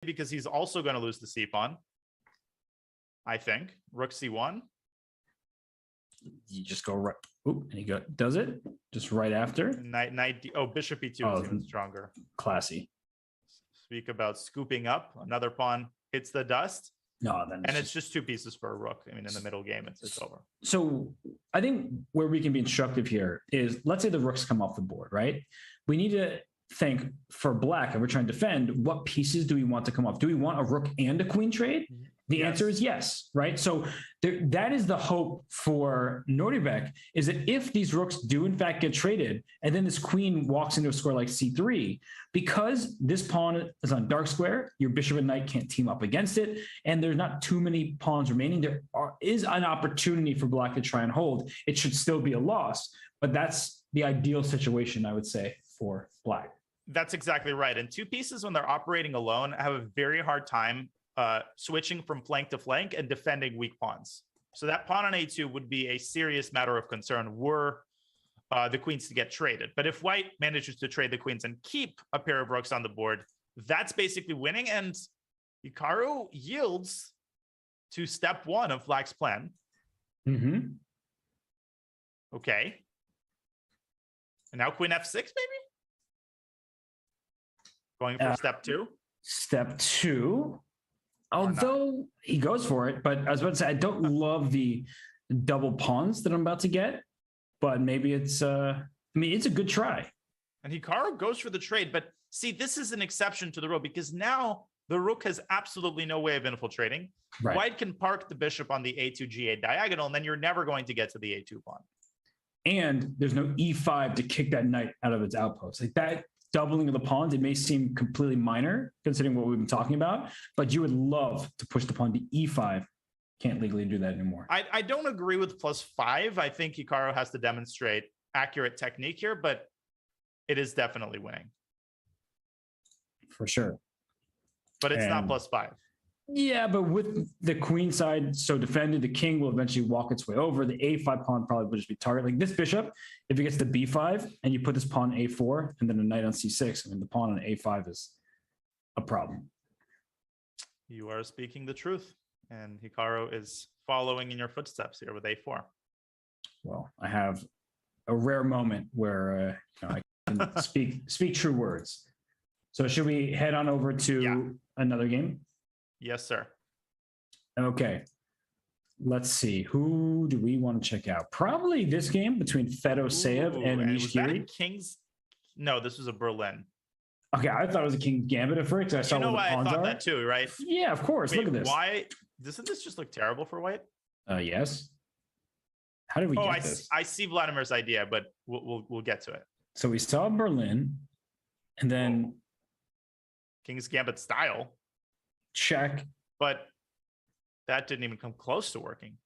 because he's also going to lose the C pawn. I think rook C1. You just go right. Oop, and he does it just right after. Knight D. Oh, bishop E2 is even stronger. Classy. Speak about scooping up. Another pawn hits the dust. No, then it's just 2 pieces for a rook. I mean, in the middle game, it's over. So I think where we can be instructive here is, let's say the rooks come off the board, right? We need to think for black, and we're trying to defend, what pieces do we want to come off? Do we want a rook and a queen trade? The answer is yes, right? So that is the hope for Naroditsky, is that if these rooks do in fact get traded, and then this queen walks into a square like C3, because this pawn is on dark square, your bishop and knight can't team up against it, and there's not too many pawns remaining, there is an opportunity for black to try and hold. It should still be a loss, but that's the ideal situation, I would say, for black. That's exactly right. And 2 pieces, when they're operating alone, have a very hard time switching from flank to flank and defending weak pawns. So that pawn on A2 would be a serious matter of concern were the queens to get traded. But if white manages to trade the queens and keep a pair of rooks on the board, that's basically winning. And Hikaru yields to step 1 of black's plan. Okay. And now queen F6, maybe? Going for step 2? Step 2. Although he goes for it, but I was about to say, I don't love the double pawns that I'm about to get, but maybe it's, I mean, it's a good try. And Hikaru goes for the trade, but see, this is an exception to the rule because now the rook has absolutely no way of infiltrating. Right. White can park the bishop on the A2 G8 diagonal, and then you're never going to get to the A2 pawn. And there's no E5 to kick that knight out of its outpost. Like that doubling of the pawns, it may seem completely minor considering what we've been talking about, but you would love to push the pawn to E5. Can't legally do that anymore. I don't agree with +5. I think Hikaru has to demonstrate accurate technique here, but it is definitely winning. For sure. But it's not +5. Yeah, but with the queen side so defended, the king will eventually walk its way over. The A5 pawn probably will just be target. Like this bishop, if it gets to B5 and you put this pawn A4 and then a knight on C6, I mean, the pawn on A5 is a problem. You are speaking the truth. And Hikaru is following in your footsteps here with A4. Well, I have a rare moment where I can speak true words. So should we head on over to another game? Yes, sir. Okay. Let's see. Who do we want to check out? Probably this game between Fedoseev and Anish Giri. King's? No, this was a Berlin. Okay, I thought it was a King's Gambit at first. I saw you know why I thought that too, right? Yeah, of course. Wait, look at this. Why doesn't this just look terrible for white? Yes. How did we get this? I see Vladimir's idea, but we'll get to it. So we saw Berlin, and then King's Gambit style. Check. But that didn't even come close to working.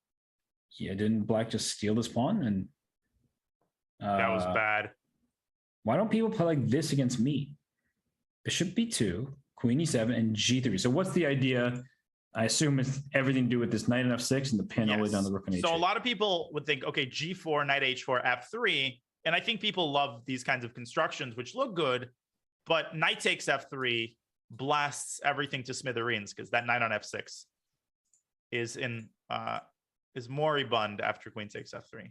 Yeah, didn't black just steal this pawn? And that was bad. Why don't people play like this against me? Bishop B2, Queen E7, and G3. So what's the idea? I assume it's everything to do with this knight on F6 and the pin all the way down the rook on H8. So a lot of people would think, okay, G4, knight H4, F3. And I think people love these kinds of constructions, which look good. But knight takes F3 blasts everything to smithereens because that knight on F6 is moribund after queen takes F3.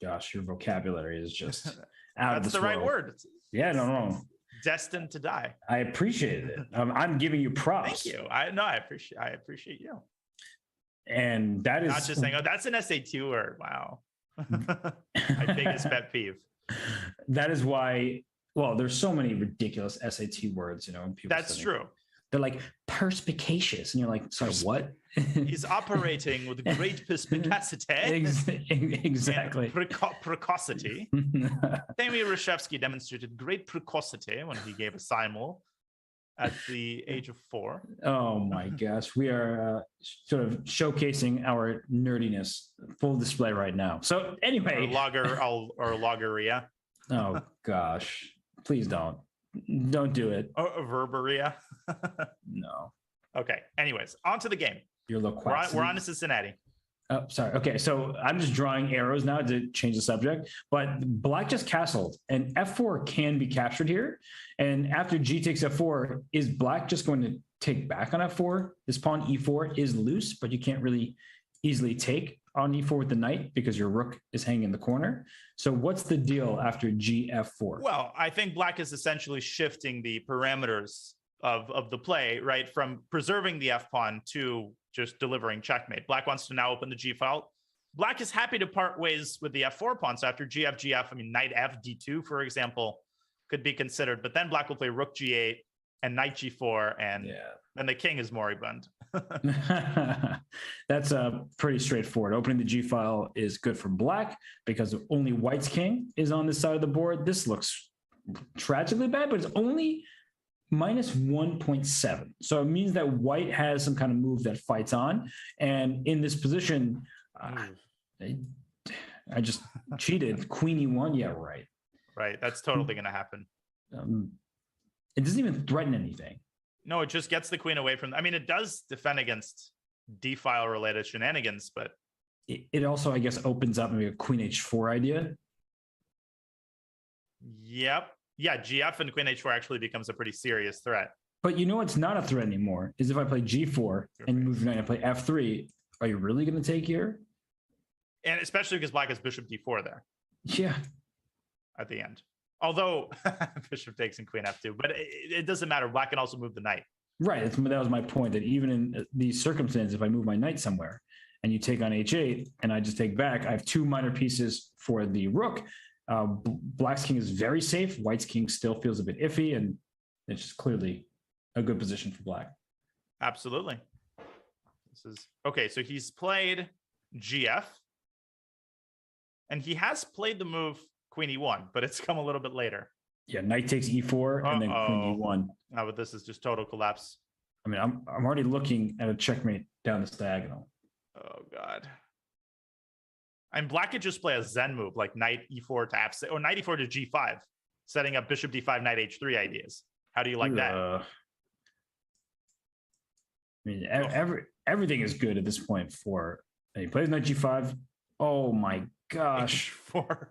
Gosh, your vocabulary is just out That's of this the right world. word. Yeah, no. Destined to die. I appreciate it. I'm giving you props. Thank you. I appreciate you. And that is not just saying, oh, that's an SA2 word. Wow. My biggest pet peeve. That is why. Well, there's so many ridiculous SAT words, People That's true. They're like perspicacious, and you're like, sorry, what? He's operating with great perspicacity. Exactly. Precocity. Tammy Reshevsky demonstrated great precocity when he gave a simul at the age of 4. Oh my gosh, we are sort of showcasing our nerdiness, full display right now. So anyway, or loggeria. Oh gosh. Please don't do it. Verberia. No. Okay. Anyways, on to the game. You're loquacious. We're on to Cincinnati. Oh, sorry. Okay, so I'm just drawing arrows now to change the subject, but black just castled, and f4 can be captured here. And after g takes f4, is black just going to take back on f4? This pawn e4 is loose, but you can't really easily take on e4 with the knight because your rook is hanging in the corner. So what's the deal after g f4? Well, I think black is essentially shifting the parameters of the play, right, from preserving the f pawn to just delivering checkmate. Black wants to now open the g file. Black is happy to part ways with the f4 pawn. So after gf, I mean, knight f d2, for example, could be considered. But then black will play rook g8 and knight g4, and then the king is moribund. That's pretty straightforward. Opening the g file is good for black because only white's king is on this side of the board. This looks tragically bad, but it's only minus 1.7. So it means that white has some kind of move that fights on. And in this position, I just cheated. Queen e1. Yeah, right. Right. That's totally going to happen. It doesn't even threaten anything. No, it just gets the queen away from. I mean, it does defend against d-file related shenanigans, but it also, I guess, opens up maybe a queen h4 idea. Yep. Yeah, gf and queen h4 actually becomes a pretty serious threat. But you know what's not a threat anymore is if I play g4 and move knight and play f3, are you really going to take here? And especially because black has bishop d4 there. Yeah. At the end. Although bishop takes and queen f2, but it doesn't matter. Black can also move the knight. Right. That was my point, that even in these circumstances, if I move my knight somewhere and you take on h8 and I just take back, I have two minor pieces for the rook. Black's king is very safe. White's king still feels a bit iffy, and it's just clearly a good position for black. Absolutely. This is okay. So he's played gf, and he has played the move queen e1, but it's come a little bit later. Yeah, knight takes e4 and then queen e1. No, but this is just total collapse. I mean, I'm already looking at a checkmate down this diagonal. Oh God. And black could just play a Zen move like knight e4 to f6 or knight e4 to g5, setting up bishop d5, knight h3 ideas. How do you like that? I mean, everything is good at this point for. And he plays knight g5. Oh my gosh.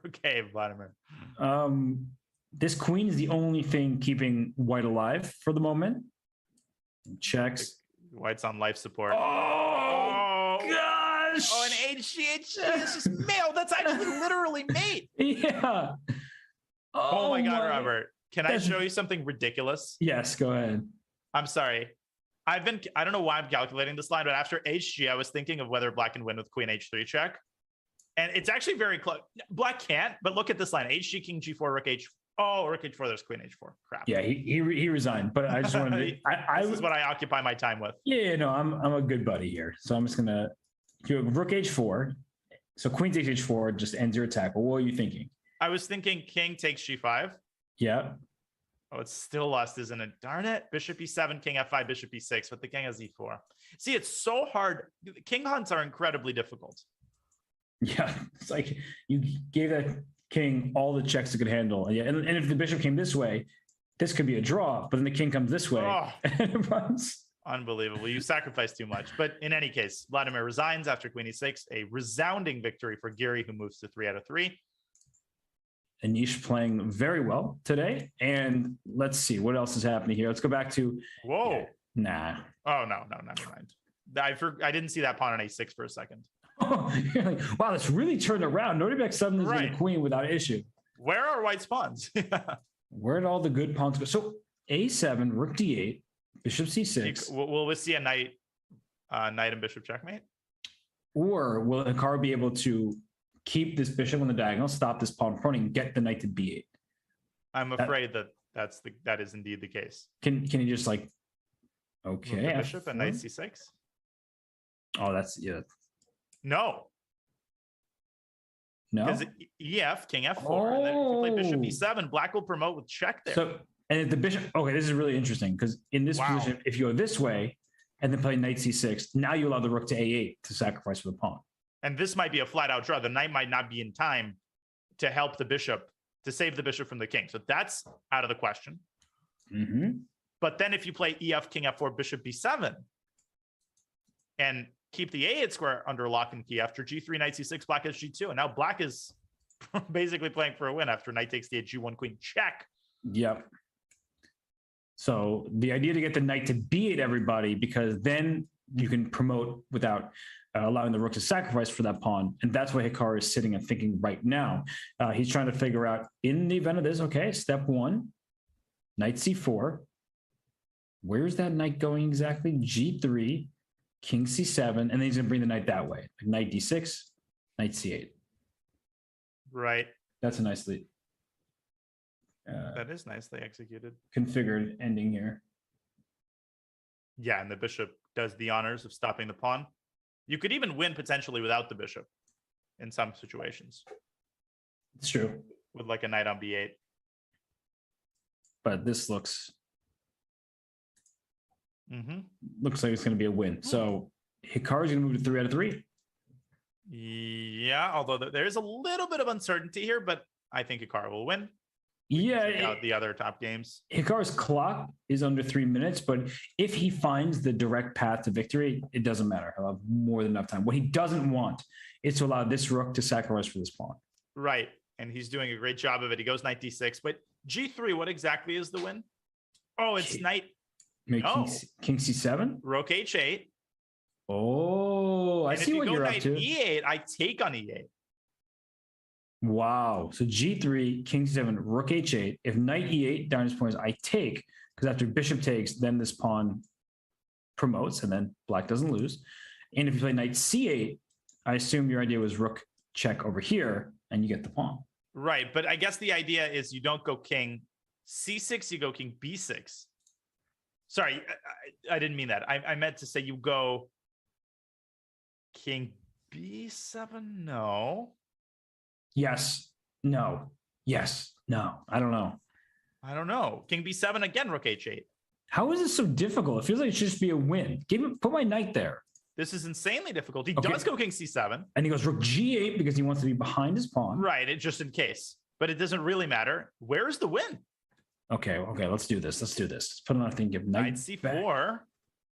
Okay, Vladimir. This queen is the only thing keeping white alive for the moment. Checks. White's on life support. Oh gosh. Oh, and HG is just mail. That's actually literally mate. Yeah. Oh my God, Robert. Can I show you something ridiculous? Yes, go ahead. I'm sorry. I don't know why I'm calculating this line, but after HG, I was thinking of whether black can win with queen h3 check. And it's actually very close. Black can't, but look at this line. HG, king g4, rook h. Oh, rook h4, there's queen h4. Crap. Yeah, he resigned, but I just wanted to. This is what I occupy my time with. Yeah, no, I'm a good buddy here. So I'm just going to do rook h4. So queen takes h4 just ends your attack. But what are you thinking? I was thinking king takes g5. Yeah. Oh, it's still lost, isn't it? Darn it. Bishop e7, king f5, bishop e6, but the king has e4. See, it's so hard. King hunts are incredibly difficult. Yeah, it's like you gave that king all the checks it could handle. Yeah, and if the bishop came this way, this could be a draw, but then the king comes this way and it runs. Unbelievable. You sacrificed too much. But in any case, Vladimir resigns after queen e6, a resounding victory for Yuri, who moves to 3 out of 3. Anish playing very well today. And let's see what else is happening here. Let's go back to. Whoa. Yeah, nah. Oh, no, never mind. I didn't see that pawn on a6 for a second. Oh, you're like, wow, that's really turned around. Naroditsky suddenly is a queen without issue. Where are white's pawns? Where did all the good pawns go? So a7, rook d8, bishop c6. Will we see a knight and bishop checkmate? Or will Hikar be able to keep this bishop on the diagonal, stop this pawn from and get the knight to b8? I'm afraid that is indeed the case. Can he just like, okay, move the bishop and knight c6? Oh, that's yeah. No. Because EF, king f4, and then if you play bishop e7, black will promote with check there. So, and if the bishop, okay, this is really interesting because in this position, if you go this way and then play knight c6, now you allow the rook to a8 to sacrifice for the pawn. And this might be a flat out draw. The knight might not be in time to help the bishop, to save the bishop from the king. So that's out of the question. Mm-hmm. But then if you play EF, king f4, bishop b7, and keep the A8 square under lock and key. After G3, knight C6, black has G2. And now black is basically playing for a win after knight takes the 8, G1, queen, check. Yep. So the idea to get the knight to B8, everybody, because then you can promote without allowing the rook to sacrifice for that pawn. And that's what Hikaru is sitting and thinking right now. He's trying to figure out, in the event of this, okay, step one, knight C4. Where's that knight going exactly? G3, king C7, and then he's going to bring the knight that way. Like knight D6, knight C8. Right. That's a nice lead. That is nicely executed. Configured ending here. Yeah, and the bishop does the honors of stopping the pawn. You could even win potentially without the bishop in some situations. It's true. With like a knight on B8. But this looks like it's going to be a win. So Hikaru's going to move to 3 out of 3. Yeah, although there is a little bit of uncertainty here, but I think Hikaru will win. Yeah, the other top games. Hikaru's clock is under 3 minutes, but if he finds the direct path to victory, it doesn't matter. He'll have more than enough time. What he doesn't want is to allow this rook to sacrifice for this pawn. Right, and he's doing a great job of it. He goes knight D6, but G3, what exactly is the win? Oh, it's knight. No. King C7? Rook H8. Oh, I see what you're up to. If you go knight E8, I take on E8. Wow. So G3, king C7, rook H8. If knight E8 down his points, I take, because after bishop takes, then this pawn promotes, and then black doesn't lose. And if you play knight C8, I assume your idea was rook check over here, and you get the pawn. Right, but I guess the idea is you don't go king C6, you go king B6. Sorry, I didn't mean that. I meant to say you go king B7? No. Yes. No. Yes. No. I don't know. King B7 again, rook H8. How is this so difficult? It feels like it should just be a win. Put my knight there. This is insanely difficult. He does go king C7. And he goes rook G8 because he wants to be behind his pawn. Right, just in case. But it doesn't really matter. Where is the win? Okay, let's do this. Let's put another thing, give knight C4. Back.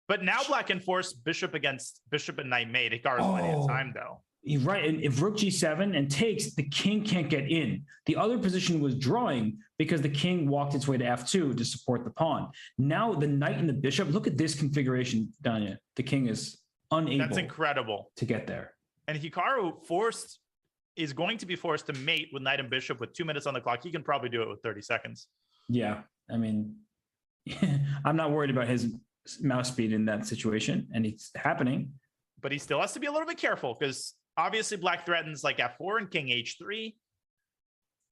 But now black can force bishop against bishop and knight mate. Hikaru's plenty of time, though. You're right. And if rook G7 and takes, the king can't get in. The other position was drawing because the king walked its way to F2 to support the pawn. Now the knight and the bishop, look at this configuration, Danya. The king is unable. That's incredible. To get there. And Hikaru is going to be forced to mate with knight and bishop with 2 minutes on the clock. He can probably do it with 30 seconds. Yeah. I mean, I'm not worried about his mouse speed in that situation, and it's happening. But he still has to be a little bit careful because obviously black threatens like F4 and king H3.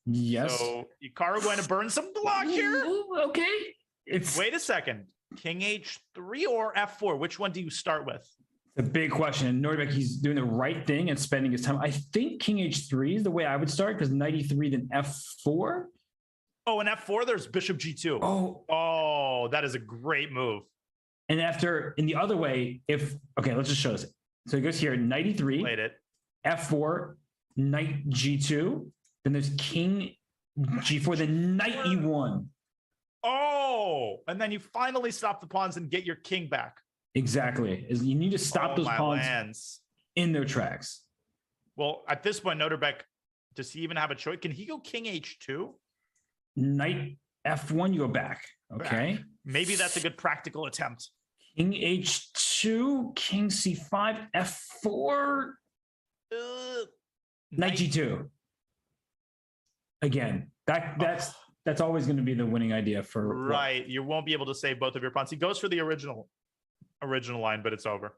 Yes. So Hikaru going to burn some block here. Okay. Wait a second. King H3 or F4? Which one do you start with? The big question. Naroditsky, he's doing the right thing and spending his time. I think King H3 is the way I would start because knight E3 then F4. Oh, and F4, there's bishop G2. Oh, that is a great move. And in the other way, let's just show this. So he goes here, knight E3. Played it. F4, knight G2. Then there's king G4, then knight E1. Oh, and then you finally stop the pawns and get your king back. Exactly. You need to stop those pawns lands in their tracks. Well, at this point, Naroditsky, does he even have a choice? Can he go king H2? Knight F1, you go back. Okay. Back. Maybe that's a good practical attempt. King H2, king C5, F4, knight G2. Again, that's always going to be the winning idea for right. You won't be able to save both of your pawns. He goes for the original line, but it's over.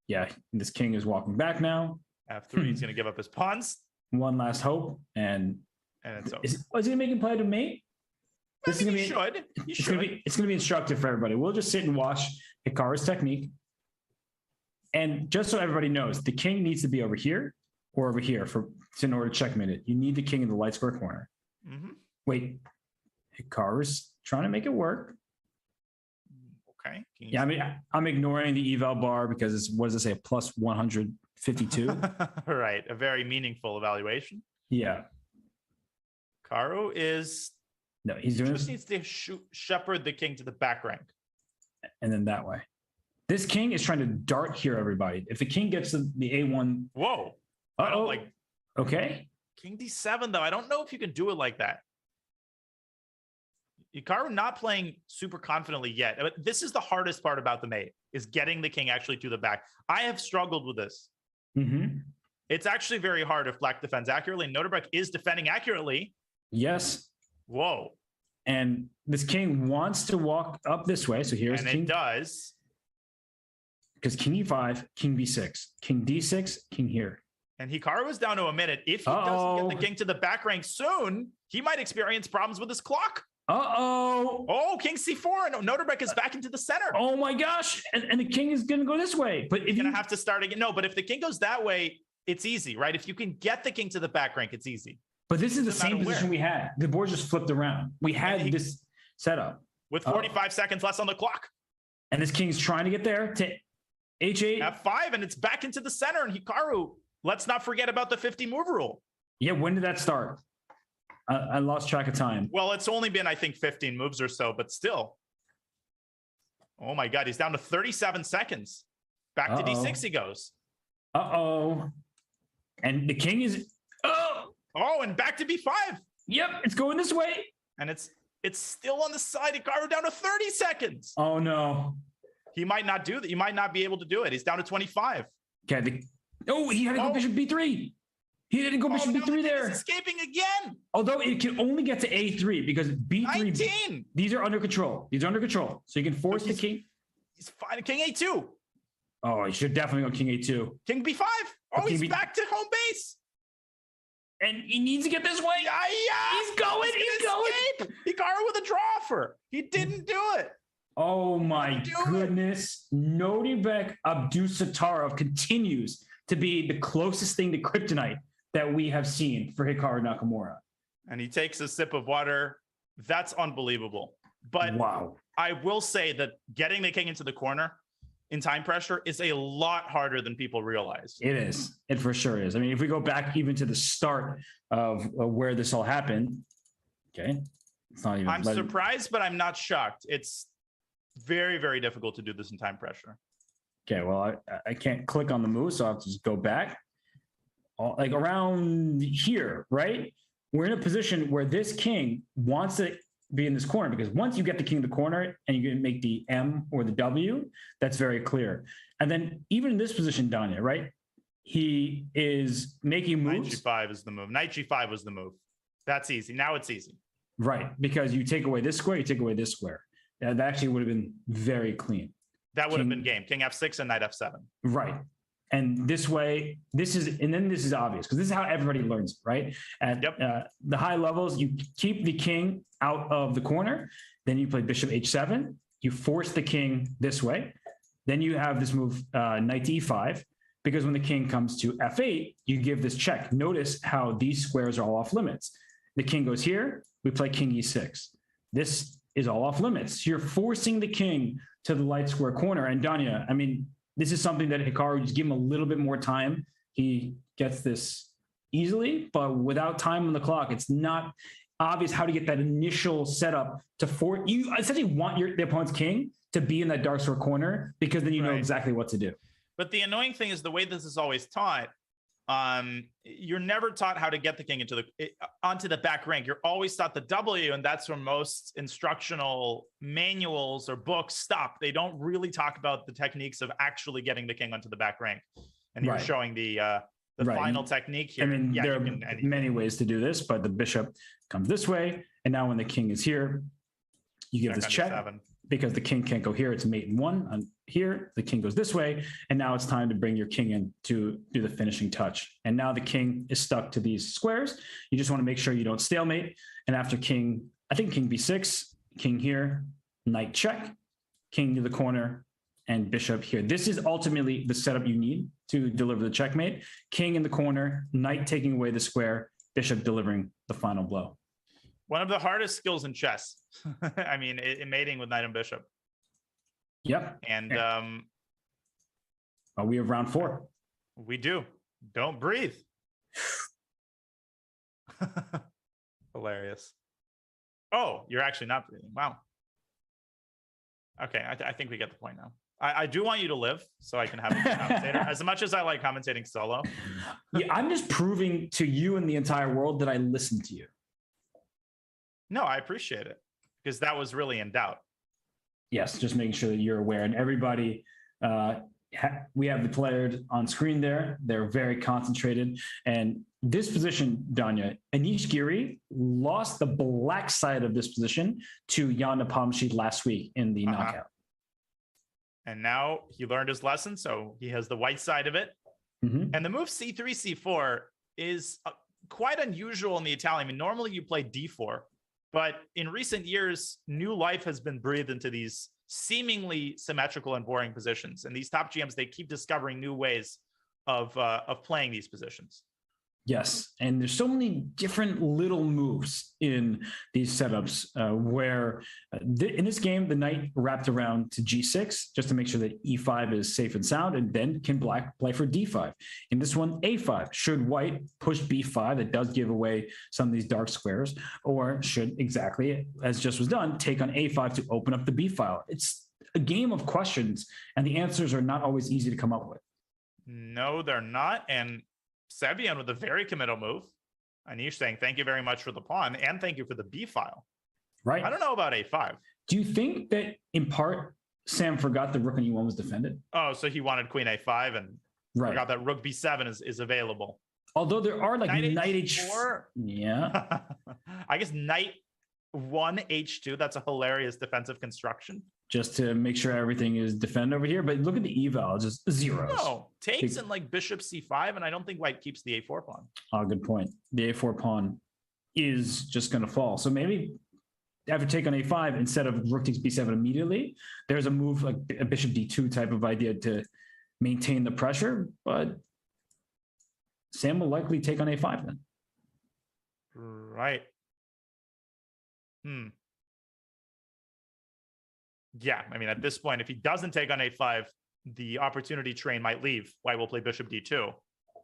Yeah, this king is walking back now. F3, he's going to give up his pawns. One last hope, and it's over. Is he going to make him play to mate? It's going to be instructive for everybody. We'll just sit and watch Hikaru's technique. And just so everybody knows, the king needs to be over here or over here in order to checkmate it. You need the king in the light square corner. Mm-hmm. Wait, Hikaru's trying to make it work. Okay. Yeah, I mean, I'm ignoring the eval bar because it's, what does it say, plus 152? Right, a very meaningful evaluation. Yeah. Hikaru is... No, he's doing just needs to shepherd the king to the back rank. And then that way. This king is trying to dart here, everybody. If the king gets the A1. Whoa. I don't like. Okay. King D7, though. I don't know if you can do it like that. Hikaru not playing super confidently yet. But this is the hardest part about the mate, is getting the king actually to the back. I have struggled with this. Mm-hmm. It's actually very hard if black defends accurately. Naroditsky is defending accurately. Yes. Whoa. And this king wants to walk up this way. So here's king. And it does. Because king E5, king B6, king D6, king here. And Hikaru is down to a minute. If he doesn't get the king to the back rank soon, he might experience problems with his clock. Oh, king C4, and Naroditsky is back into the center. Oh my gosh. And the king is going to go this way. But if you're going to have to start again. No, but if the king goes that way, it's easy, right? If you can get the king to the back rank, it's easy. But this is the same position we had. The board just flipped around. We had this setup. With 45 seconds less on the clock. And this king's trying to get there to H8. F5, and it's back into the center. And Hikaru, let's not forget about the 50 move rule. Yeah, when did that start? I lost track of time. Well, it's only been, I think, 15 moves or so, but still. Oh my God, he's down to 37 seconds. Back to D6 he goes. And the king is... Oh, and back to B5. Yep, it's going this way. And it's still on the side. Hikaru down to 30 seconds. Oh, no. He might not do that. He might not be able to do it. He's down to 25. Okay. He had to go bishop B3. He didn't go bishop B3 there. He's escaping again. Although it can only get to A3 because B3. 19. These are under control. So you can force the king. He's fine. King A2. Oh, he should definitely go king A2. King B5. Oh, he's back to home base. And he needs to get this way. Yeah. He's going. Hikaru with a draw offer. He didn't do it. Oh my goodness. Naroditsky Abdusattorov continues to be the closest thing to kryptonite that we have seen for Hikaru Nakamura. And he takes a sip of water. That's unbelievable. But wow. I will say that getting the king into the corner in time pressure is a lot harder than people realize. It is. It for sure is. I mean, if we go back even to the start of where this all happened, okay, it's not even. I'm surprised, but I'm not shocked. It's very, very difficult to do this in time pressure. Okay, well, I can't click on the move, so I'll have to just go back. Like around here, right? We're in a position where this king wants to be in this corner, because once you get the king in the corner and you can make the M or the W, that's very clear. And then even in this position, Danya, right? He is making moves. Knight G5 is the move. Knight G5 was the move. That's easy. Now it's easy. Right, because you take away this square, you take away this square. That actually would have been very clean. That would have been game. King F6 and Knight F7. Right. And this way, this is obvious, because this is how everybody learns, right? At the high levels, you keep the king out of the corner, then you play bishop H7, you force the king this way, then you have this move knight E5, because when the king comes to F8, you give this check. Notice how these squares are all off limits. The king goes here, we play king E6. This is all off limits. You're forcing the king to the light square corner. And Danya, I mean, this is something that Hikaru, just give him a little bit more time, he gets this easily, but without time on the clock, it's not obvious how to get that initial setup to force. You essentially want the opponent's king to be in that dark square corner, because then you know exactly what to do. But the annoying thing is the way this is always taught, you're never taught how to get the king onto the back rank. You're always taught the W, and that's where most instructional manuals or books stop. They don't really talk about the techniques of actually getting the king onto the back rank. And you're showing the final technique here. I mean, there are many ways to do this, but the bishop comes this way, and now when the king is here, you give this check. Because the king can't go here, it's mate in one. On here, the king goes this way, and now it's time to bring your king in to do the finishing touch. And now the king is stuck to these squares. You just want to make sure you don't stalemate. And after king, I think king b6, king here, knight check, king to the corner, and bishop here. This is ultimately the setup you need to deliver the checkmate. King in the corner, knight taking away the square, bishop delivering the final blow. One of the hardest skills in chess. I mean, in mating with knight and bishop. Yep. And we have round 4. We do. Don't breathe. Hilarious. Oh, you're actually not breathing. Wow. Okay, I think we get the point now. I do want you to live so I can have a commentator. As much as I like commentating solo. Yeah, I'm just proving to you and the entire world that I listen to you. No, I appreciate it because that was really in doubt. Yes, just making sure that you're aware. And everybody, we have the players on screen there. They're very concentrated. And this position, Danya, Anish Giri lost the black side of this position to Jan Nepomniachtchi last week in the knockout. And now he learned his lesson, so he has the white side of it. Mm-hmm. And the move c3, c4 is quite unusual in the Italian. I mean, normally you play d4, but in recent years, new life has been breathed into these seemingly symmetrical and boring positions. And these top GMs, they keep discovering new ways of playing these positions. Yes, and there's so many different little moves in these setups where in this game, the knight wrapped around to g6 just to make sure that e5 is safe and sound, and then can black play for d5. In this one, a5. Should white push b5, that does give away some of these dark squares, or should, exactly as just was done, take on a5 to open up the b file? It's a game of questions, and the answers are not always easy to come up with. No, they're not, and Sevian with a very committal move. Anish saying, thank you very much for the pawn and thank you for the B file. Right. I don't know about A5. Do you think that in part, Sam forgot the rook on E1 was defended? Oh, so he wanted queen A5 and forgot that rook B7 is available. Although there are like knight H4. Yeah. I guess knight 1 H2. That's a hilarious defensive construction. Just to make sure everything is defended over here. But look at the eval, just zeros. No, takes in like bishop C5, and I don't think white keeps the A4 pawn. Oh, good point. The A4 pawn is just going to fall. So maybe after take on A5, instead of rook takes B7 immediately, there's a move like a bishop D2 type of idea to maintain the pressure. But Sam will likely take on A5 then. Right. Yeah, I mean, at this point, if he doesn't take on A5, the opportunity train might leave. White will play bishop D2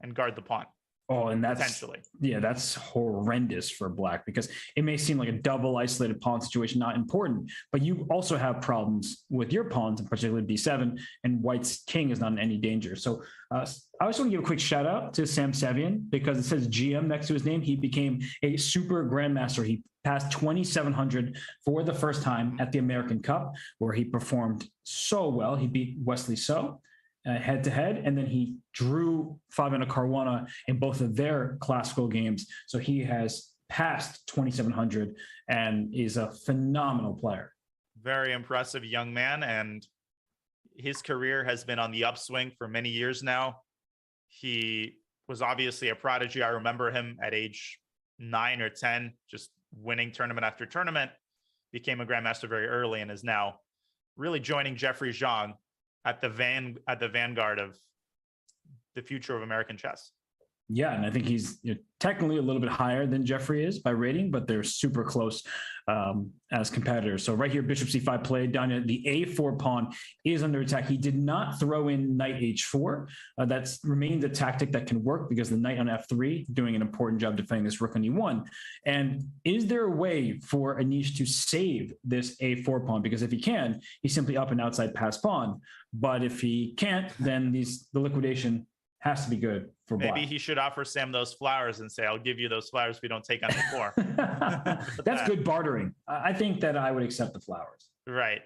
and guard the pawn. Oh, and that's potentially. Yeah, that's horrendous for black because it may seem like a double isolated pawn situation, not important, but you also have problems with your pawns, and particularly B7, and white's king is not in any danger. So I also want to give a quick shout out to Sam Sevian because it says GM next to his name. He became a super grandmaster. He passed 2,700 for the first time at the American Cup, where he performed so well. He beat Wesley So head to head, and then he drew Fabiano Caruana in both of their classical games. So he has passed 2,700 and is a phenomenal player. Very impressive young man, and his career has been on the upswing for many years now. He was obviously a prodigy. I remember him at age 9 or 10, just winning tournament after tournament, became a grandmaster very early, and is now really joining Jeffrey Zhang at the vanguard of the future of American chess. Yeah, and I think he's technically a little bit higher than Jeffrey is by rating, but they're super close as competitors. So right here, bishop c5 played. Down at the a4 pawn is under attack. He did not throw in knight h4. That remains a tactic that can work because the knight on f3 doing an important job defending this rook on e1. And is there a way for Anish to save this a4 pawn? Because if he can, he's simply up and outside pass pawn. But if he can't, then the liquidation has to be good for black. Maybe he should offer Sam those flowers and say, I'll give you those flowers if you don't take on the floor. That's good bartering. I think that I would accept the flowers. Right.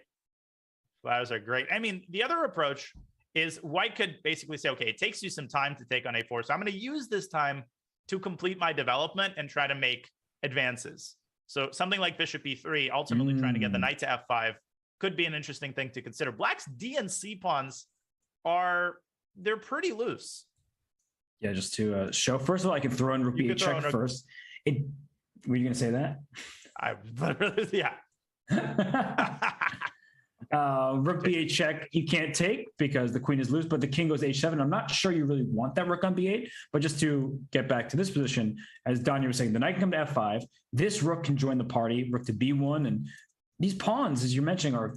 Flowers are great. I mean, the other approach is white could basically say, okay, it takes you some time to take on a4. So I'm going to use this time to complete my development and try to make advances. So something like bishop e3, ultimately trying to get the knight to f5 could be an interesting thing to consider. Black's D and C pawns they're pretty loose. Yeah, just to show. First of all, I can throw in rook b8 check first. Were you going to say that? Yeah. Rook b8 check, you can't take because the queen is loose, but the king goes h7. I'm not sure you really want that rook on b8, but just to get back to this position, as Danya was saying, the knight can come to f5. This rook can join the party, rook to b1, and these pawns, as you're mentioning, are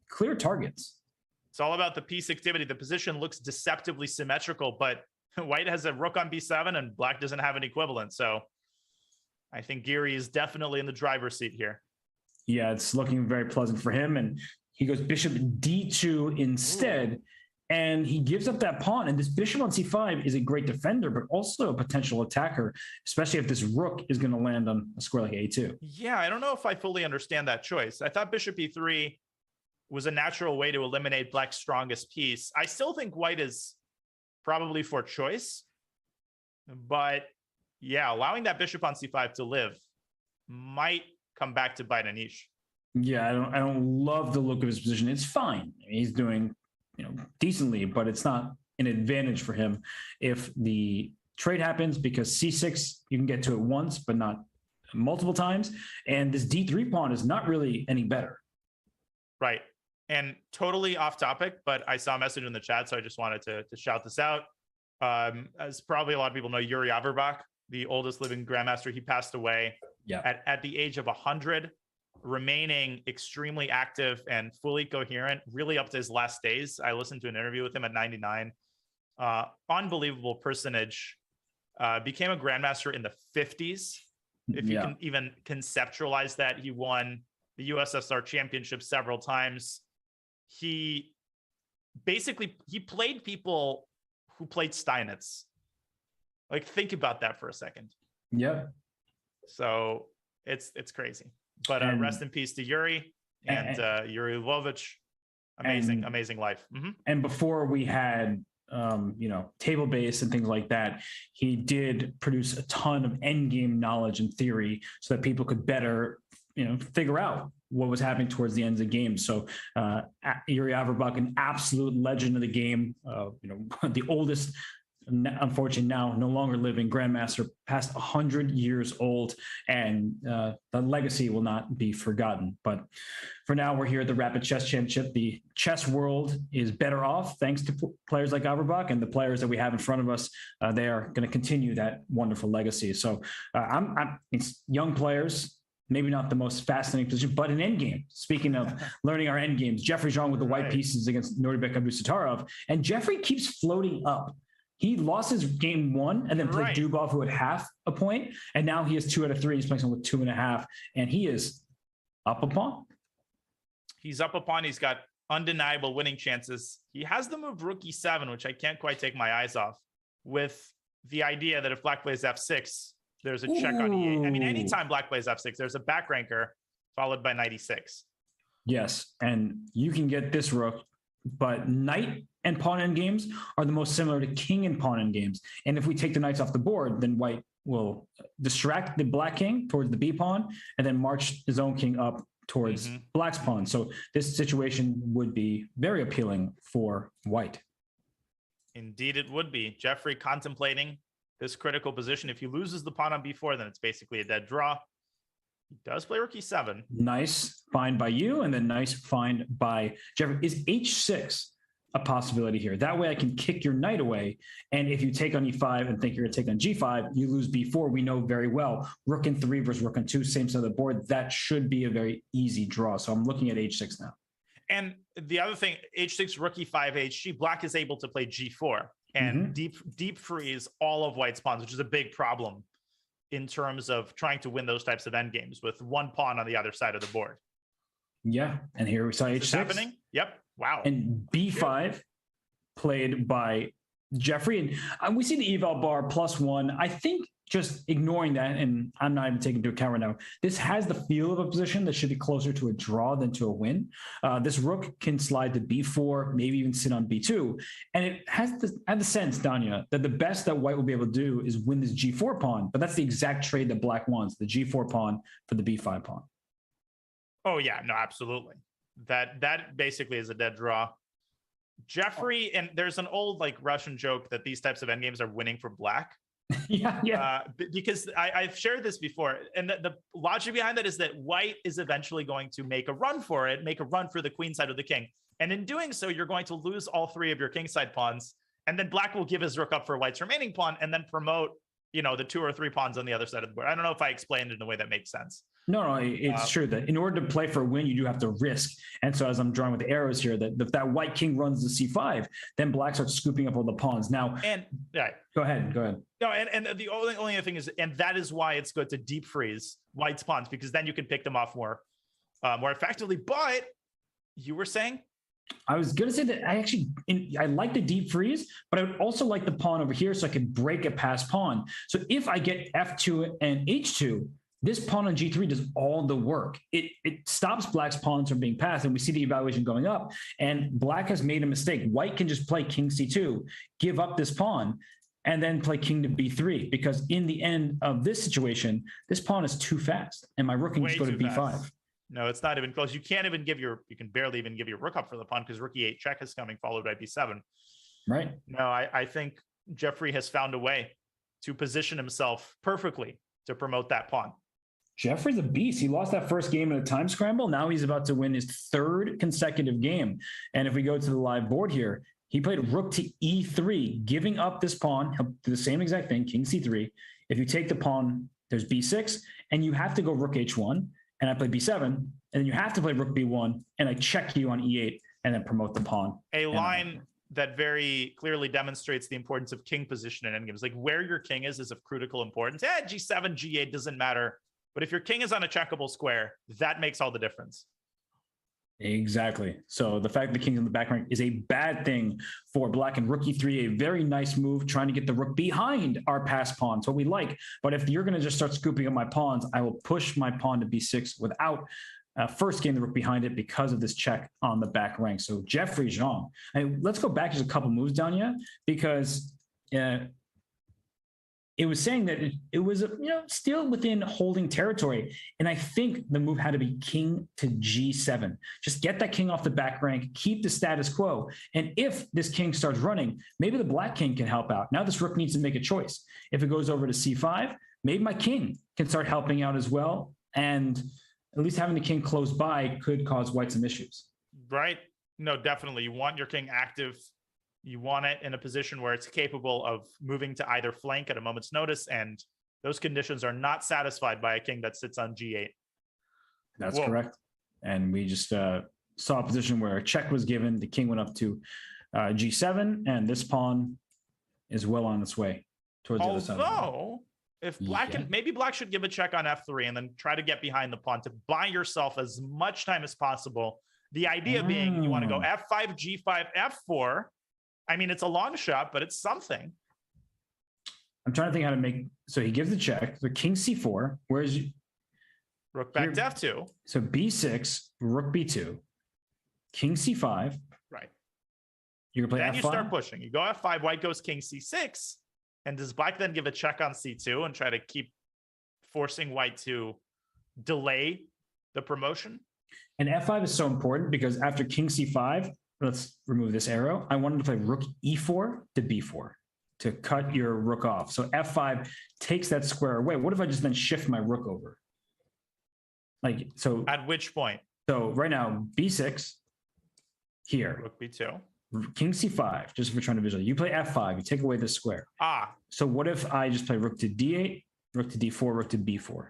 clear targets. It's all about the piece activity. The position looks deceptively symmetrical, but white has a rook on b7 and black doesn't have an equivalent. So I think Giri is definitely in the driver's seat here. Yeah, it's looking very pleasant for him. And He goes bishop d2 instead. Ooh. And he gives up that pawn. And this bishop on c5 is a great defender, but also a potential attacker, especially if this rook is going to land on a square like a2. Yeah, I don't know if I fully understand that choice. I thought bishop e3 was a natural way to eliminate black's strongest piece. I still think white is probably for choice. But yeah, allowing that bishop on c5 to live might come back to bite Anish. Yeah, I don't love the look of his position. It's fine. He's doing decently, but it's not an advantage for him if the trade happens, because c6, you can get to it once, but not multiple times. And this d3 pawn is not really any better. Right. And totally off topic, but I saw a message in the chat, so I just wanted to shout this out. As probably a lot of people know, Yuri Averbach, the oldest living grandmaster, he passed away at the age of 100. Remaining extremely active and fully coherent, really up to his last days. I listened to an interview with him at 99. Unbelievable personage. Became a grandmaster in the 50s. If you can even conceptualize that. He won the USSR championship several times. He played people who played Steinitz. Like, think about that for a second. Yeah. So it's crazy. But rest in peace to Yuri and Yuri Averbach. Amazing life. Mm-hmm. And before we had, table base and things like that, he did produce a ton of endgame knowledge and theory so that people could better, figure out what was happening towards the ends of games. So Yuri Averbach, an absolute legend of the game, the oldest, unfortunately now no longer living grandmaster, past 100 years old, and the legacy will not be forgotten. But for now, we're here at the Rapid Chess Championship. The chess world is better off thanks to players like Averbach, and the players that we have in front of us, they are going to continue that wonderful legacy. So it's young players, maybe not the most fascinating position, but an endgame. Speaking of learning our endgames, Jeffrey Zhang with the white pieces against Naroditsky Abusatarov, and Jeffrey keeps floating up. He lost his game 1 and then played Dubov, who had half a point. And now he has 2 out of 3. He's playing someone with 2.5. And he is up a pawn. He's up a pawn. He's got undeniable winning chances. He has the move rook e7, which I can't quite take my eyes off, with the idea that if black plays f6, there's a check on e8. I mean, anytime black plays f6, there's a back ranker followed by knight e6. Yes. And you can get this rook, but knight and pawn endgames are the most similar to king and pawn endgames. And if we take the knights off the board, then white will distract the black king towards the b pawn and then march his own king up towards black's pawn. So this situation would be very appealing for white. Indeed, it would be. Jeffrey contemplating this critical position. If he loses the pawn on b4, then it's basically a dead draw. He does play rook e7. Nice find by you, and then nice find by Jeffrey. Is h6 a possibility here? That way I can kick your knight away, and if you take on e5 and think you're going to take on g5, you lose b4. We know very well, rook in 3 versus rook in 2, same side of the board. That should be a very easy draw. So I'm looking at h6 now. And the other thing, h6, rook e5, hg, black is able to play g4 and deep freeze all of white's pawns, which is a big problem in terms of trying to win those types of endgames with one pawn on the other side of the board. Yeah, and here we saw h6 happening. Yep. Wow. And b5 played by Jeffrey, and we see the eval bar +1. I think just ignoring that, and I'm not even taking into account right now, this has the feel of a position that should be closer to a draw than to a win. This rook can slide to b4, maybe even sit on b2. And it has I have the sense, Danya, that the best that white will be able to do is win this g4 pawn, but that's the exact trade that black wants, the g4 pawn for the b5 pawn. Oh, yeah, no, absolutely. That basically is a dead draw. Jeffrey, and there's an old Russian joke that these types of endgames are winning for black. Yeah. Because I've shared this before, and the logic behind that is that white is eventually going to make a run for it, make a run for the queen side of the king, and in doing so, you're going to lose all 3 of your king side pawns, and then black will give his rook up for white's remaining pawn, and then promote the 2 or 3 pawns on the other side of the board. I don't know if I explained it in a way that makes sense. No, it's true that in order to play for a win, you do have to risk. And so as I'm drawing with the arrows here, that if that white king runs the c5, then black starts scooping up all the pawns. Now, go ahead. No, and the only other thing is, and that is why it's good to deep freeze white's pawns, because then you can pick them off more effectively. But You were saying? I was going to say that I like the deep freeze, but I would also like the pawn over here so I could break a passed pawn. So if I get F2 and H2, this pawn on G3 does all the work. It stops black's pawns from being passed, and we see the evaluation going up. And black has made a mistake. White can just play king C2, give up this pawn, and then play king to B3, because in the end of this situation, this pawn is too fast, and my rook can just go to B5. Fast. No, it's not even close. You can barely even give your rook up for the pawn because rook E8 check is coming, followed by B7. Right. No, I think Jeffrey has found a way to position himself perfectly to promote that pawn. Jeffrey's a beast. He lost that first game in a time scramble. Now he's about to win his third consecutive game. And if we go to the live board here, he played rook to E3, giving up this pawn. He'll do the same exact thing, king C3. If you take the pawn, there's B6, and you have to go rook H1. And I play B7, and then you have to play rook B1, and I check you on E8, and then promote the pawn. A line that very clearly demonstrates the importance of king position in endgames. Like where your king is of critical importance. G7, G8 doesn't matter. But if your king is on a checkable square, that makes all the difference. Exactly. So the fact that the king's in the back rank is a bad thing for black, and rook E3, a very nice move, trying to get the rook behind our passed pawns, what we like. But if you're going to just start scooping up my pawns, I will push my pawn to B6 without first getting the rook behind it because of this check on the back rank. So Jeffrey Zhang, let's go back just a couple moves down yet, because it was saying that it was, still within holding territory. And I think the move had to be king to G7. Just get that king off the back rank, keep the status quo. And if this king starts running, maybe the black king can help out. Now this rook needs to make a choice. If it goes over to C5, maybe my king can start helping out as well. And at least having the king close by could cause white some issues. Right? No, definitely. You want your king active. You want it in a position where it's capable of moving to either flank at a moment's notice, and those conditions are not satisfied by a king that sits on G8. That's correct. And we just saw a position where a check was given. The king went up to G7, and this pawn is well on its way towards the other side. Although, if black maybe black should give a check on F3 and then try to get behind the pawn to buy yourself as much time as possible. The idea being you want to go F5, G5, F4. I mean, it's a long shot, but it's something. I'm trying to think how to make. So he gives the check. So king C4. Where's rook back to F2? So B6, rook B2, king C5. Right. You're gonna play then F5. You start pushing. You go F5. White goes king C6, and does black then give a check on C2 and try to keep forcing white to delay the promotion? And F5 is so important because after king C5. Let's remove this arrow. I wanted to play rook E4 to B4 to cut your rook off. So F5 takes that square away. What if I just then shift my rook over? Like, so. At which point? So right now, B6 here. Rook B2. King C5, just if we're trying to visualize. You play F5, you take away the square. So what if I just play rook to D8, rook to D4, rook to B4?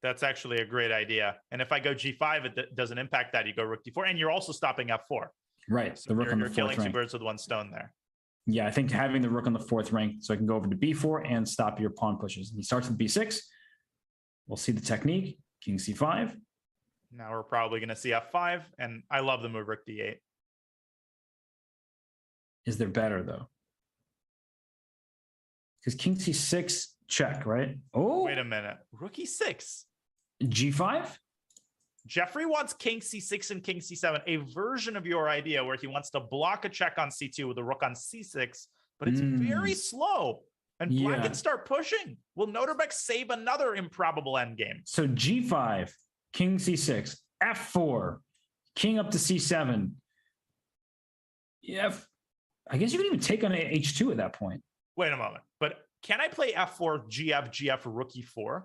That's actually a great idea. And if I go G5, it doesn't impact that. You go rook D4, and you're also stopping F4. Right. So you're killing two birds with one stone there. Yeah, I think having the rook on the fourth rank, so I can go over to B4 and stop your pawn pushes. He starts with B6. We'll see the technique. King C5. Now we're probably going to see F5, and I love the move rook D8. Is there better, though? Because King C6, check, right? Oh! Wait a minute. Rook E6. G5? Jeffrey wants king C6 and king C7, a version of your idea where he wants to block a check on C2 with a rook on C6, but it's very slow. And black can start pushing. Will Naroditsky save another improbable endgame? So G5, king C6, F4, king up to C7. Yeah, I guess you can even take on H2 at that point. Wait a moment. But can I play F4, GF, GF, rook E4?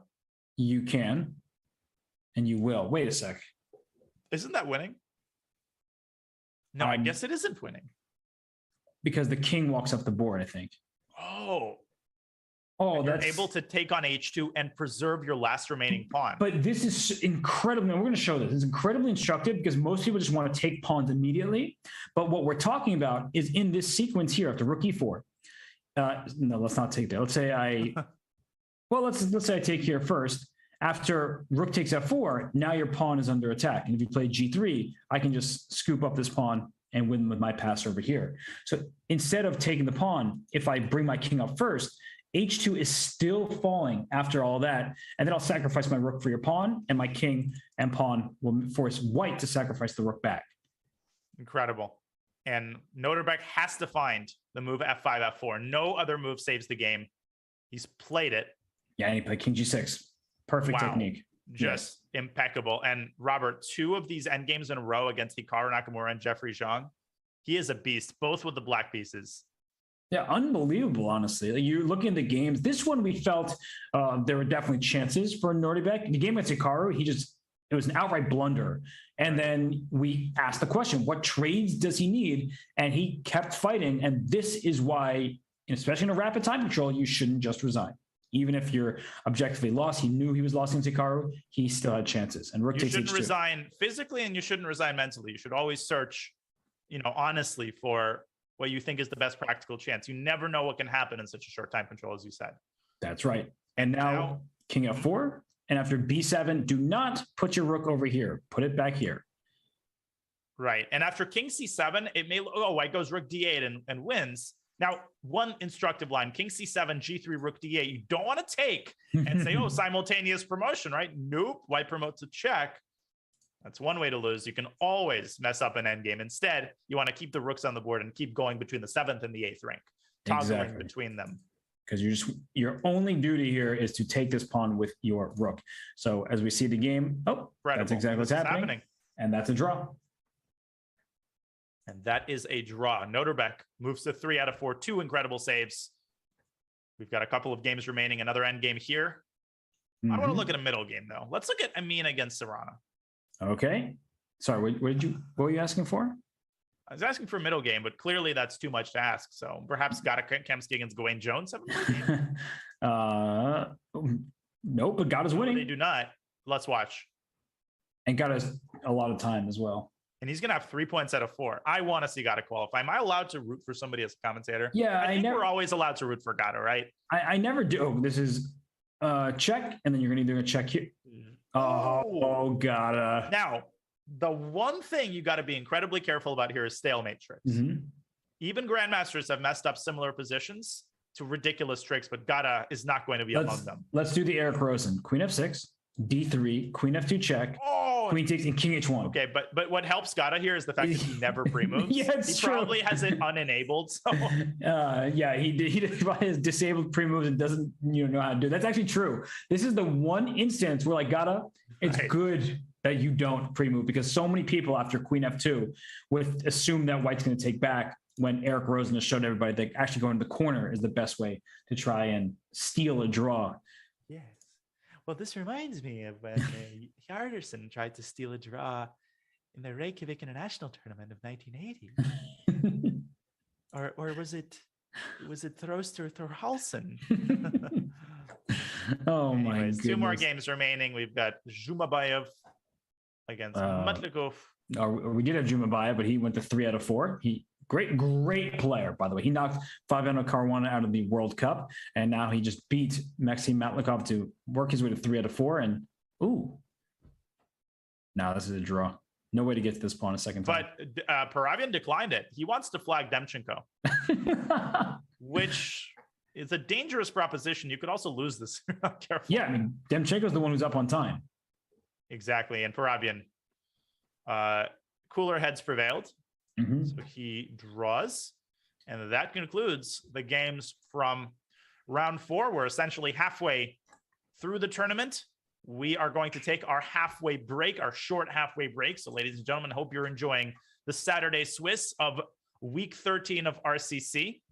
You can. And you will. Wait a sec. Isn't that winning? No, I guess it isn't winning. Because the king walks up the board, I think. Oh, Oh, you're able to take on H2 and preserve your last remaining pawn. But this is incredibly, we're going to show this. It's incredibly instructive because most people just want to take pawns immediately. But what we're talking about is in this sequence here after rook e4. No, let's not take that. Let's say let's say I take here first. After rook takes f4, now your pawn is under attack. And if you play g3, I can just scoop up this pawn and win with my pass over here. So instead of taking the pawn, if I bring my king up first, h2 is still falling after all that. And then I'll sacrifice my rook for your pawn, and my king and pawn will force white to sacrifice the rook back. Incredible. And Naroditsky has to find the move f5, f4. No other move saves the game. He's played it. Yeah, and he played king g6. Perfect Wow. technique. Just impeccable. And Robert, 2 of these endgames in a row against Hikaru Nakamura and Jeffrey Zhang. He is a beast, both with the black pieces. Yeah, unbelievable, honestly. Like, you're looking at the games. This one, we felt there were definitely chances for Naroditsky. The game against Hikaru, it was an outright blunder. And then we asked the question, what trades does he need? And he kept fighting. And this is why, especially in a rapid time control, you shouldn't just resign. Even if you're objectively lost, he knew he was lost in Hikaru, he still had chances. And rook takes h2. You shouldn't resign physically, and you shouldn't resign mentally. You should always search, honestly, for what you think is the best practical chance. You never know what can happen in such a short time control, as you said. That's right. And now king f4. And after b7, do not put your rook over here. Put it back here. Right. And after king c7, it may, white goes rook d8 and wins. Now, one instructive line, king c7, g3, rook d8. You don't want to take and say, simultaneous promotion, right? Nope, white promotes a check. That's one way to lose. You can always mess up an endgame. Instead, you want to keep the rooks on the board and keep going between the 7th and the 8th rank, toggling between them. Because your only duty here is to take this pawn with your rook. So as we see the game, that's exactly what's happening. And that's a draw. And that is a draw. Naroditsky moves to 3 out of 4, 2 incredible saves. We've got a couple of games remaining, another end game here. I want to look at a middle game, though. Let's look at Amin against Serrano. Okay. Sorry, what were you asking for? I was asking for a middle game, but clearly that's too much to ask. So perhaps Gata Kemsky against Gawain Jones. Nope, but Gata's winning. They do not. Let's watch. And Gata's a lot of time as well. And he's going to have 3 points out of 4. I want to see Gata qualify. Am I allowed to root for somebody as a commentator? Yeah, I think we're always allowed to root for Gata, right? I never do. Oh, this is check, and then you're going to do a check here. Oh, Gata. Now, the one thing you got to be incredibly careful about here is stalemate tricks. Even grandmasters have messed up similar positions to ridiculous tricks, but Gata is not going to be among them. Let's do the Eric Rosen. Queen f6, d3, queen f2 check, queen takes, and king h1. Okay, but what helps Gata here is the fact that he never pre-moves. Yeah, it's he true. Probably has it unenabled. So. He has disabled pre-moves and doesn't know how to do it. That's actually true. This is the one instance where, like, Gata, it's good that you don't pre-move, because so many people after queen f2 would assume that white's going to take back, when Eric Rosen has shown everybody that actually going to the corner is the best way to try and steal a draw. Yes. Well, this reminds me of when Hjardarson tried to steal a draw in the Reykjavik International Tournament of 1980. or was it Throster Thorhalsen? Oh, my goodness. 2 more games remaining. We've got Zhumabaiev against Matlikov. We did have Zhumabaiev, but he went to 3 out of 4. Great player, by the way. He knocked Fabiano Caruana out of the World Cup, and now he just beat Maxim Matlikov to work his way to 3 out of 4. And now this is a draw. No way to get to this pawn a second time. But Paravian declined it. He wants to flag Demchenko, which is a dangerous proposition. You could also lose this. Careful. Yeah, I mean, Demchenko's the one who's up on time. Exactly, and Paravian, cooler heads prevailed. So he draws, and that concludes the games from round 4. We're essentially halfway through the tournament. We are going to take our halfway break, our short halfway break. So, ladies and gentlemen, hope you're enjoying the Saturday Swiss of week 13 of RCC.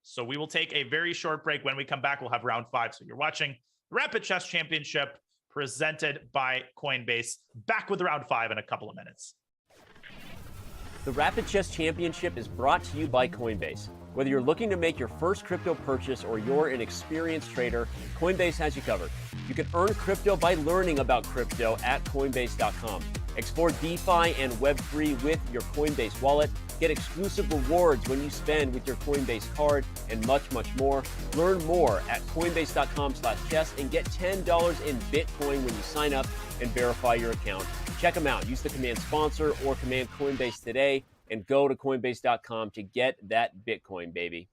So we will take a very short break. When we come back, we'll have round 5. So you're watching Rapid Chess Championship presented by Coinbase. Back with round 5 in a couple of minutes. The Rapid Chess Championship is brought to you by Coinbase. Whether you're looking to make your first crypto purchase or you're an experienced trader, Coinbase has you covered. You can earn crypto by learning about crypto at Coinbase.com. Explore DeFi and Web3 with your Coinbase wallet. Get exclusive rewards when you spend with your Coinbase Card, and much, much more. Learn more at coinbase.com/chess and get $10 in Bitcoin when you sign up and verify your account. Check them out. Use the command sponsor or command Coinbase today and go to coinbase.com to get that Bitcoin, baby.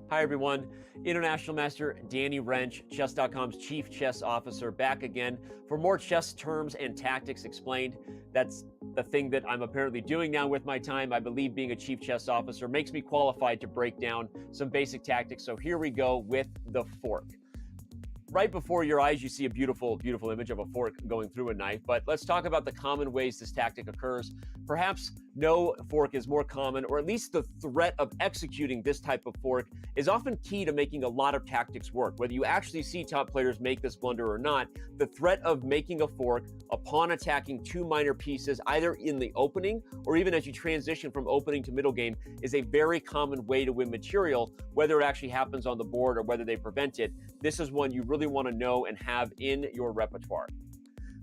Hi, everyone. International Master Danny Wrench, Chess.com's Chief Chess Officer, back again for more chess terms and tactics explained. That's the thing that I'm apparently doing now with my time. I believe being a Chief Chess Officer makes me qualified to break down some basic tactics. So here we go with the fork. Right before your eyes, you see a beautiful, beautiful image of a fork going through a knife. But let's talk about the common ways this tactic occurs. Perhaps no fork is more common, or at least the threat of executing this type of fork is often key to making a lot of tactics work. Whether you actually see top players make this blunder or not, the threat of making a fork upon attacking two minor pieces, either in the opening or even as you transition from opening to middle game, is a very common way to win material, whether it actually happens on the board or whether they prevent it. This is one you really want to know and have in your repertoire.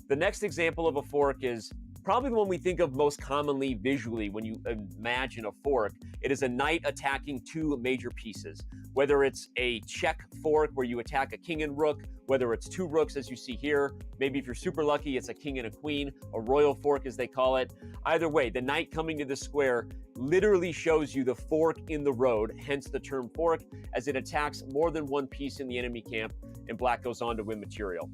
The next example of a fork is probably the one we think of most commonly visually when you imagine a fork. It is a knight attacking two major pieces. Whether it's a check fork where you attack a king and rook, whether it's two rooks as you see here, maybe if you're super lucky, it's a king and a queen, a royal fork as they call it. Either way, the knight coming to the square literally shows you the fork in the road, hence the term fork, as it attacks more than one piece in the enemy camp, and black goes on to win material.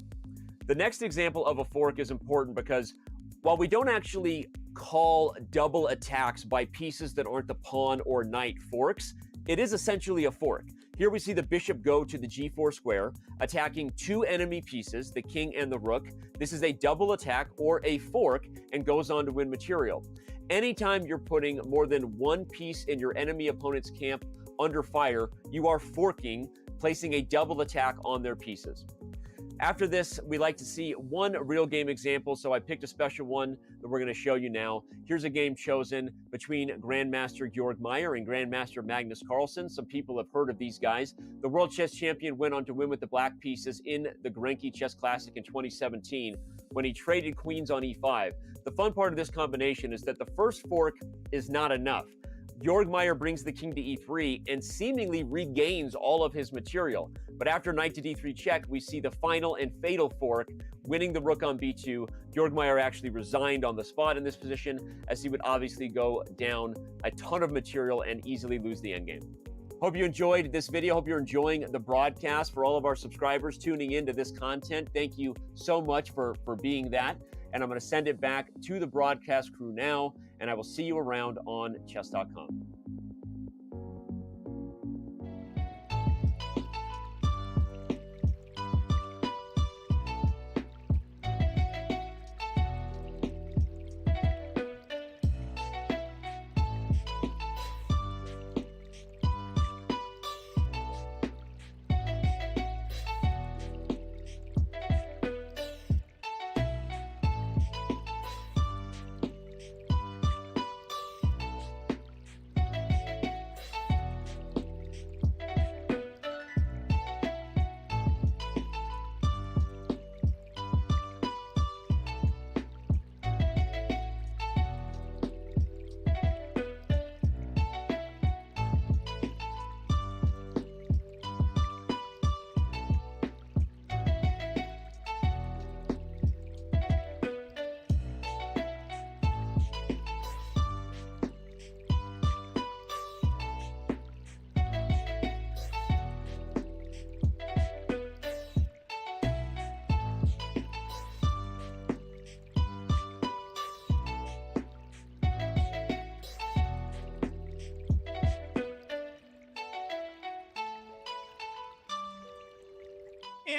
The next example of a fork is important because while we don't actually call double attacks by pieces that aren't the pawn or knight forks, it is essentially a fork. Here we see the bishop go to the g4 square, attacking two enemy pieces, the king and the rook. This is a double attack or a fork and goes on to win material. Anytime you're putting more than one piece in your enemy opponent's camp under fire, you are forking, placing a double attack on their pieces. After this, we like to see one real game example, so I picked a special one that we're going to show you now. Here's a game chosen between Grandmaster Georg Meyer and Grandmaster Magnus Carlsen. Some people have heard of these guys. The World Chess Champion went on to win with the black pieces in the Grenke Chess Classic in 2017 when he traded queens on e5. The fun part of this combination is that the first fork is not enough. Georg Meyer brings the king to e3 and seemingly regains all of his material. But after knight to d3 check, we see the final and fatal fork, winning the rook on b2. Georg Meyer actually resigned on the spot in this position, as he would obviously go down a ton of material and easily lose the endgame. Hope you enjoyed this video. Hope you're enjoying the broadcast. For all of our subscribers tuning into this content, thank you so much for being that. And I'm going to send it back to the broadcast crew now, and I will see you around on chess.com.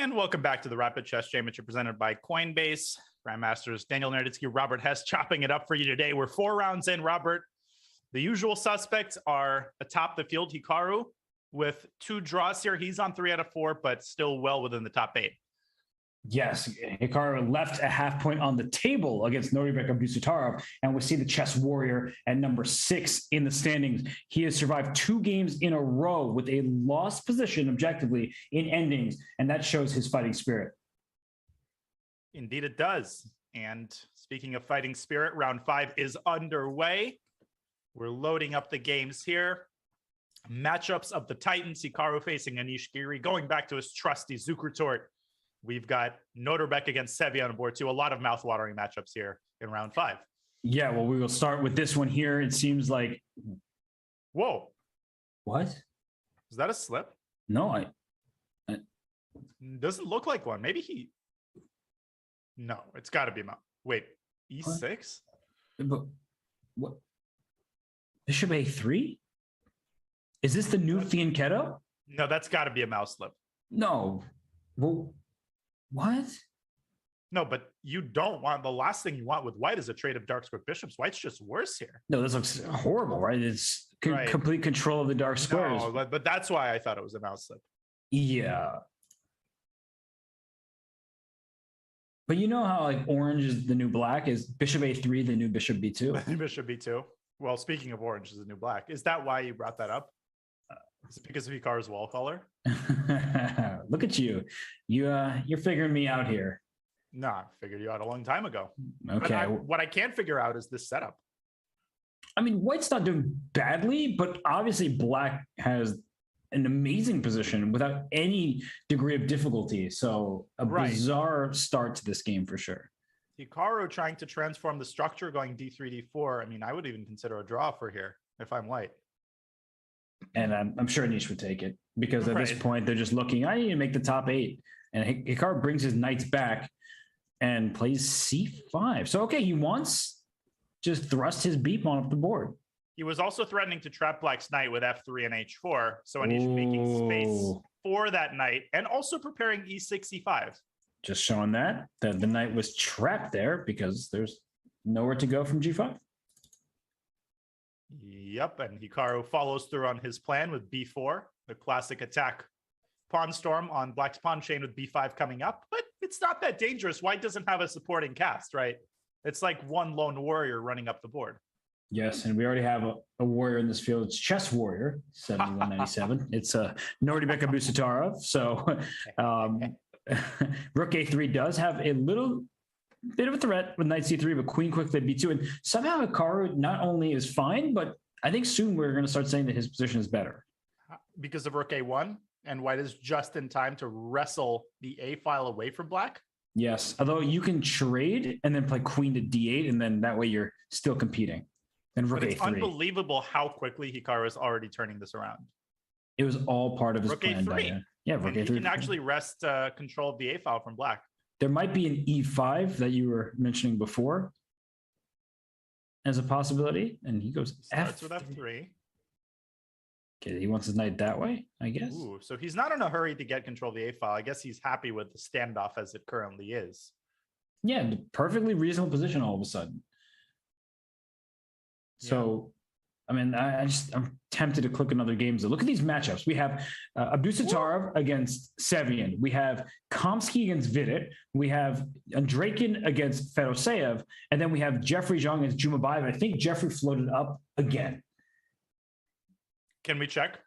And welcome back to the Rapid Chess Championship presented by Coinbase. Grandmasters Daniel Naroditsky, Robert Hess chopping it up for you today. We're 4 rounds in, Robert. The usual suspects are atop the field, Hikaru, with 2 draws here. He's on 3 out of 4, but still well within the top 8. Yes, Hikaru left a half point on the table against Naroditsky Busutarov, and we see the chess warrior at number 6 in the standings. He has survived 2 games in a row with a lost position objectively in endings, and that shows his fighting spirit. Indeed it does. And speaking of fighting spirit, round 5 is underway. We're loading up the games here. Matchups of the Titans, Hikaru facing Anish Giri, going back to his trusty Zukertort. We've got Naroditsky against Sevian on board too. A lot of mouth-watering matchups here in round 5. Yeah, well, we will start with this one here. It seems like... Whoa. What? Is that a slip? No, Doesn't look like one. Maybe he... No, it's got to be a mouth. Wait, E6? But what? Bishop A3? Is this the new fianchetto? No, that's got to be a mouse slip. No. Well, what? No, but you don't want, the last thing you want with white is a trade of dark square bishops. White's just worse here. No, this looks horrible, right? It's Right. complete control of the dark squares. No, but that's why I thought it was a mouse slip. Yeah. But you know how like orange is the new black? Is bishop A3 the new bishop B2? Bishop B2. Well, speaking of orange is the new black. Is that why you brought that up? Is it because of Hikaru's wall color? Look at you. You're figuring me out here. No, I figured you out a long time ago. Okay. What I can't figure out is this setup. I mean, white's not doing badly, but obviously black has an amazing position without any degree of difficulty. So a bizarre start to this game for sure. Hikaru trying to transform the structure, going D3, D4. I mean, I would even consider a draw for here if I'm white. And I'm sure Anish would take it because at this point they're just looking, I need to make the top 8. And Hikaru brings his knights back and plays C5. So, okay, he wants just thrust his B pawn up the board. He was also threatening to trap black's knight with F3 and H4. So Anish making space for that knight and also preparing E6, E5. Just showing that the knight was trapped there because there's nowhere to go from G5. Yep, and Hikaru follows through on his plan with B4, the classic attack pawn storm on black's pawn chain with B5 coming up, but it's not that dangerous. White doesn't have a supporting cast, right? It's like one lone warrior running up the board. Yes, and we already have a warrior in this field. It's Chess Warrior, 7197. It's Naroditsky Busutarov. So Rook A3 does have a little bit of a threat with Knight C3, but Queen quickly B2. And somehow Hikaru not only is fine, but I think soon we're going to start saying that his position is better. Because of Rook A1, and white is just in time to wrestle the A file away from black? Yes, although you can trade and then play Queen to D8, and then that way you're still competing. And Rook It's A3. unbelievable how quickly Hikaru is already turning this around. It was all part of his Rook plan. A3. Yeah, Rook And A3. he can actually wrest control of the A file from black. There might be an E5 that you were mentioning before as a possibility, and he goes Starts F3. with F3. Okay, he wants his knight that way, I guess. Ooh, so he's not in a hurry to get control of the A file. I guess he's happy with the standoff as it currently is. Yeah, perfectly reasonable position all of a sudden. So, I mean, I'm tempted to click another game. So look at these matchups. We have Busutarov against Sevian. We have Kamsky against Vidit. We have Andreikin against Fedoseev. And then we have Jeffrey Zhang against Zhumabaiev. I think Jeffrey floated up again. Can we check?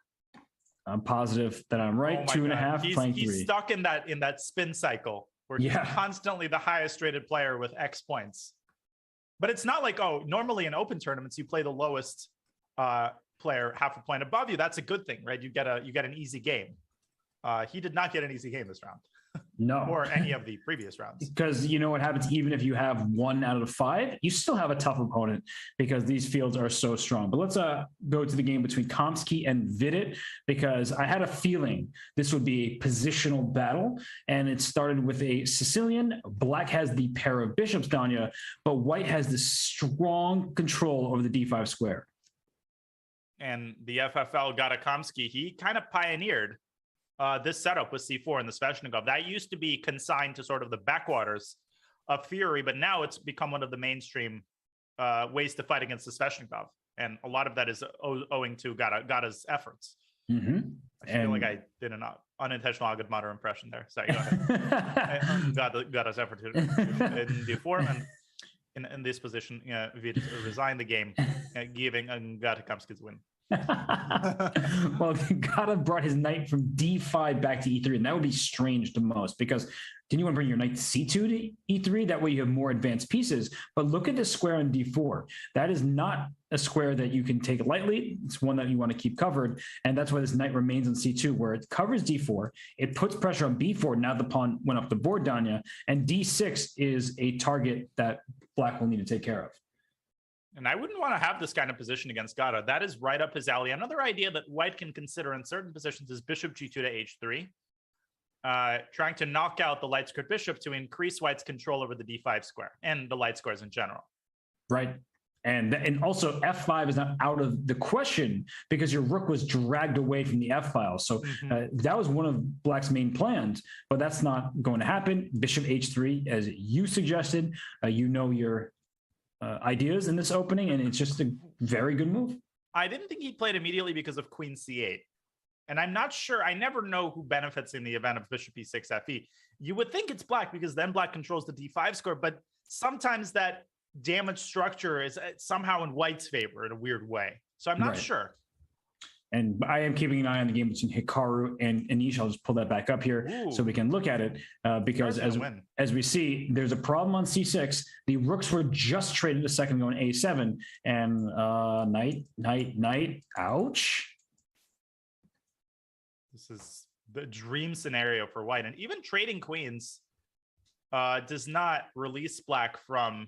I'm positive that I'm right. Oh my 2.5, God. playing He's 3. stuck in that spin cycle where he's constantly the highest rated player with X points. But it's not like, normally in open tournaments, you play the lowest player half a point above you. That's a good thing, right? You get an easy game. He did not get an easy game this round. No. Or any of the previous rounds. Because you know what happens, even if you have 1 out of 5, you still have a tough opponent because these fields are so strong. But let's go to the game between Kamsky and Vidit, because I had a feeling this would be a positional battle. And it started with a Sicilian. Black has the pair of bishops, Danya, but white has this strong control over the D5 square. And the FFL got a Kamsky. He kind of pioneered this setup with c4 and the Sveshnikov. That used to be consigned to sort of the backwaters of theory, but now it's become one of the mainstream ways to fight against the Sveshnikov. And a lot of that is owing to Gada's efforts. Mm-hmm. I feel like I did an unintentional Agudmater impression there. Sorry, go ahead. Gada's effort in d4 and in this position, we'd resign the game, giving Gada Kamsky's win. Well, Gada brought his knight from d5 back to e3, and that would be strange to most, because didn't you want to bring your knight to c2 to e3? That way you have more advanced pieces. But look at the square on d4. That is not a square that you can take lightly. It's one that you want to keep covered, and that's why this knight remains on c2, where it covers d4. It puts pressure on b4. Now the pawn went up the board, Danya, and d6 is a target that Black will need to take care of. And I wouldn't want to have this kind of position against Gada. That is right up his alley. Another idea that White can consider in certain positions is bishop g2 to h3, trying to knock out the light squared bishop to increase White's control over the d5 square and the light squares in general. Right. And also f5 is not out of the question because your rook was dragged away from the f file. So that was one of Black's main plans, but that's not going to happen. Bishop h3, as you suggested, you know your ideas in this opening, and it's just a very good move. I didn't think he played immediately because of queen c8. And I'm not sure, I never know who benefits in the event of bishop e6 fe. You would think it's Black because then Black controls the d5 square, but sometimes that damage structure is somehow in White's favor in a weird way. So I'm not sure. And I am keeping an eye on the game between Hikaru and Anish. I'll just pull that back up here so we can look at it because as we see, there's a problem on c6. The rooks were just traded a second ago in a7, and knight, ouch. This is the dream scenario for White. And even trading queens does not release Black from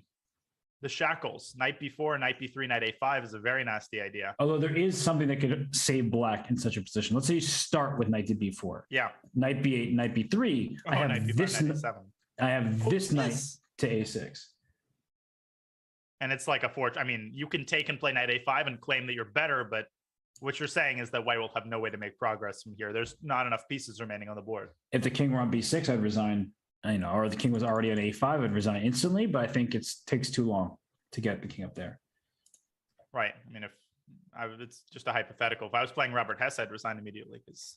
the shackles. Knight b4, knight b3, knight a5 is a very nasty idea. Although there is something that could save Black in such a position. Let's say you start with knight to b4. Yeah. Knight b8, knight b3. I have knight b5, this. Knight a7. I have this knight to a6. And it's like a fortune. I mean, you can take and play knight a5 and claim that you're better, but what you're saying is that White will have no way to make progress from here. There's not enough pieces remaining on the board. If the king were on b6, I'd resign. Or the king was already on a5, I'd resign instantly, but I think it takes too long to get the king up there. Right. I mean, it's just a hypothetical. If I was playing Robert Hess, I'd resign immediately because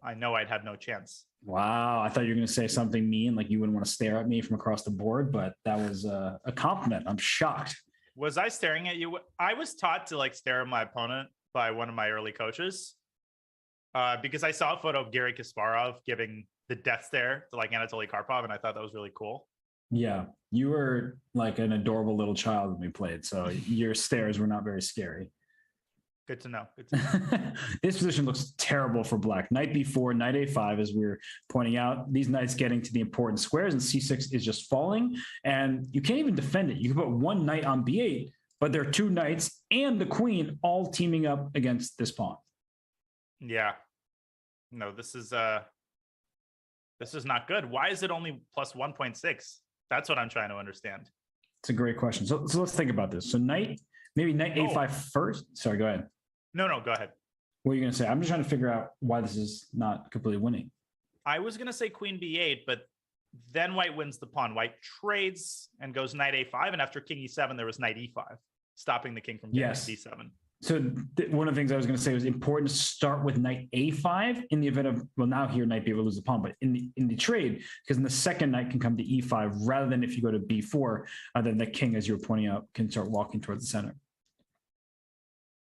I know I'd have no chance. Wow. I thought you were going to say something mean, like you wouldn't want to stare at me from across the board, but that was a compliment. I'm shocked. Was I staring at you? I was taught to stare at my opponent by one of my early coaches because I saw a photo of Garry Kasparov giving the death stare to Anatoly Karpov, and I thought that was really cool. Yeah, you were like an adorable little child when we played, so your stares were not very scary. Good to know. This position looks terrible for Black. Knight b4, knight a5, as we were pointing out. These knights getting to the important squares, and c6 is just falling, and you can't even defend it. You can put one knight on b8, but there are two knights and the queen all teaming up against this pawn. Yeah. No, this is not good. Why is it only plus 1.6? That's what I'm trying to understand. It's a great question. So let's think about this. So maybe knight a5 first. Sorry, go ahead. No, go ahead. What are you going to say? I'm just trying to figure out why this is not completely winning. I was going to say queen b8, but then White wins the pawn. White trades and goes knight a5, and after king e7, there was knight e5, stopping the king from getting d7. So one of the things I was going to say was important to start with knight a5 in the event of, well, now here knight b will lose the pawn, but in the trade, because then the second knight can come to e5 rather than if you go to b4, then the king, as you were pointing out, can start walking towards the center.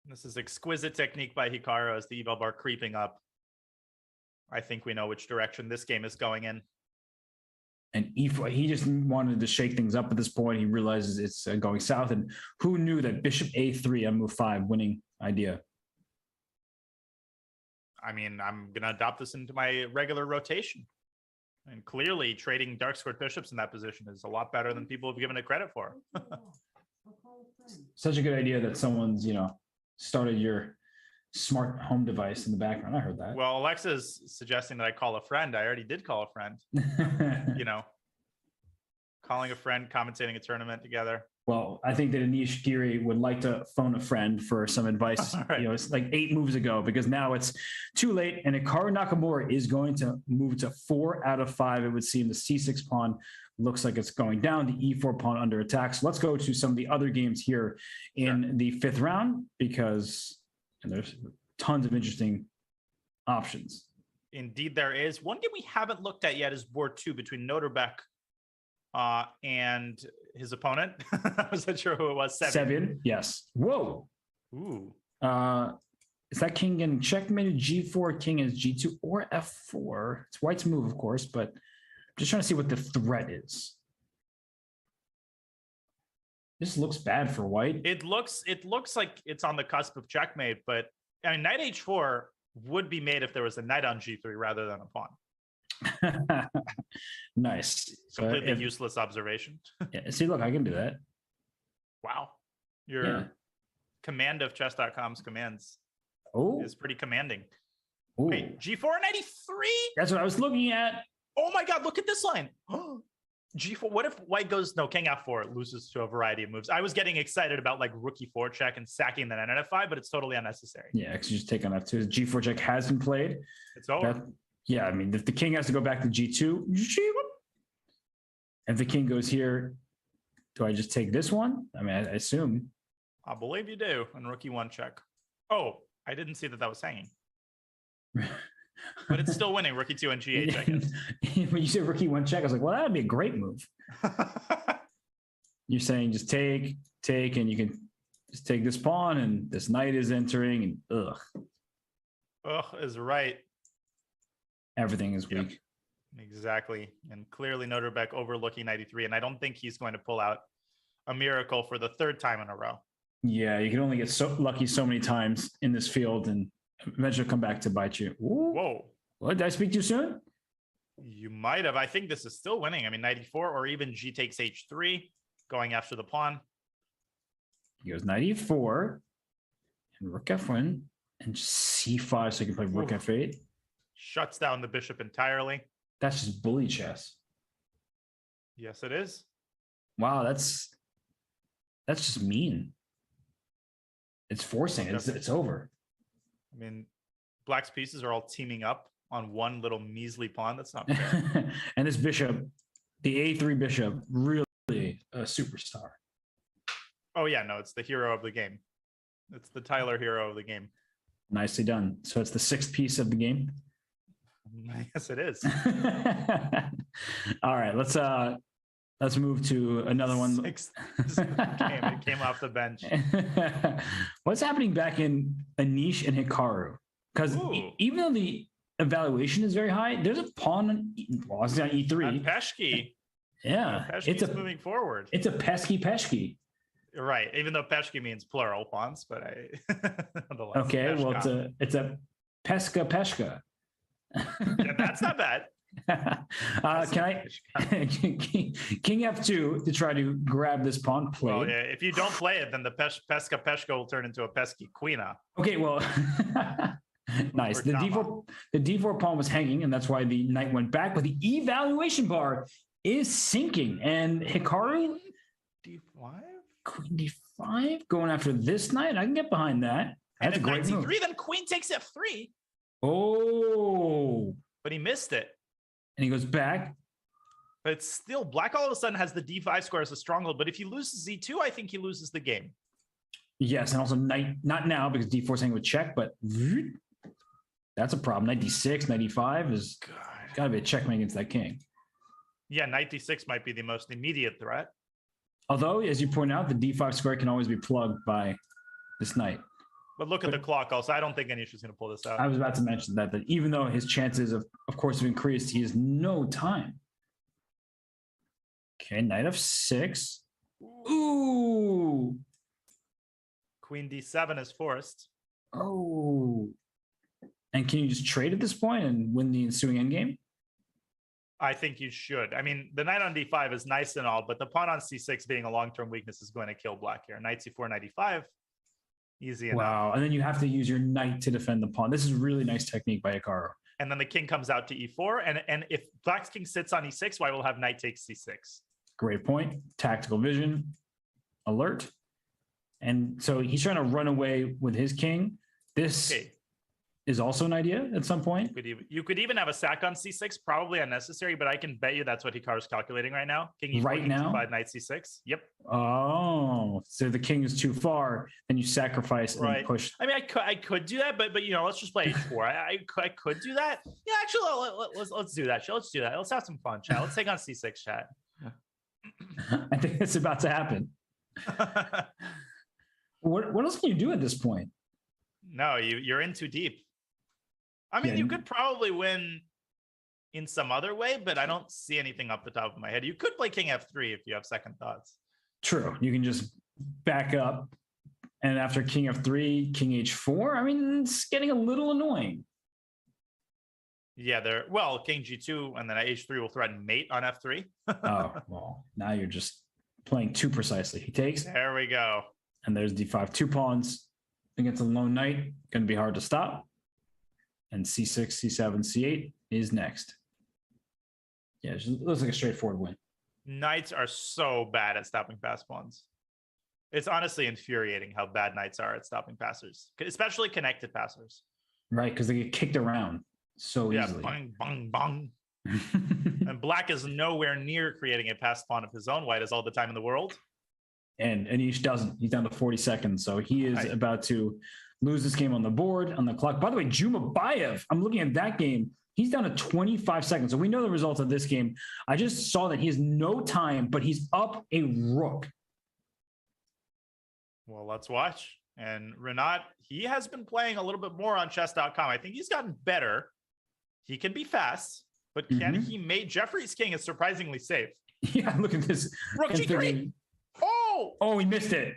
This is exquisite technique by Hikaru as the e-bell bar creeping up. I think we know which direction this game is going in. And e4, he just wanted to shake things up at this point. He realizes it's going south. And who knew that bishop a3 on move 5 winning idea? I mean, I'm going to adopt this into my regular rotation. And clearly, trading dark squared bishops in that position is a lot better than people have given it credit for. Such a good idea that someone's, started your smart home device in the background. I heard that. Well, Alexa's suggesting that I call a friend. I already did call a friend. Calling a friend, commentating a tournament together. Well, I think that Anish Giri would like to phone a friend for some advice. All right. It's like 8 moves ago, because now it's too late. And Hikaru Nakamura is going to move to 4 out of 5. It would seem the C6 pawn looks like it's going down. The E4 pawn under attack. So let's go to some of the other games here in the 5th round, because there's tons of interesting options. Indeed, there is. One game we haven't looked at yet is board 2 between Naroditsky and his opponent. I wasn't sure who it was. Sevian, yes. Whoa. Ooh. Is that king getting checkmated? G4, king is G2 or F4. It's white's move, of course, but I'm just trying to see what the threat is. This looks bad for white. It looks like it's on the cusp of checkmate, but I mean, knight H4 would be made if there was a knight on G3 rather than a pawn. Nice. Completely useless observation. Yeah, see, look, I can do that. Wow. Your command of chess.com's commands is pretty commanding. Ooh. Wait, G4 93? That's what I was looking at. Oh my God, look at this line. G4, what if white goes, no, king F4, it loses to a variety of moves. I was getting excited about like rook E4 check and sacking the knight on F5, but it's totally unnecessary. Yeah, because you just take on F2. G4 check has been played. It's over. Yeah, I mean, if the king has to go back to G2, if the king goes here, do I just take this one? I mean, I assume. I believe you do. And rook E1 check. Oh, I didn't see that was hanging. But it's still winning. Rook E2 and G8, I guess. When you say rook E1 check, I was like, well, that would be a great move. You're saying just take, and you can just take this pawn, and this knight is entering, and Ugh is right. Everything is weak. Yep, exactly. And clearly Naroditsky overlooking 93. And I don't think he's going to pull out a miracle for the 3rd time in a row. Yeah, you can only get so lucky so many times in this field, and eventually come back to bite you. Ooh. Whoa. What, did I speak too soon? You might have. I think this is still winning. I mean, 94 or even G takes H3, going after the pawn. He goes 94 and rook F1 and just C5 so you can play rook F8. Shuts down the bishop entirely. That's just bully chess. Yes, it is. Wow, that's just mean. It's forcing. It's over. I mean, black's pieces are all teaming up on one little measly pawn. That's not fair. And this bishop, the A3 bishop, really a superstar. Oh yeah, no, it's the hero of the game. It's the Tyler hero of the game. Nicely done. So it's the 6th piece of the game. Yes, it is. All right, let's move to another one. 6th game. It came off the bench. What's happening back in Anish and Hikaru? Because even though the evaluation is very high, there's a pawn on E3. On Peshki. Yeah, Peshki's moving forward. It's a pesky. Right, even though Peshki means plural pawns, but okay, Peshka. Well, it's a pesca. Yeah, that's not bad. Can I king F2 to try to grab this pawn play? Well, yeah, if you don't play it, then the Peshka will turn into a pesky queena. Okay, well, nice. The D4 pawn was hanging, and that's why the knight went back. But the evaluation bar is sinking, and Hikaru D5, Queen D5, going after this knight. I can get behind that. That's and a great move. then Queen takes F3. Oh, but he missed it. And he goes back. But it's still, black all of a sudden has the D5 square as a stronghold. But if he loses Z2, I think he loses the game. Yes, and also knight, not now because D4 is hanging with check, but that's a problem. Knight D6, knight D5 is got to be a checkmate against that king. Yeah, knight D6 might be the most immediate threat. Although, as you point out, the D5 square can always be plugged by this knight. But look at the clock also. I don't think Anish is going to pull this out. I was about to mention that even though his chances of course, have increased, he has no time. Okay, knight F6. Ooh. Queen D7 is forced. Oh. And can you just trade at this point and win the ensuing endgame? I think you should. I mean, the knight on D5 is nice and all, but the pawn on C6 being a long-term weakness is going to kill black here. Knight C4, knight E5. Easy enough. Wow. And then you have to use your knight to defend the pawn. This is really nice technique by Hikaru. And then the king comes out to E4. And if black's king sits on E6, white will have knight takes C6. Great point. Tactical vision, alert. And so he's trying to run away with his king. This is also an idea at some point. You could even have a sack on c6, probably unnecessary, but I can bet you that's what Hikaru's calculating right now. King E4, right king now? C5, knight c6. Yep. Oh, so the king is too far, and you sacrifice and then push. I mean, I could do that, but let's just play h4. I could do that. Yeah, actually, let's do that. Let's do that. Let's have some fun, chat. Let's take on c6, chat. I think it's about to happen. What else can you do at this point? No, you're in too deep. I mean, you could probably win in some other way, but I don't see anything off the top of my head. You could play king f3 if you have second thoughts. True. You can just back up, and after king f3, king h4. I mean, it's getting a little annoying. Yeah, king g2, and then h3 will threaten mate on f3. Oh, well, now you're just playing too precisely. He takes. There we go. And there's d5. 2 pawns against a lone knight. Going to be hard to stop. And c6, c7, c8 is next. Yeah, it looks like a straightforward win. Knights are so bad at stopping fast pawns. It's honestly infuriating how bad knights are at stopping passers, especially connected passers. Right, because they get kicked around so easily. Yeah, bang, bang, bang. And black is nowhere near creating a pass pawn of his own. White has all the time in the world. And Anish doesn't. He's down to 40 seconds, so he is about to lose this game on the board, on the clock. By the way, Zhumabaiev, I'm looking at that game. He's down to 25 seconds. So we know the results of this game. I just saw that he has no time, but he's up a rook. Well, let's watch. And Renat, he has been playing a little bit more on chess.com. I think he's gotten better. He can be fast, but can he mate? Jeffrey's king is surprisingly safe. Yeah, look at this. Rook g3. Oh, he missed it.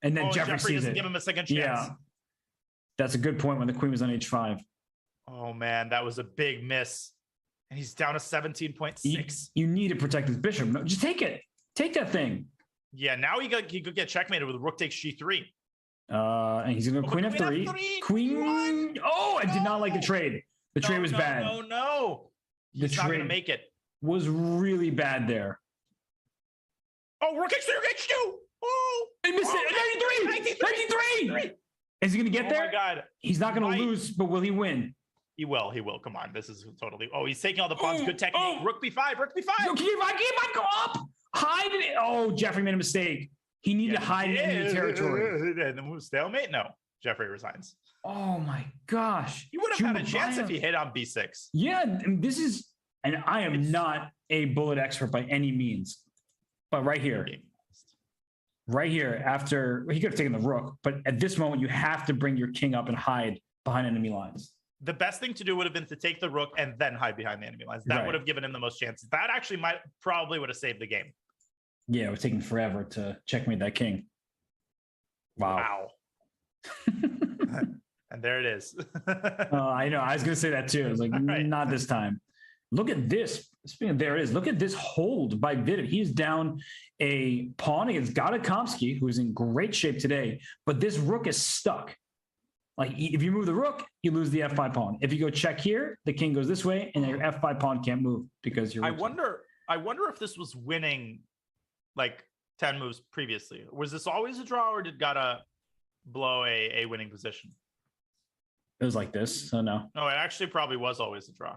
And then Jeffrey sees doesn't it. give him a second chance. Yeah. That's a good point when the queen was on h5. Oh, man, that was a big miss. And he's down to 17.6. You need to protect his bishop. No, just take it. Take that thing. Yeah, now he could get checkmated with rook takes g3. And he's going to go queen f3. Queen. Oh, I did not like the trade. The trade was bad. No. He's not going to make it. Was really bad there. Oh, rook h3, rook h2. Oh, he missed it. 93. Is he going to get there? Oh, my God. He's not going to lose, but will he win? He will. Come on. This is totally. Oh, he's taking all the pawns. Good technique. Rook b5. Rook b5. Yo, K5, go up. Hide it. Oh, Jeffrey made a mistake. He needed to hide it in the territory. The move stalemate? No. Jeffrey resigns. Oh, my gosh. He would have had a chance if he hit on b6. Yeah, and I am not a bullet expert by any means. But right here, after he could have taken the rook, but at this moment, you have to bring your king up and hide behind enemy lines. The best thing to do would have been to take the rook and then hide behind the enemy lines. That would have given him the most chances. That actually probably would have saved the game. Yeah, it was taking forever to checkmate that king. Wow. And there it is. I know. I was going to say that too. I was like, not this time. Look at this. Speaking of there it is. Look at this hold by Vidit. He's down a pawn against Gadakomsky, who's in great shape today. But this rook is stuck. Like, if you move the rook, you lose the f5 pawn. If you go check here, the king goes this way, and your f5 pawn can't move because you're. I wonder if this was winning like 10 moves previously. Was this always a draw, or did Gada blow a winning position? It was like this, so no. No, it actually probably was always a draw.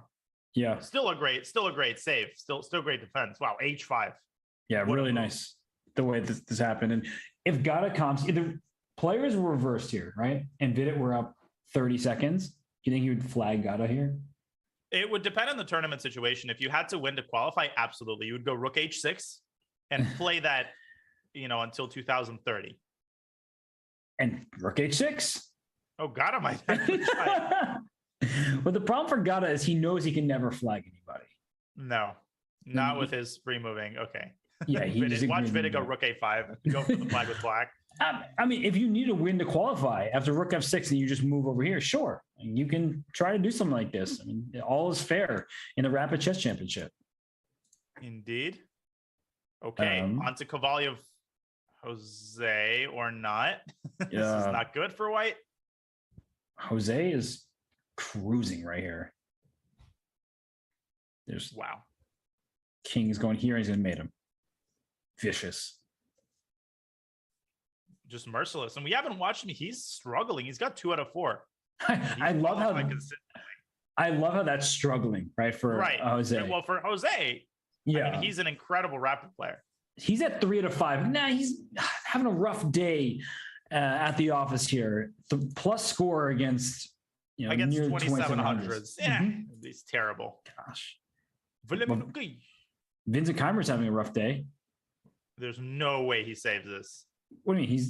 Yeah. Still a great save. Still great defense. Wow, h5. Yeah, really nice the way this happened. And if Gadakomsky, the players were reversed here, right? And Vidit were up 30 seconds. You think he would flag Gada here? It would depend on the tournament situation. If you had to win to qualify, absolutely. You would go rook h6 and play that, until 2030. And rook h6. Oh, Gada might. But the problem for Gada is he knows he can never flag anybody. No, not with his free moving. Okay. Yeah, watch Vidit go rook a5 and go for the flag with black. I mean, if you need a win to qualify after rook f6 and you just move over here, sure, you can try to do something like this. I mean, all is fair in the Rapid Chess Championship. Indeed. Okay, on to Kovalyev, Jose or not. This is not good for white. Jose is cruising right here. There's wow. King is going here and he's going to mate him. vicious. Just merciless. And we haven't watched him. He's struggling. He's got 2 out of 4. I love how that's struggling, right? For Jose. Well, for Jose, yeah, I mean, he's an incredible rapid player. He's at 3 out of 5. Nah, he's having a rough day at the office here. The plus score against against near 2700s. Yeah, he's terrible. Gosh. Well, Vincent Keimer's having a rough day. There's no way he saves this. What do you mean?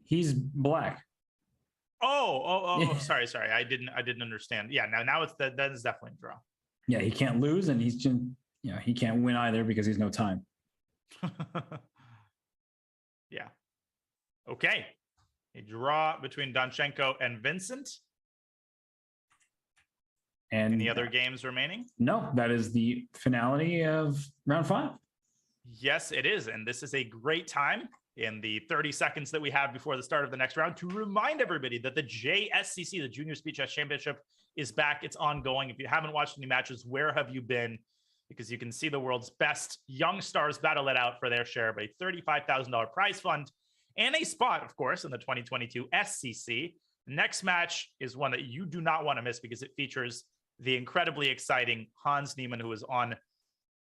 He's black. Sorry. I didn't understand. Yeah, now it's that is definitely a draw. Yeah, he can't lose, and he can't win either because he's no time. Yeah. Okay. A draw between Danchenko and Vincent. And any other games remaining? No, that is the finality of round 5. Yes, it is. And this is a great time in the 30 seconds that we have before the start of the next round to remind everybody that the JSCC, the Junior Speed Chess Championship, is back. It's ongoing. If you haven't watched any matches, where have you been? Because you can see the world's best young stars battle it out for their share of a $35,000 prize fund and a spot, of course, in the 2022 SCC. Next match is one that you do not want to miss because it features the incredibly exciting Hans Niemann, who is on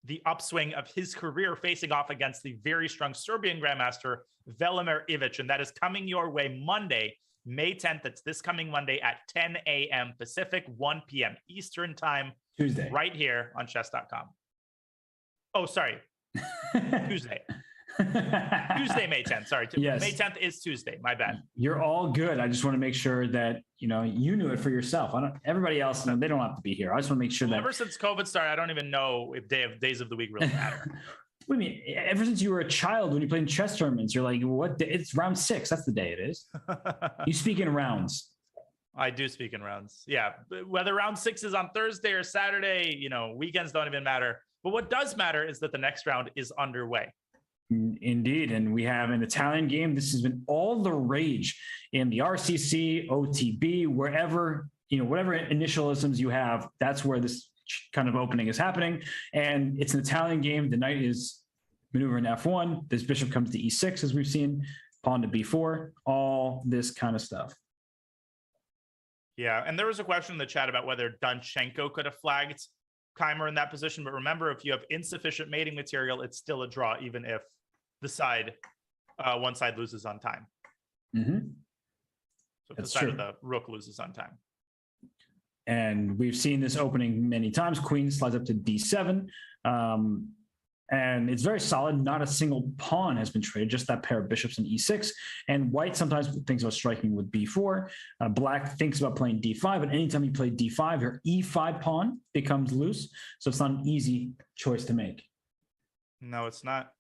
the upswing of his career, facing off against the very strong Serbian Grandmaster Velimir Ivic. And that is coming your way Monday, May 10th. It's this coming Monday at 10 a.m. Pacific, 1 p.m. Eastern time. Tuesday. Right here on chess.com. Oh, sorry. Tuesday. Tuesday, May 10th. Sorry. Yes. May 10th is Tuesday. My bad. You're all good. I just want to make sure that, you knew it for yourself. Everybody else, they don't have to be here. I just want to make sure that ever since COVID started, I don't even know if days of the week really matter. What do you mean? Ever since you were a child, when you played in chess tournaments, you're like, what day? It's round 6. That's the day it is. You speak in rounds. I do speak in rounds. Yeah. Whether round 6 is on Thursday or Saturday, weekends don't even matter. But what does matter is that the next round is underway. Indeed. And we have an Italian game. This has been all the rage in the RCC, OTB, wherever, whatever initialisms you have, that's where this kind of opening is happening. And it's an Italian game. The knight is maneuvering F1. This bishop comes to E6, as we've seen, pawn to B4, all this kind of stuff. Yeah. And there was a question in the chat about whether Danchenko could have flagged Keimer in that position. But remember, if you have insufficient mating material, it's still a draw, even if one side loses on time. Mm-hmm. So if the side of the rook loses on time. And we've seen this opening many times. Queen slides up to D7. And it's very solid. Not a single pawn has been traded, just that pair of bishops in E6. And white sometimes thinks about striking with B4. Black thinks about playing D5. And anytime you play D5, your E5 pawn becomes loose. So it's not an easy choice to make. No, it's not.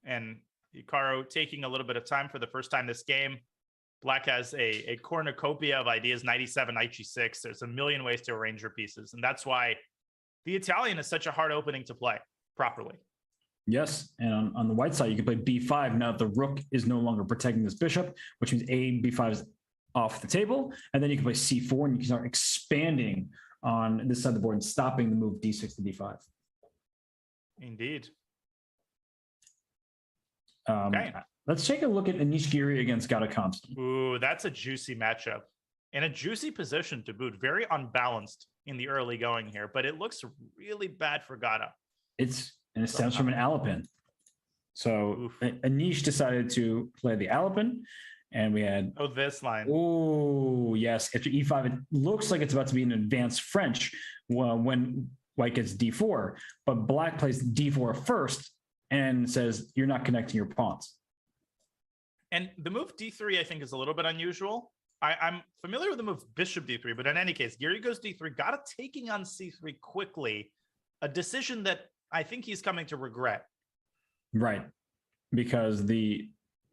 And Hikaru taking a little bit of time for the first time this game. Black has a cornucopia of ideas, 97, knight G6. There's a million ways to arrange your pieces. And that's why the Italian is such a hard opening to play properly. Yes, and on the white side, you can play B5. Now the rook is no longer protecting this bishop, which means B5 is off the table. And then you can play C4, and you can start expanding on this side of the board and stopping the move D6 to D5. Indeed. Okay. Let's take a look at Anish Giri against Gata Kamsky. Ooh, that's a juicy matchup. In a juicy position to boot. Very unbalanced in the early going here, but it looks really bad for Gata. And it stems from an Alapin. So Anish decided to play the Alapin, and we had... Oh, this line. Oh, yes. After E5, it looks like it's about to be an advanced French when white gets D4, but black plays D4 first and says, you're not connecting your pawns. And the move D3, I think, is a little bit unusual. I'm familiar with the move Bishop D3, but in any case, Giri goes D3, Gata taking on C3 quickly, a decision that I think he's coming to regret. Right. Because the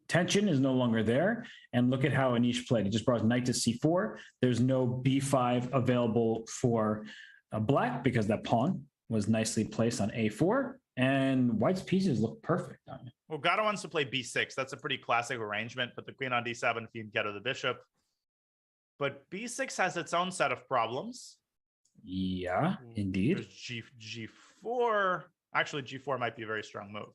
tension is no longer there. And look at how Anish played. He just brought knight to C4. There's no B5 available for black because that pawn was nicely placed on A4. And white's pieces look perfect. Well, Gata wants to play B6. That's a pretty classic arrangement. Put the queen on D7 if you can get to the bishop. But B6 has its own set of problems. Yeah, indeed. There's G4. Actually, G4 might be a very strong move.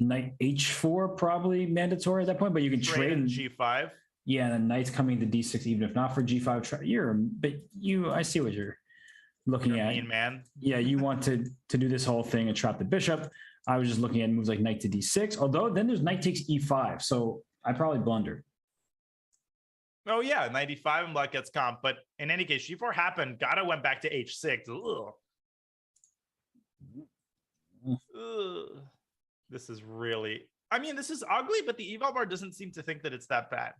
knight h4 probably mandatory at that point, but you can trade in G5. Yeah, and then knight's coming to d6, even if not for g5. I see what you're looking at. Mean man. Yeah, you want to do this whole thing and trap the bishop. I was just looking at moves like knight to d6, although then there's knight takes e5, so I probably blundered. Oh yeah, 95 and black gets comp, but in any case, G4 happened. Gata went back to H6. Ugh. Ugh. This is really, I mean, this is ugly, but the eval bar doesn't seem to think that it's that bad.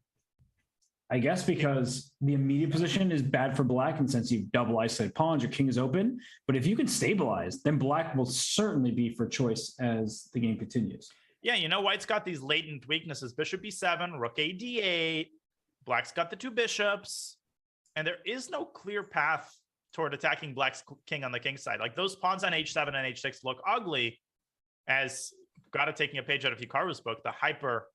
I guess because the immediate position is bad for black, and since you've double isolated pawns, your king is open. But if you can stabilize, then black will certainly be for choice as the game continues. Yeah, you know, white's got these latent weaknesses. Bishop b7, rook a d8. Black's got the two bishops. And there is no clear path toward attacking black's king on the king side. Like those pawns on h7 and h6 look ugly, as Gata taking a page out of Hikaru's book, the hyper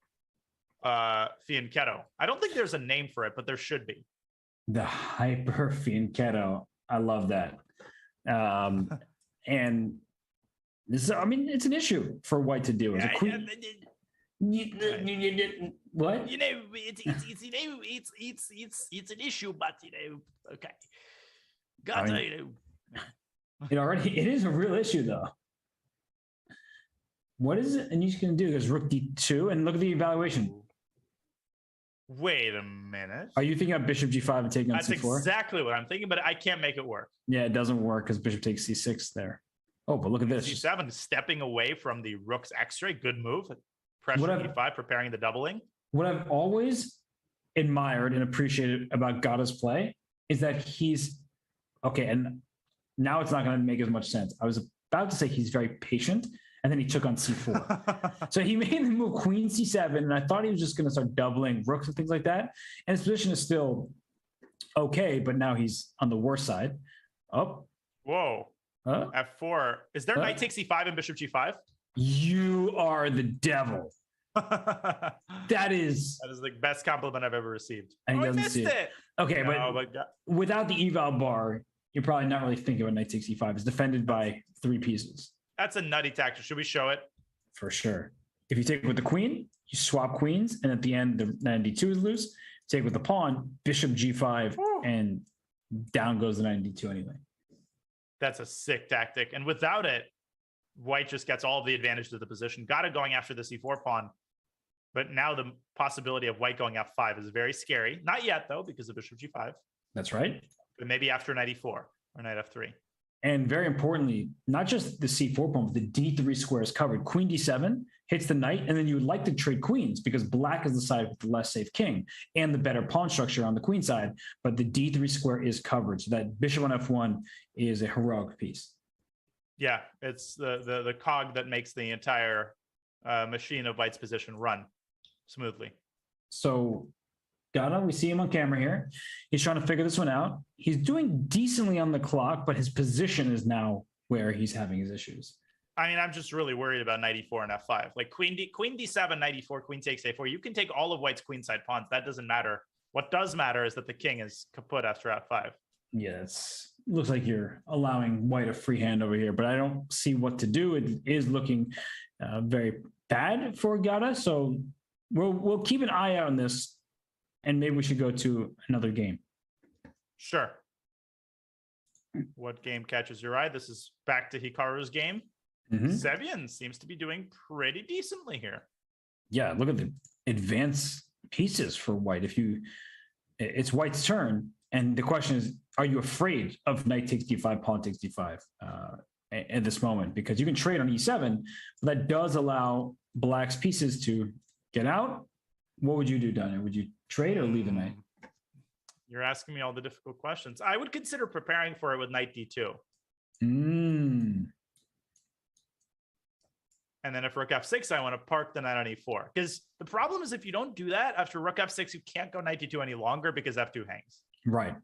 fianchetto. I don't think there's a name for it, but there should be. The hyper fianchetto. I love that. And this, I mean, it's an issue for white to deal with. A queen. What? You know, it's an issue, but you know, okay. Gata, I mean, it is a real issue though. What is it Anish going to do? There's rook d2, and look at the evaluation. Wait a minute. Are you thinking of bishop g5 and taking on That's c4? exactly what I'm thinking, but I can't make it work. Yeah, it doesn't work because bishop takes c6 there. Oh, but look at this. c7 stepping away from the rook's x-ray. Good move. Pressure e5, preparing the doubling. What I've always admired and appreciated about Gata's play is that he's okay. And now it's not going to make as much sense. I was about to say he's very patient, and then he took on c4. So he made the move queen c7, and I thought he was just going to start doubling rooks and things like that. And his position is still okay, but now he's on the worse side. Oh. Whoa. F4. Is there knight takes e5 and bishop g5? You are the devil. That is the best compliment I've ever received. And I missed it. Okay, but without the eval bar, you're probably not really thinking about knight takes e5. It's defended by 3 pieces. That's a nutty tactic. Should we show it? For sure. If you take with the queen, you swap queens, and at the end, the knight d2 is loose. Take with the pawn, bishop g5, and down goes the knight d2 anyway. That's a sick tactic. And without it, white just gets all of the advantage to the position. Gata going after the c4 pawn. But now the possibility of white going f5 is very scary. Not yet, though, because of bishop g5. That's right. But maybe after knight e4 or knight f3. And very importantly, not just the c4 pawn, but the d3 square is covered. Queen d7 hits the knight, and then you would like to trade queens because black is the side with the less safe king and the better pawn structure on the queen side. But the d3 square is covered, so that bishop on f1 is a heroic piece. Yeah, it's the cog that makes the entire machine of white's position run smoothly. So Gata, we see him on camera here. He's trying to figure this one out. He's doing decently on the clock, but his position is now where he's having his issues. I mean, I'm just really worried about knight e4 and f5. Like queen d7, knight e4, queen takes a4. You can take all of white's queenside pawns. That doesn't matter. What does matter is that the king is kaput after f5. Yes, looks like you're allowing white a free hand over here, but I don't see what to do. It is looking very bad for Gata, so we'll keep an eye out on this, and maybe we should go to another game. Sure. What game catches your eye? This is back to Hikaru's game. Sevian seems to be doing pretty decently here. Yeah, look at the advanced pieces for white. It's white's turn, and the question is, are you afraid of knight takes d5, pawn takes d5 at this moment? Because you can trade on e7, but that does allow black's pieces to get out. What would you do, Daniel? Would you trade or leave the knight? You're asking me all the difficult questions. I would consider preparing for it with knight d2. And then if rook f6, I want to park the knight on e4. Because the problem is if you don't do that, after rook f6, you can't go knight d2 any longer because f2 hangs. Right.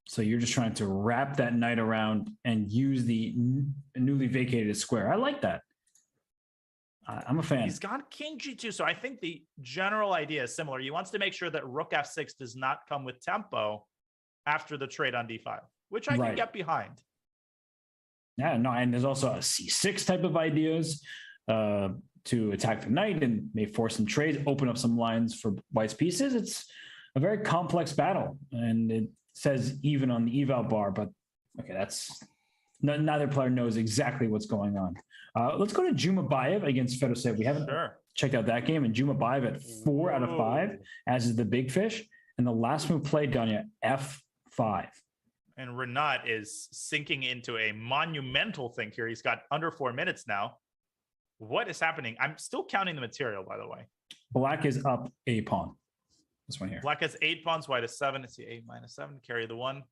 So you're just trying to wrap that knight around and use the newly vacated square. I like that. I'm a fan. He's got king g2, so I think the general idea is similar. He wants to make sure that rook f6 does not come with tempo after the trade on d5, which I can get behind. Yeah, no, and there's also a c6 type of ideas to to attack the knight and may force some trades, open up some lines for white's pieces. It's a very complex battle, and it says even on the eval bar, but okay, that's neither player knows exactly what's going on. Let's go to Zhumabaiev against Fedoseev. We haven't checked out that game, and Zhumabaiev at 4 out of 5, as is the big fish. And the last move played, Danya, F5. And Renat is sinking into a monumental thing here. He's got under 4 minutes now. What is happening? I'm still counting the material, by the way. Black is up a pawn. This one here. Black has 8 pawns, white has 7. Let's see, 8 minus 7, carry the 1.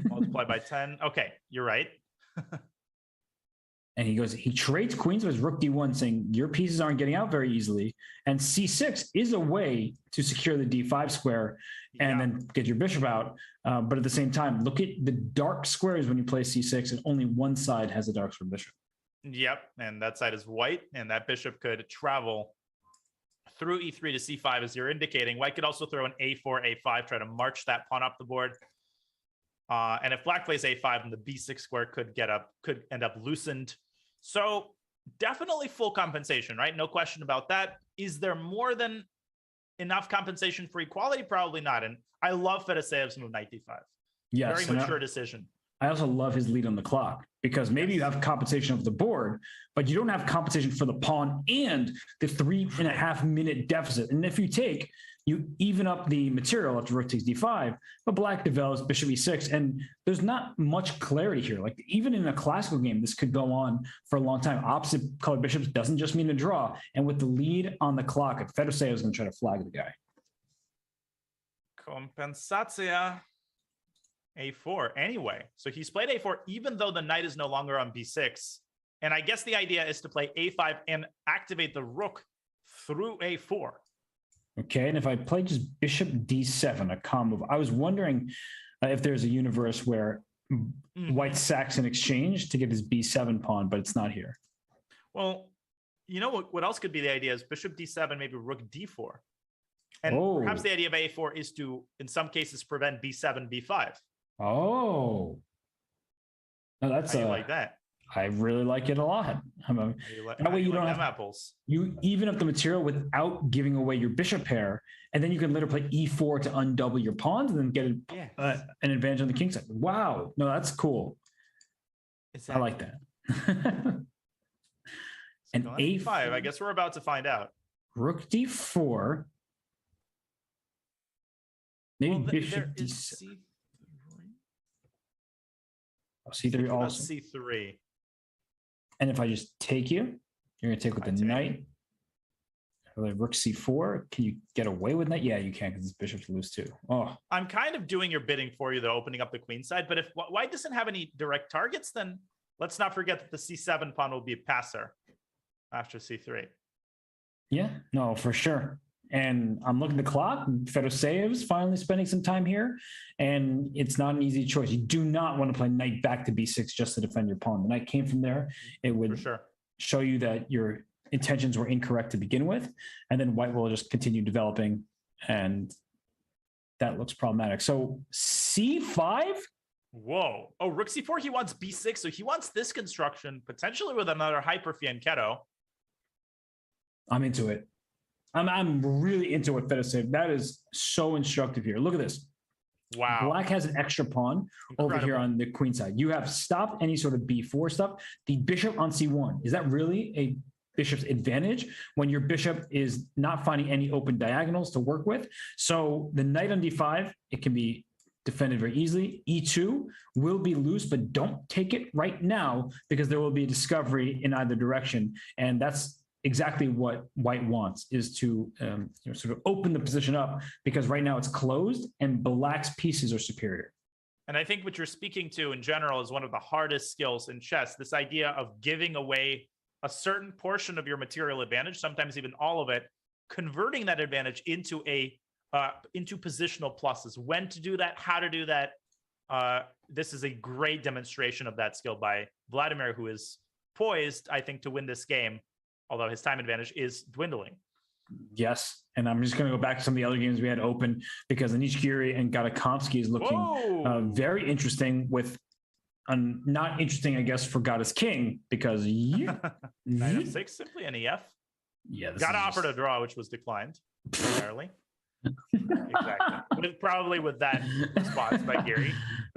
Multiply by 10. Okay, you're right. And he trades queens with his rook d1, saying your pieces aren't getting out very easily. And c6 is a way to secure the d5 square and then get your bishop out. But at the same time, look at the dark squares when you play c6, and only one side has a dark square bishop. Yep, and that side is white, and that bishop could travel through e3 to c5, as you're indicating. White could also throw an a4, a5, try to march that pawn up the board. And if black plays a5, then the b6 square could end up loosened. So definitely full compensation, right? No question about that. Is there more than enough compensation for equality? Probably not. And I love Fedoseev's move knight d5. Yes, very mature decision. I also love his lead on the clock, because maybe you have compensation of the board, but you don't have compensation for the pawn and the 3.5 minute deficit. And if you even up the material after rook takes d5, but black develops bishop e6, and there's not much clarity here. Like, even in a classical game, this could go on for a long time. Opposite colored bishops doesn't just mean a draw. And with the lead on the clock, Fedoseev is going to try to flag the guy. Compensacja. a4 anyway. So he's played a4 even though the knight is no longer on b6. And I guess the idea is to play a5 and activate the rook through a4. Okay, and if I play just bishop d7, a calm move, I was wondering if there's a universe where white sacks in exchange to get his b7 pawn, but it's not here. Well, you know what else could be the idea is bishop d7, maybe rook d4. And perhaps the idea of a4 is to, in some cases, prevent b7, b5. Oh, no, that's like that. I really like it a lot. That way you don't have apples. You even up the material without giving away your bishop pair, and then you can later play e4 to undouble your pawns and then get an advantage on the king side. Wow, no, that's cool. Exactly. I like that. And a5. I guess we're about to find out. Rook d4. Maybe bishop d7. C3 also. C3. And if I just take you, you're going to take with the knight. Rook c4. Can you get away with that? Yeah, you can, because this bishop's loose too. Oh, I'm kind of doing your bidding for you, though, opening up the queen side. But if white doesn't have any direct targets, then let's not forget that the c7 pawn will be a passer after c3. Yeah, no, for sure. And I'm looking at the clock. Fedoseev's finally spending some time here, and it's not an easy choice. You do not want to play knight back to b6 just to defend your pawn. The knight came from there. It would show you that your intentions were incorrect to begin with, and then white will just continue developing, and that looks problematic. So c5. Whoa. Oh, rook c4. He wants b6, so he wants this construction potentially with another hyper fianchetto. I'm into it. I'm really into what Fedoseev. That is so instructive here. Look at this. Wow. Black has an extra pawn over here on the queen side. You have stopped any sort of b4 stuff. The bishop on c1. Is that really a bishop's advantage when your bishop is not finding any open diagonals to work with? So the knight on d5, it can be defended very easily. e2 will be loose, but don't take it right now, because there will be a discovery in either direction. And that's exactly what white wants, is to sort of open the position up, because right now it's closed and black's pieces are superior. And I think what you're speaking to in general is one of the hardest skills in chess, this idea of giving away a certain portion of your material advantage, sometimes even all of it, converting that advantage into positional pluses. When to do that, how to do that. This is a great demonstration of that skill by Vladimir, who is poised, I think, to win this game, although his time advantage is dwindling. Yes, and I'm just going to go back to some of the other games we had open, because Yuri and Gadakovsky is looking very interesting, with not interesting, I guess, for God is King, because knight f6, simply an EF. Yeah, got offered a draw, which was declined. Apparently. Exactly. Probably with that response by Yuri.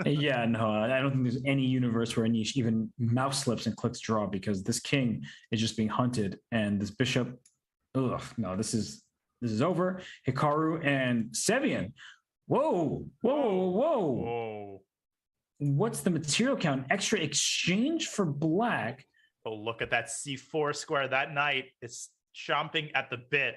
Yeah, no, I don't think there's any universe where Anish even mouse slips and clicks draw, because this king is just being hunted, and this bishop. Ugh, no, this is over. Hikaru and Sevian. Whoa. What's the material count? Extra exchange for black. Oh, look at that C4 square. That knight is chomping at the bit.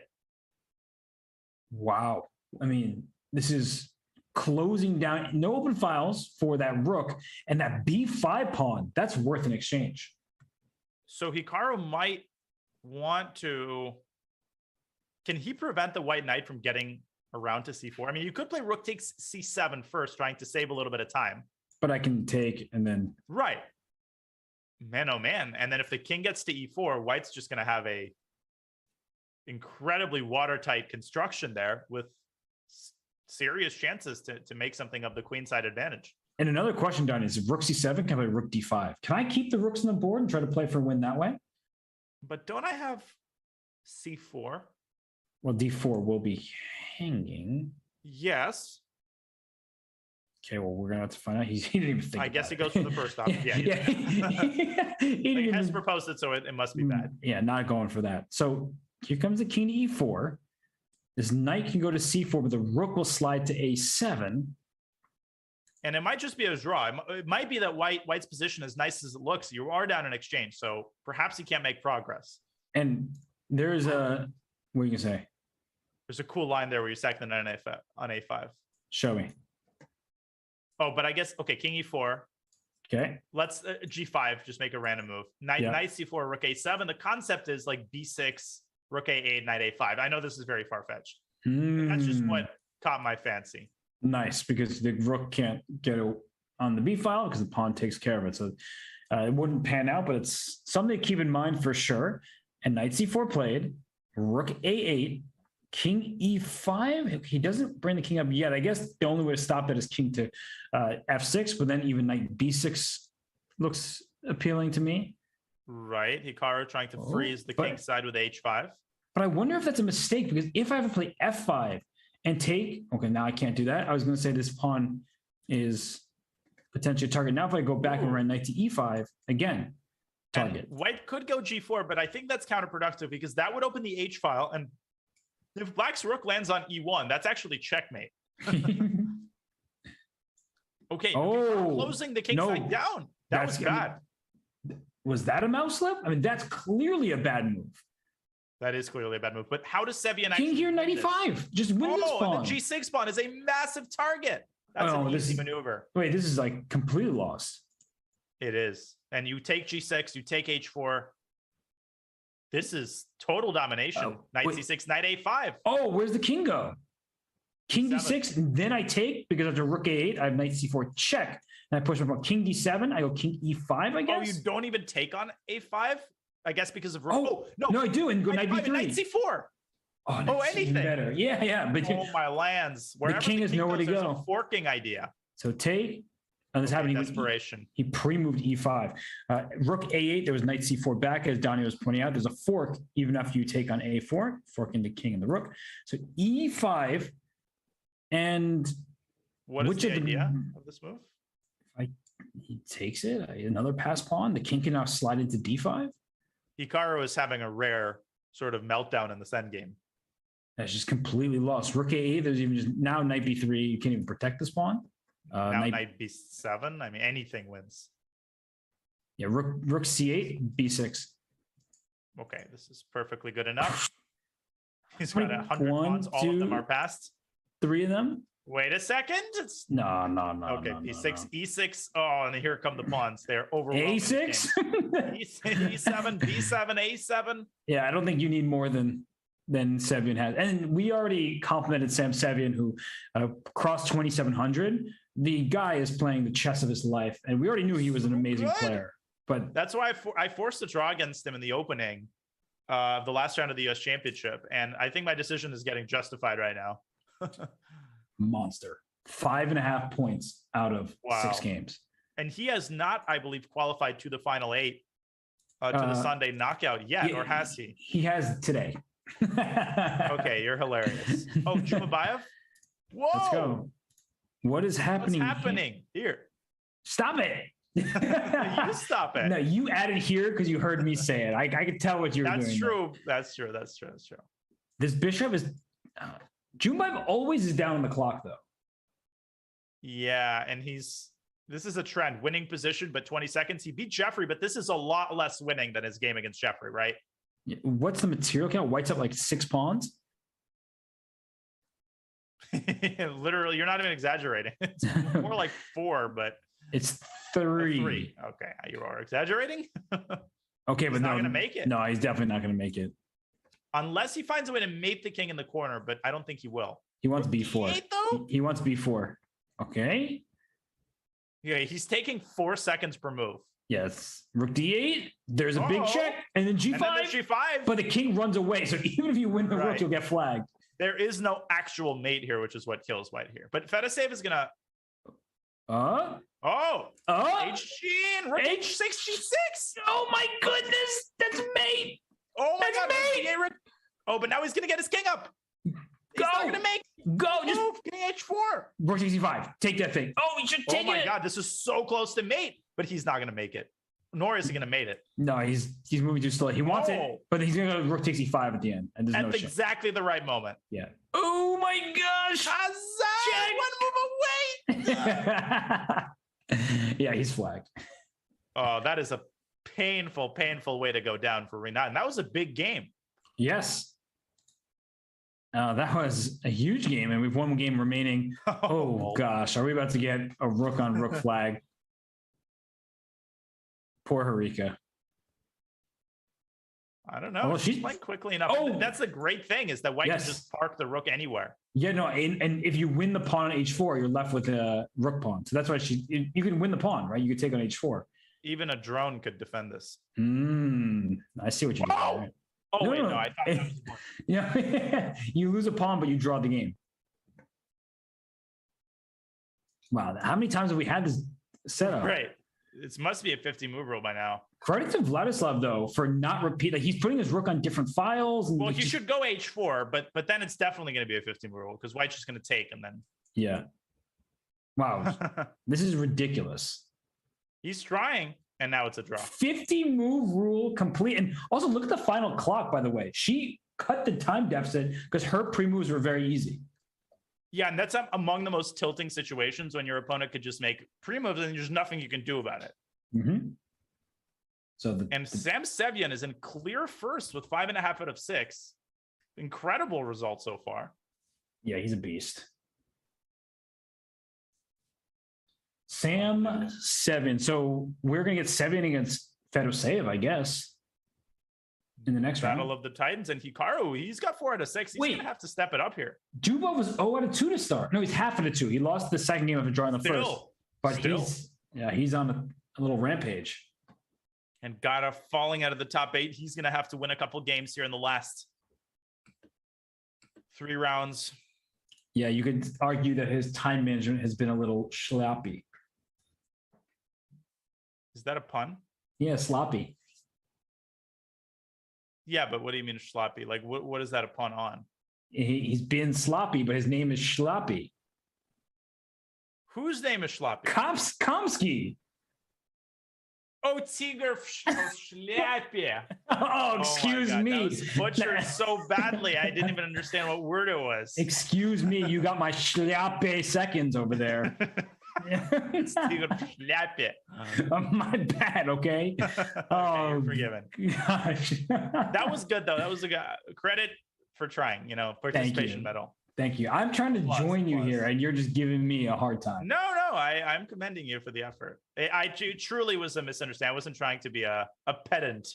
Wow. I mean, this is closing down. No open files for that rook, and that B5 pawn. That's worth an exchange. So Hikaru might want to. Can he prevent the white knight from getting around to C4? I mean, you could play rook takes C7 first, trying to save a little bit of time. But I can take and then. Right. Man, oh man. And then if the king gets to E4, white's just going to have a incredibly watertight construction there with serious chances to make something of the queenside advantage. And another question, Donnie, is if rook C7, can I play rook D5? Can I keep the rooks on the board and try to play for a win that way? But don't I have C4? Well, D4 will be hanging. Yes. Okay, well, we're going to have to find out. He didn't even think I guess he it. goes for the first option. Yeah. He has proposed it, so it must be bad. Yeah, not going for that. So here comes the king to E4. This knight can go to C4, but the rook will slide to A7. And it might just be a draw. It might be that white's position, as nice as it looks, you are down in exchange. So perhaps he can't make progress. And there's a, what are you going to say? There's a cool line there where you sack the knight on A5. Show me. Oh, but I guess, okay, king E4. Okay. Let's G5, just make a random move. Knight C4, rook A7. The concept is like B6, rook A8, knight A5. I know this is very far-fetched. That's just what caught my fancy. Nice, because the rook can't get on the B file because the pawn takes care of it. So it wouldn't pan out, but it's something to keep in mind for sure. And knight C4 played, rook A8, king E5. He doesn't bring the king up yet. I guess the only way to stop that is king to F6, but then even knight B6 looks appealing to me. Right. Hikaru trying to freeze the king side with H5. But I wonder if that's a mistake, because if I ever play F5 and take, okay, now I can't do that. I was going to say this pawn is potentially a target. Now if I go back and run knight to E5, again, target. And white could go G4, but I think that's counterproductive because that would open the H file. And if black's rook lands on E1, that's actually checkmate. Okay, closing the king side down. That was bad. Was that a mouse slip? I mean, that's clearly a bad move. That is clearly a bad move. But how does Sevian actually king here 95? Just win this pawn. And the G6 pawn is a massive target. That's an easy maneuver. Wait, this is like completely lost. It is. And you take G6, you take H4. This is total domination. Knight C6, knight A5. Oh, where's the king go? King D6, and then I take, because after rook A8, I have knight C4 check. And I push up on king D7, I go king E5, I guess. Oh, you don't even take on A5? I guess because of rook. No, I do, and go knight B3. Knight C4. Oh, anything. Better. Yeah. But my lands. Wherever the king has nowhere to go. A forking idea. So take. And this happening. Desperation. He pre-moved E5. Rook A8, there was knight C4 back, as Donnie was pointing out. There's a fork even after you take on A4, forking the king and the rook. So E5, and what is the idea of this move? He takes it, another pass pawn. The king can now slide into D5. Hikaru is having a rare sort of meltdown in this endgame. That's just completely lost. Rook A8, there's even just now knight B3. You can't even protect this pawn. Now knight B7. I mean, anything wins. Yeah, rook C8, B6. Okay, this is perfectly good enough. He's got 100 pawns. All of them are passed. 3 of them. Wait a second. No. Okay, E6, E6. Oh, and here come the pawns. They're overwhelming. A6? E7, B7, A7. Yeah, I don't think you need more than Sevian has. And we already complimented Sam Sevian, who crossed 2,700. The guy is playing the chess of his life, and we already knew he was an amazing player. But that's why I forced a draw against him in the opening, the last round of the US Championship, and I think my decision is getting justified right now. Monster. 5.5 points out of 6 games. And he has not, I believe, qualified to the final 8 to the Sunday knockout yet, or has he? He has today. Okay, you're hilarious. Oh, Zhumabaiev? Whoa! Let's go. What is happening? What's happening here? Stop it. You stop it. No, you added here because you heard me say it. I could tell what you were doing. That's true. That's true. That's true. That's true. This bishop is... Zhumabaiev always is down on the clock, though. Yeah, and this is a trend. Winning position, but 20 seconds. He beat Jeffrey, but this is a lot less winning than his game against Jeffrey, right? What's the material count? White's up like 6 pawns? Literally, you're not even exaggerating. It's more like 4, but... It's 3. 3. Okay, you are exaggerating? Okay, but he's not going to make it. No, he's definitely not going to make it. Unless he finds a way to mate the king in the corner, but I don't think he will. He wants B4. D8, though? He wants B4. Okay. Yeah, he's taking 4 seconds per move. Yes. Rook D8. There's a big check. And then G5. And then G5. But the king runs away. So even if you win the rook, you'll get flagged. There is no actual mate here, which is what kills white here. But Fedoseev is going to... H-Gene, rook H66. Oh my goodness. That's mate. Oh my That's God. mate. Oh, but now he's going to get his king up. He's not going to make Just move. King H4. rook 65. Take that thing. Oh, he should take it. Oh my God. This is so close to mate, but he's not going to make it. Nor is he going to mate it. No, he's moving too slow. He wants it, but he's going to go rook takes e5 at the end. And there's at no exactly the right moment. Yeah. Oh my gosh. One move away. Yeah, he's flagged. Oh, that is a painful, painful way to go down for Renat. And that was a big game. Yes. That was a huge game, and we've one game remaining. Oh gosh, are we about to get a rook on rook flag? Poor Harika. I don't know. Well, she's playing quickly enough. Oh, that's the great thing is that white can just park the rook anywhere. Yeah, no, and if you win the pawn on h4, you're left with a rook pawn. So that's why you can win the pawn, right? You could take on h4. Even a drone could defend this. I see what you mean. Oh, right? Oh, wait, no, I thought that was more. Yeah, you lose a pawn, but you draw the game. Wow, how many times have we had this setup? Right. It must be a 50 move rule by now. Credit to Vladislav, though, for not repeating. Like, he's putting his rook on different files. And well, he should go h4, but then it's definitely going to be a 50 move rule because white's just going to take and then. Yeah. Wow. This is ridiculous. He's trying, and now it's a draw. 50 move rule complete. And also, look at the final clock, by the way. She cut the time deficit because her pre-moves were very easy. Yeah, and that's among the most tilting situations when your opponent could just make pre-moves and there's nothing you can do about it. Mm-hmm. So Sam Sevian is in clear first with 5.5 out of 6. Incredible result so far. Yeah, he's a beast. Sam Sevian. So we're gonna get Sevian against Fedoseev, I guess, in the next Battle round. of the Titans, and Hikaru, he's got 4 out of 6. He's gonna have to step it up here. Juba was 0 out of 2 to start. No, he's half out of 2. He lost the second game after drawing the first. But he's on a little rampage. And Gata falling out of the top 8. He's gonna have to win a couple games here in the last 3 rounds. Yeah, you could argue that his time management has been a little sloppy. Is that a pun? Yeah, sloppy. Yeah, but what do you mean sloppy? Like, what is that a pun on? He's been sloppy, but his name is Sloppy. Whose name is Sloppy? Komsky. Oh, Tiger Schlappy. Oh, excuse me. That was butchered so badly. I didn't even understand what word it was. Excuse me. You got my Schlappy seconds over there. It's Tiger Schlappy. My bad, okay? Okay, you're forgiven. Gosh. That was good, though. That was a credit for trying, participation medal. Thank you. I'm trying to join you here, and you're just giving me a hard time. No, I'm commending you for the effort. I truly was a misunderstanding. I wasn't trying to be a pedant.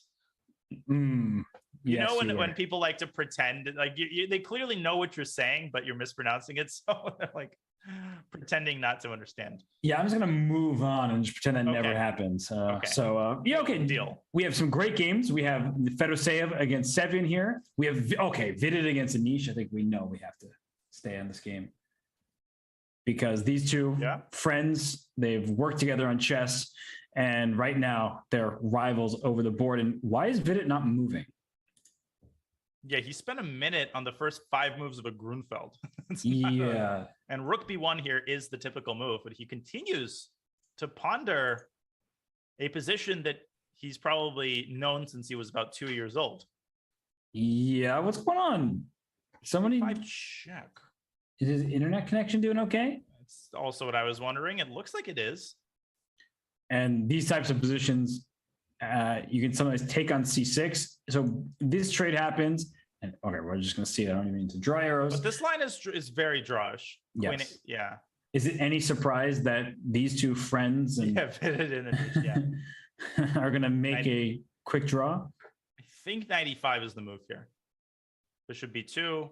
Yes, when people like to pretend, like they clearly know what you're saying, but you're mispronouncing it, so they're like pretending not to understand. Yeah, I'm just gonna move on and just pretend that never happens. Okay. Deal. We have some great games. We have Fedoseev against Sevian here. We have Vidit against Anish. I think we know we have to stay on this game because these two friends, they've worked together on chess, And right now, they're rivals over the board. And why is Vidit not moving? Yeah, he spent a minute on the first 5 moves of a Grunfeld. Yeah. And Rook B1 here is the typical move, but he continues to ponder a position that he's probably known since he was about 2 years old. Yeah, what's going on? Somebody 5 check. Is his internet connection doing okay? That's also what I was wondering. It looks like it is. And these types of positions, you can sometimes take on C6. So this trade happens, and okay, we're just going to see it. I don't even need to draw arrows. But this line is very drawish. Yes. Yeah. Is it any surprise that these two friends and are going to make a quick draw? I think 95 is the move here. Bishop B2.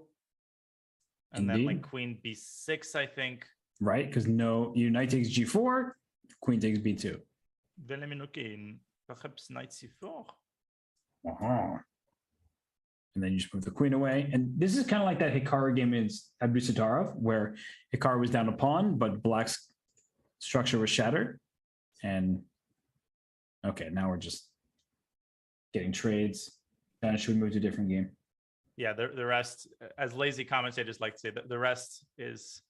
And then like queen B6, I think. Right, because knight takes G4, queen takes B2. Perhaps knight C4. And then you just move the queen away. And this is kind of like that Hikaru game against Abdusattorov, where Hikaru was down a pawn, but black's structure was shattered. And okay, now we're just getting trades. Then should we move to a different game? Yeah, the rest, as lazy commentators like to say, the rest is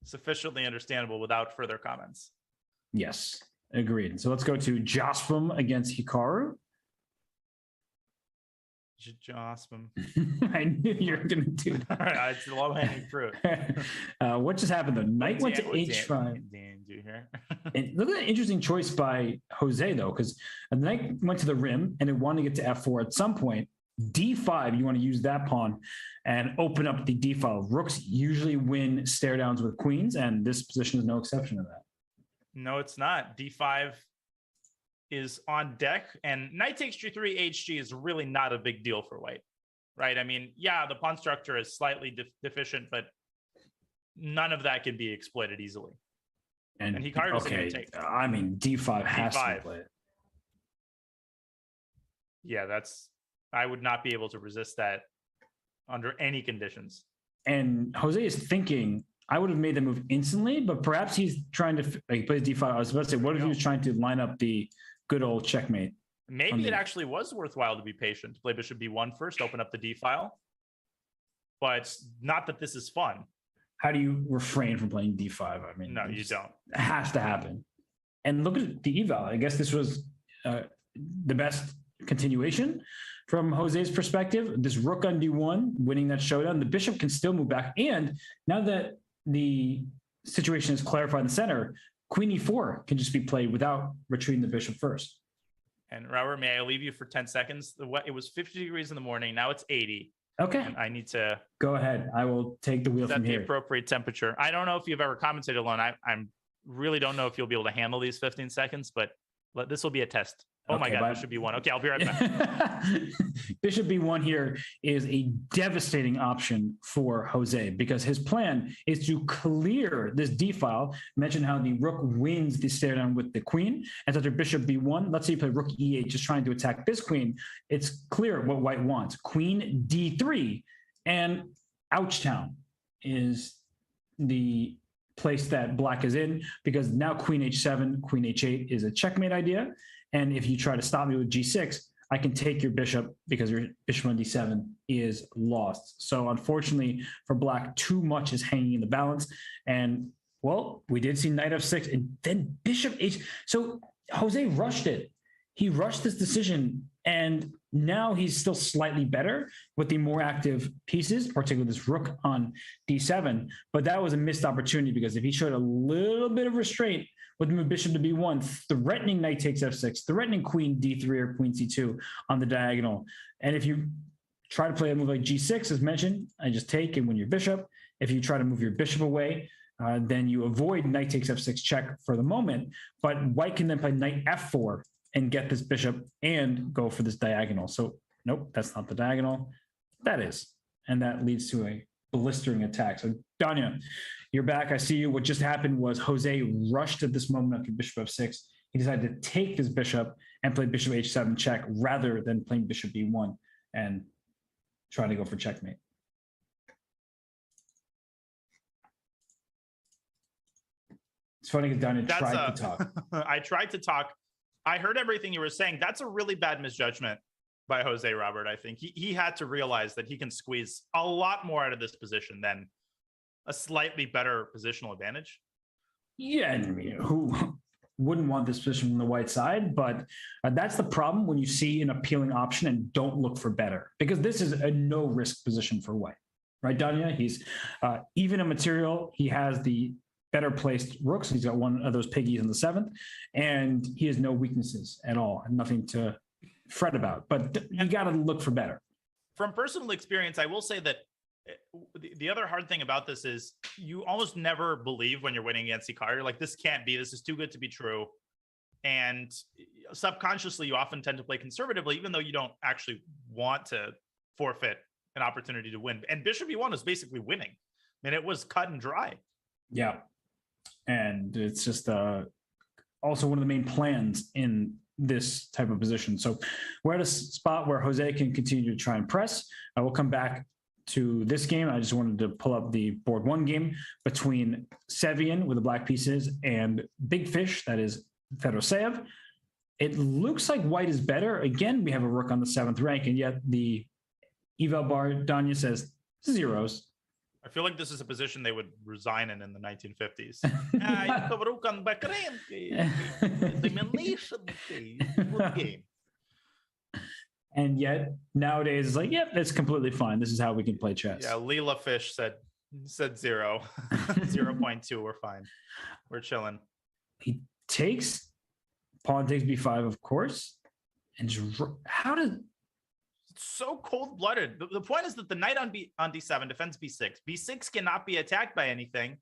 sufficiently understandable without further comments. Yes, agreed. So let's go to Jospim against Hikaru. Jospim. I knew you were going to do that. All right, it's low-hanging fruit. What just happened though? Knight went to H5. And look at that interesting choice by Jose though, because the knight went to the rim and it wanted to get to F4 at some point. D5, you want to use that pawn and open up the D file. Rooks usually win stare downs with queens, and this position is no exception to that. No, it's not. D5 is on deck, and knight takes G3 HG is really not a big deal for white, right? I mean, yeah, the pawn structure is slightly deficient, but none of that can be exploited easily. And Hikaru doesn't even take. I mean, D5 has to play it. Yeah, I would not be able to resist that under any conditions. And Jose is thinking, I would have made the move instantly, but perhaps he's trying to play D5. I was about to say, what if he was trying to line up the good old checkmate? Maybe it actually was worthwhile to be patient, to play Bishop B1 first, open up the D file. But not that this is fun. How do you refrain from playing D5? I mean, no, you don't. It has to happen. And look at the eval. I guess this was the best continuation from Jose's perspective. This rook on D1, winning that showdown, the bishop can still move back. And now that the situation is clarified in the center, queen E4 can just be played without retreating the bishop first. And Robert, may I leave you for 10 seconds? It was 50 degrees in the morning. Now it's 80. Okay. And I need to go ahead. I will take the wheel from here. Set the appropriate temperature. I don't know if you've ever commentated alone. I really don't know if you'll be able to handle these 15 seconds, but this will be a test. Oh my God, Bishop B1. Okay, I'll be right back. Bishop B1 here is a devastating option for Jose because his plan is to clear this D file. Mention how the rook wins the stare down with the queen. And after Bishop B1, let's say you play rook E8, just trying to attack this queen. It's clear what white wants. Queen D3 and Ouchtown is the place that black is in because now queen H7, queen H8 is a checkmate idea. And if you try to stop me with G6, I can take your bishop because your bishop on D7 is lost. So unfortunately for black, too much is hanging in the balance. And well, we did see knight F6 and then bishop H. So Jose rushed it. He rushed this decision and now he's still slightly better with the more active pieces, particularly this rook on D7. But that was a missed opportunity because if he showed a little bit of restraint with the bishop to B1, threatening knight takes F6, threatening queen D3 or queen C2 on the diagonal. And if you try to play a move like G6, as mentioned, I just take and win your bishop. If you try to move your bishop away, then you avoid knight takes F6 check for the moment. But white can then play knight F4 and get this bishop and go for this diagonal. So nope, that's not the diagonal. That is. And that leads to a blistering attack. So Danya, you're back. I see you. What just happened was Jose rushed at this moment after bishop F6. He decided to take this bishop and play bishop H7 check rather than playing bishop B1 and try to go for checkmate. It's funny because Danya tried to talk. I tried to talk I heard everything you were saying. That's a really bad misjudgment by Jose Robert. I think he had to realize that he can squeeze a lot more out of this position than a slightly better positional advantage. Yeah, and who wouldn't want this position from the white side? But that's the problem when you see an appealing option and don't look for better, because this is a no risk position for white, right, Danya? He's even in material. He has the better placed rooks. He's got one of those piggies in the 7th, and he has no weaknesses at all and nothing to fret about. But you got to look for better. From personal experience, I will say that the other hard thing about this is you almost never believe when you're winning against the card. You're like, this can't be, this is too good to be true. And subconsciously, you often tend to play conservatively, even though you don't actually want to forfeit an opportunity to win. And Bishop E1 is basically winning. I mean, it was cut and dry. Yeah. And it's just also one of the main plans in this type of position. So we're at a spot where Jose can continue to try and press. I will come back to this game. I just wanted to pull up the board 1 game between Sevian with the black pieces and Big Fish, that is Fedoseev. It looks like white is better. Again, we have a rook on the 7th rank, and yet the eval bar, Danya, says zeros. I feel like this is a position they would resign in the 1950s. Good game. And yet nowadays it's like, yep, it's completely fine. This is how we can play chess. Yeah, Leela Fish said 0. 0.2. We're fine. We're chilling. He takes, pawn takes b5, of course. And how did... It's so cold-blooded. The point is that the knight on d7 defends b6. b6 cannot be attacked by anything.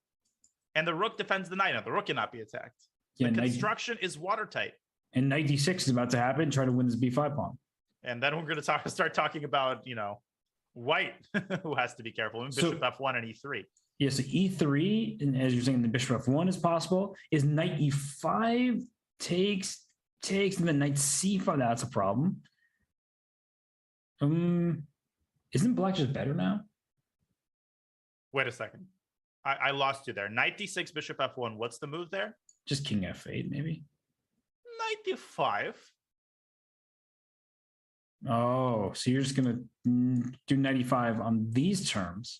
And the rook defends the knight. Now, the rook cannot be attacked. The construction is watertight. And knight d6 is about to happen. Try to win this b5 pawn. And then we're going to start talking about, white, who has to be careful. And bishop f1 and e3. Yeah, so e3, and as you're saying, the bishop f1 is possible. Is knight e5 takes, and then knight c5. That's a problem. Isn't black just better now? Wait a second. I lost you there. Knight d6, bishop f1. What's the move there? Just king f8, maybe. Knight d5. Oh, so you're just going to do 95 on these terms.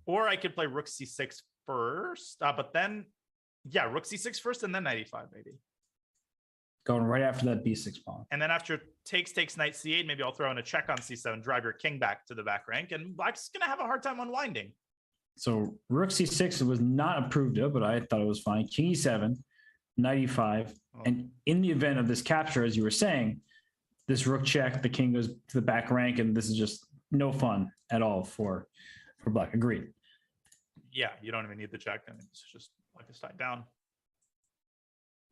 Or I could play rook c6 first, but then, yeah, rook c6 first and then 95 maybe. Going right after that b6 pawn. And then after takes knight c8, maybe I'll throw in a check on c7, drive your king back to the back rank, and black's going to have a hard time unwinding. So rook c6 was not approved of, but I thought it was fine. King e7, knight e5. Oh. And in the event of this capture, as you were saying, this rook check, the king goes to the back rank, and this is just no fun at all for black. Agreed. Yeah, you don't even need the check. I mean, it's just like a slide down.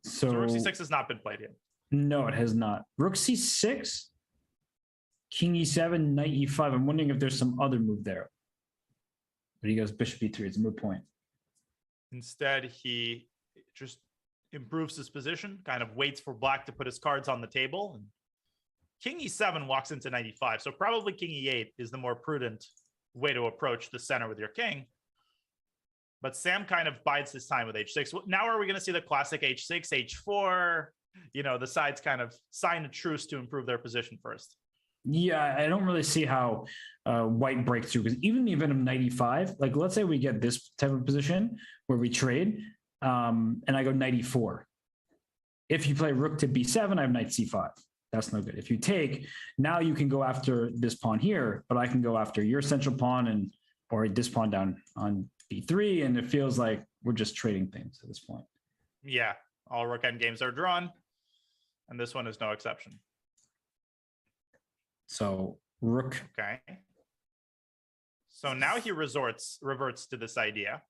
So rook c6 has not been played yet. No, it has not. Rook c6, king e7, knight e5. I'm wondering if there's some other move there. But he goes bishop e3. It's a moot point. Instead, he just improves his position, kind of waits for black to put his cards on the table, and king e7 walks into knight e5. So probably king e8 is the more prudent way to approach the center with your king. But Sam kind of bides his time with h6. Now are we going to see the classic h6, h4? The sides kind of sign a truce to improve their position first. Yeah, I don't really see how white breaks through, because even in the event of knight e5, like let's say we get this type of position where we trade and I go knight e4. If you play rook to b7, I have knight c5. That's no good. If you take, now you can go after this pawn here, but I can go after your central pawn or this pawn down on b3, and it feels like we're just trading things at this point. Yeah, all rook end games are drawn, and this one is no exception. So rook. Okay. So now he reverts to this idea.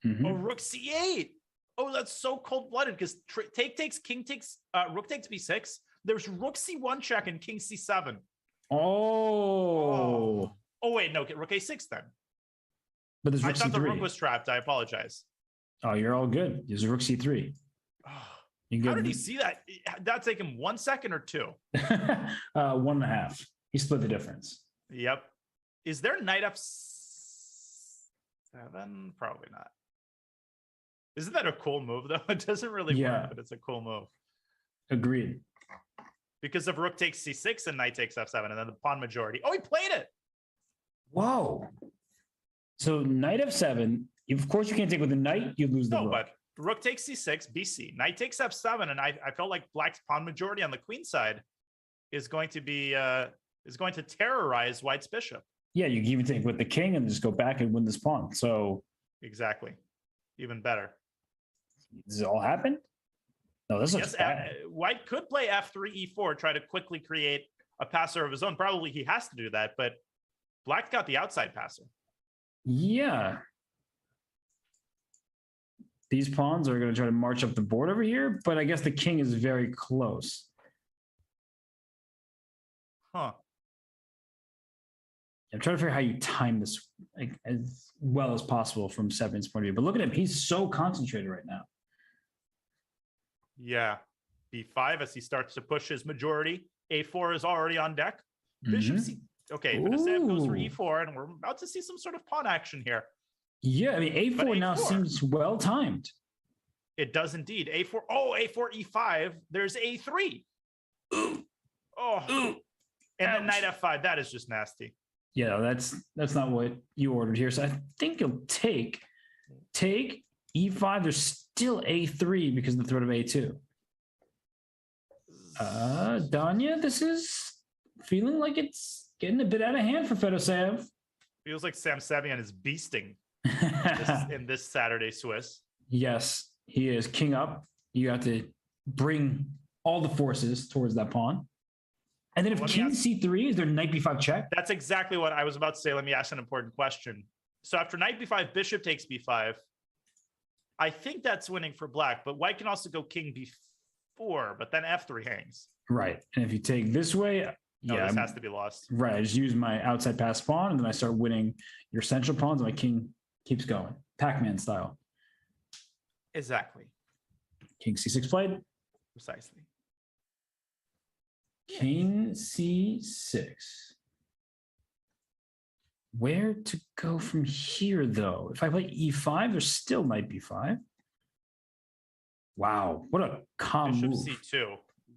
Mm-hmm. Oh, rook c8. Oh, that's so cold-blooded, because take takes, king takes, rook takes b6. There's rook c1 check and king c7. Oh, wait, no, rook a6 then. But there's rook I thought c3. the rook was trapped. I apologize. Oh, you're all good. There's rook c3. How did he see that? That take him 1 second or 2? 1.5. He split the difference. Yep. Is there knight f7? Probably not. Isn't that a cool move though? It doesn't really work, but it's a cool move. Agreed. because of rook takes c6 and knight takes f7, and then the pawn majority. Oh, he played it. Whoa. So knight f7. Of course, you can't take with the knight. You lose the No, rook. but rook takes c6, bc. Knight takes f7, and I felt like black's pawn majority on the queen side is going to be is going to terrorize white's bishop. Yeah, you can even take with the king and just go back and win this pawn. So exactly, even better. Does it all happen? No, this looks bad. White could play f3, e4, try to quickly create a passer of his own. Probably he has to do that, but black got the outside passer. Yeah. These pawns are going to try to march up the board over here, but I guess the king is very close. Huh. I'm trying to figure out how you time this as well as possible from Sevian's point of view. But look at him. He's so concentrated right now. Yeah. B5 as he starts to push his majority. A4 is already on deck. Bishop C. Okay, Fedoshev goes for E4, and we're about to see some sort of pawn action here. Yeah, I mean, A4 now seems well timed. It does indeed. A4. Oh, A4, E5. There's A3. Ooh. Oh. Ooh. And then knight F5. That is just nasty. Yeah, that's not what you ordered here. So I think you'll take E5. There's still A3 because of the threat of A2. Danya, this is feeling like it's getting a bit out of hand for Fedoshev. Feels like Sam Sevian is beasting in this Saturday Swiss. Yes, he is king up. You have to bring all the forces towards that pawn. And then if king c3, is there knight b5 check? That's exactly what I was about to say. Let me ask an important question. So after knight b5, bishop takes b5. I think that's winning for black, but white can also go king b4, but then f3 hangs. Right. And if you take this way, this has to be lost. Right. I just use my outside pass pawn, and then I start winning your central pawns, and my king keeps going. Pac-Man style. Exactly. King c6 played. Precisely. King c6. Where to go from here, though? If I play e5, there's still knight b5. Wow, what a calm Bishop move. c2.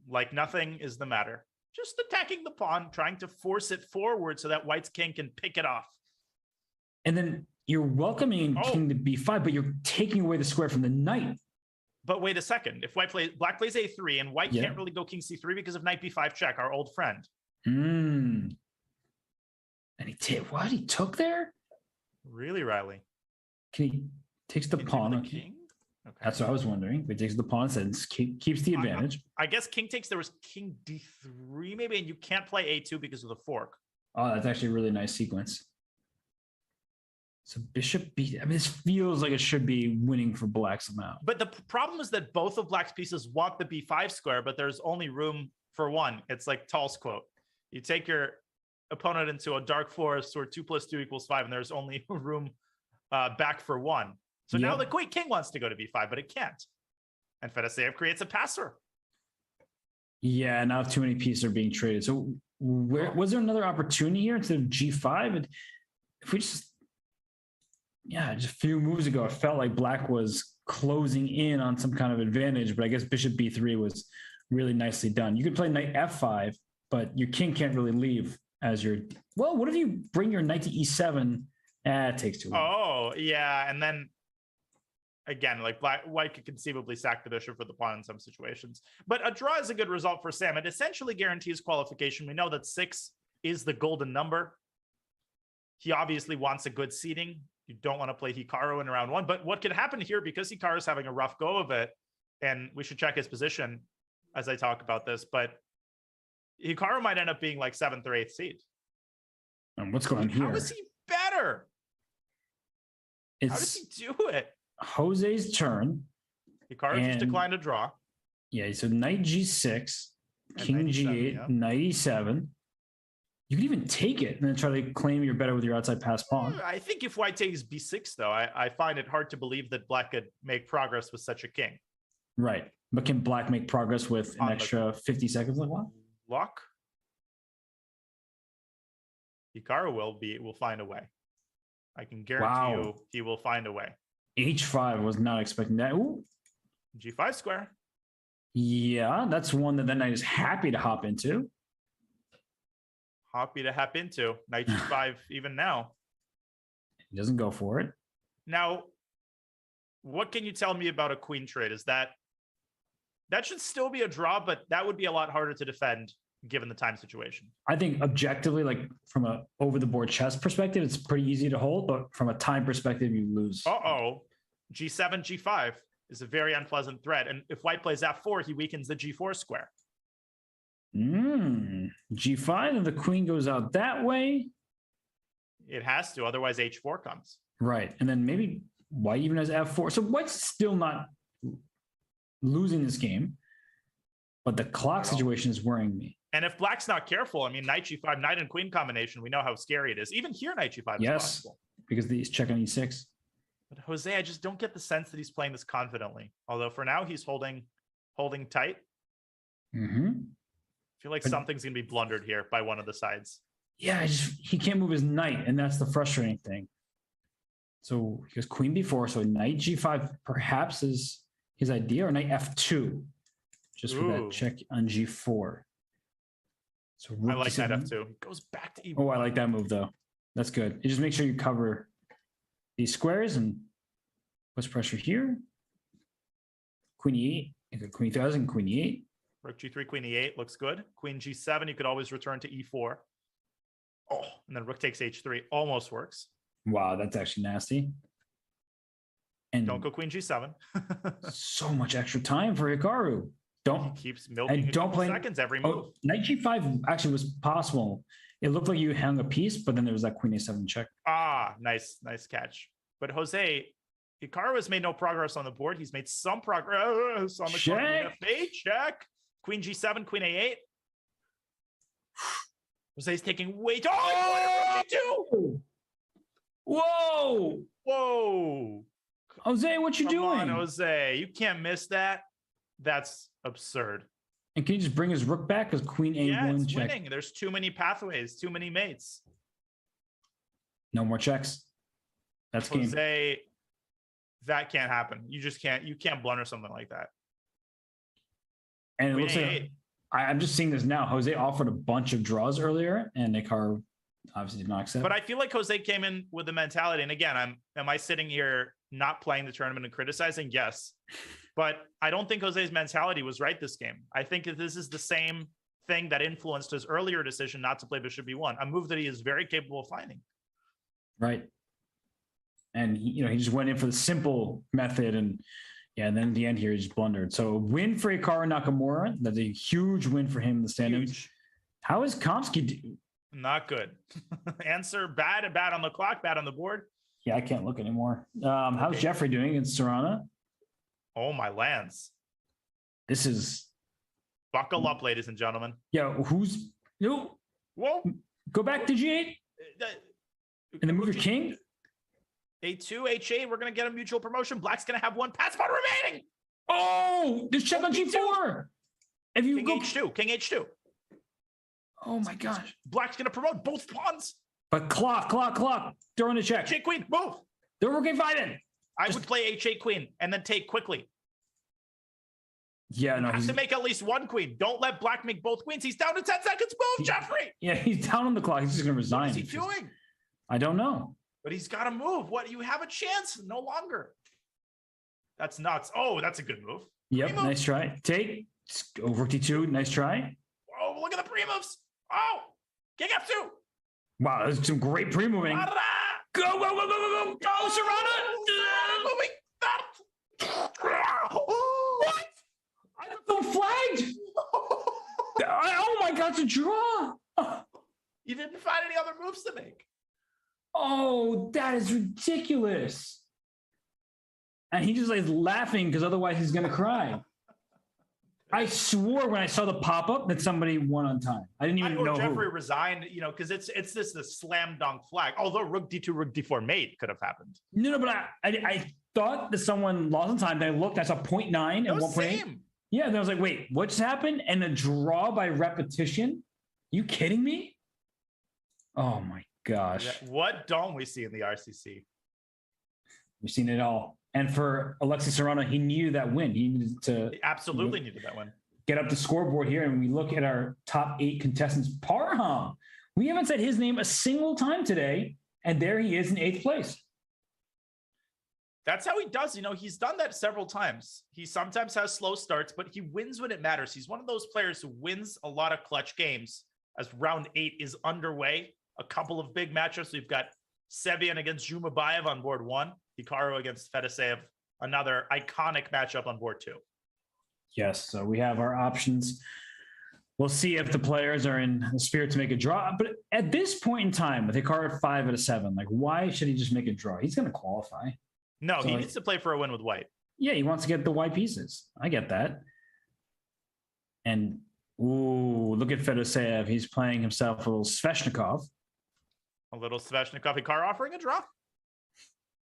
Like nothing is the matter. Just attacking the pawn, trying to force it forward so that white's king can pick it off. And then you're welcoming king to b5, but you're taking away the square from the knight. But wait a second. If black plays a3, and white can't really go king c3 because of knight b5 check, our old friend. And he what? He took there? Really, Riley? He takes the pawn. The king? Okay. That's what I was wondering. He takes the pawn and keeps the advantage. I guess king takes, there was king d3 maybe, and you can't play a2 because of the fork. Oh, that's actually a really nice sequence. So bishop b. I mean, this feels like it should be winning for black somehow. But the problem is that both of black's pieces want the b5 square, but there's only room for one. It's like Tall's quote. You take your opponent into a dark forest where 2 + 2 = 5, and there's only room back for one. So now the king wants to go to b5, but it can't. And Fedoshev creates a passer. Yeah, now too many pieces are being traded. So where was there another opportunity here instead of g5? And if we just a few moves ago, it felt like black was closing in on some kind of advantage, but I guess bishop b3 was really nicely done. You could play knight f5, but your king can't really leave as your. Well, what if you bring your knight to e7? It takes too long. Oh, yeah, and then again, like white could conceivably sack the bishop for the pawn in some situations. But a draw is a good result for Sam. It essentially guarantees qualification. We know that 6 is the golden number. He obviously wants a good seeding. You don't want to play Hikaru in round 1. But what could happen here, because Hikaru is having a rough go of it, and we should check his position as I talk about this, but Hikaru might end up being like 7th or 8th seed. And what's going on here? How is he better? How does he do it? Jose's turn. Hikaru just declined a draw. Yeah, so knight g6, king g8, knight e7. You can even take it and then try to claim you're better with your outside pass pawn. I think if white takes b6, though, I find it hard to believe that black could make progress with such a king. Right. But can black make progress with an extra 50 seconds like what? Lock? Hikaru will find a way. I can guarantee you he will find a way. H5 was not expecting that. Ooh. G5 square. Yeah, that's one that the knight is happy to hop into. Happy to hop into. Knight G5 even now. He doesn't go for it. Now, what can you tell me about a queen trade? Is that should still be a draw, but that would be a lot harder to defend given the time situation. I think objectively, like from a over the board chess perspective, it's pretty easy to hold, but from a time perspective, you lose. Uh-oh. G7, G5 is a very unpleasant threat. And if white plays F4, he weakens the G4 square. G5, and the queen goes out that way. It has to, otherwise H4 comes. Right. And then maybe white even has F4. So white's still not losing this game, but the clock situation is worrying me. And if black's not careful, I mean, knight G5, knight and queen combination, we know how scary it is. Even here, knight G5 is possible. Because he's checking on E6. But Jose, I just don't get the sense that he's playing this confidently. Although for now, he's holding tight. I feel like something's going to be blundered here by one of the sides. Yeah, he can't move his knight, and that's the frustrating thing. So he goes queen b4, so knight g5 perhaps is his idea, or knight f2, just for that check on g4. So I like knight f2. It goes back to e1. Oh, I like that move, though. That's good. You just make sure you cover these squares and puts pressure here. Queen e8, queen e8, and queen e8. Rook g3, queen e8 looks good. Queen g7, you could always return to e4. Oh, and then rook takes h3. Almost works. Wow, that's actually nasty. And don't go queen g7. So much extra time for Hikaru. He keeps milking and don't play seconds every move. Knight g5 actually was possible. It looked like you hung a piece, but then there was that queen a7 check. Ah, nice catch. But Jose, Hikaru has made no progress on the board. He's made some progress on the check. Check. Queen g7, queen a8. Jose's taking way too. Oh! Whoa! Jose, what you doing? Come on, Jose. You can't miss that. That's absurd. And can you just bring his rook back? Because queen a1 it's check. Winning. There's too many pathways, too many mates. No more checks. That's game. Jose, that can't happen. You can't blunder something like that. And it looks like I'm just seeing this now. Jose offered a bunch of draws earlier, and Hikaru obviously did not accept. But I feel like Jose came in with the mentality. And again, am I sitting here not playing the tournament and criticizing? Yes. But I don't think Jose's mentality was right this game. I think that this is the same thing that influenced his earlier decision not to play bishop b1, a move that he is very capable of finding. Right. And he just went in for the simple method, and then in the end here, he just blundered. So win for Hikaru Nakamura. That's a huge win for him in the standings. How is Komsky? Not good. Answer bad on the clock, bad on the board. Yeah, I can't look anymore. How's Jeffrey doing against Serrana? Oh, my lands. This is... Buckle up, ladies and gentlemen. Yeah, Whoa. Go back to G8. And then move your king. A2, H8, we're going to get a mutual promotion. Black's going to have one pass pawn remaining. Oh, just check on G4. If you King H2. Oh, my gosh. Black's going to promote both pawns. But clock. Throw in a check. H8 queen, move. They're working fighting. I would play H8 queen and then take quickly. Yeah, no. He has to make at least one queen. Don't let black make both queens. He's down to 10 seconds. Move, Jeffrey. Yeah, he's down on the clock. He's just going to resign. What is he doing? I don't know. But he's got to move. What? You have a chance. No longer. That's nuts. Oh, that's a good move. Yep, Pre-move. nice try. Take. Oh, rook d2. Nice try. Oh, look at the pre-moves. Oh, king f2. Wow, there's some great pre-moving. Go. Oh, Serrana. What? I got so flagged. Oh my God, it's a draw. You didn't find any other moves to make. Oh, that is ridiculous. And he just is laughing because otherwise he's going to cry. I swore when I saw the pop-up that somebody won on time. I didn't even know Jeffrey who. resigned, because it's this slam dunk flag. Although rook d2, rook d4 mate could have happened. No, but I thought that someone lost on time. Then I looked, I saw 0.9 and 1.8. Yeah, and I was like, wait, what just happened? And a draw by repetition? You kidding me? Oh my gosh. What don't we see in the RCC? We've seen it all. And for Alexei Serrano, he needed that win. He needed to He absolutely needed that win. Get up the scoreboard here, and we look at our top 8 contestants. Parham, we haven't said his name a single time today, and there he is in 8th place. That's how he does. You know, he's done that several times. He sometimes has slow starts, but he wins when it matters. He's one of those players who wins a lot of clutch games as round 8 is underway. A couple of big matchups. We've got Sevian against Zhumabaiev on board 1. Hikaru against Fedoseev, another iconic matchup on board 2. Yes, so we have our options. We'll see if the players are in the spirit to make a draw. But at this point in time, with Hikaru at 5 out of 7, like, why should he just make a draw? He's going to qualify. No, so he needs to play for a win with white. Yeah, he wants to get the white pieces. I get that. And, ooh, look at Fedoseev. He's playing himself a little Sveshnikov. A little Sveshnikov. Hikaru offering a draw.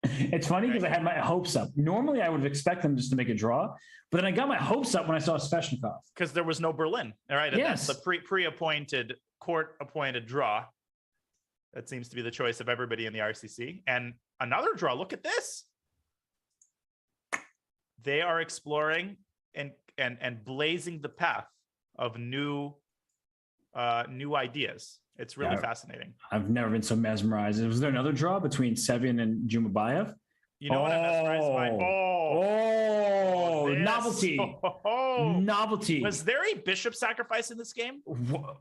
It's funny because I had my hopes up. Normally, I would have expected them just to make a draw, but then I got my hopes up when I saw Sveshnikov. Because there was no Berlin. All right. And yes. That's the pre-appointed, court-appointed draw. That seems to be the choice of everybody in the RCC. And another draw. Look at this. They are exploring and blazing the path of new ideas. It's really fascinating. I've never been so mesmerized. Was there another draw between Sevian and Zhumabaiev? You know what I'm mesmerized by? Novelty. Novelty. Was there a bishop sacrifice in this game?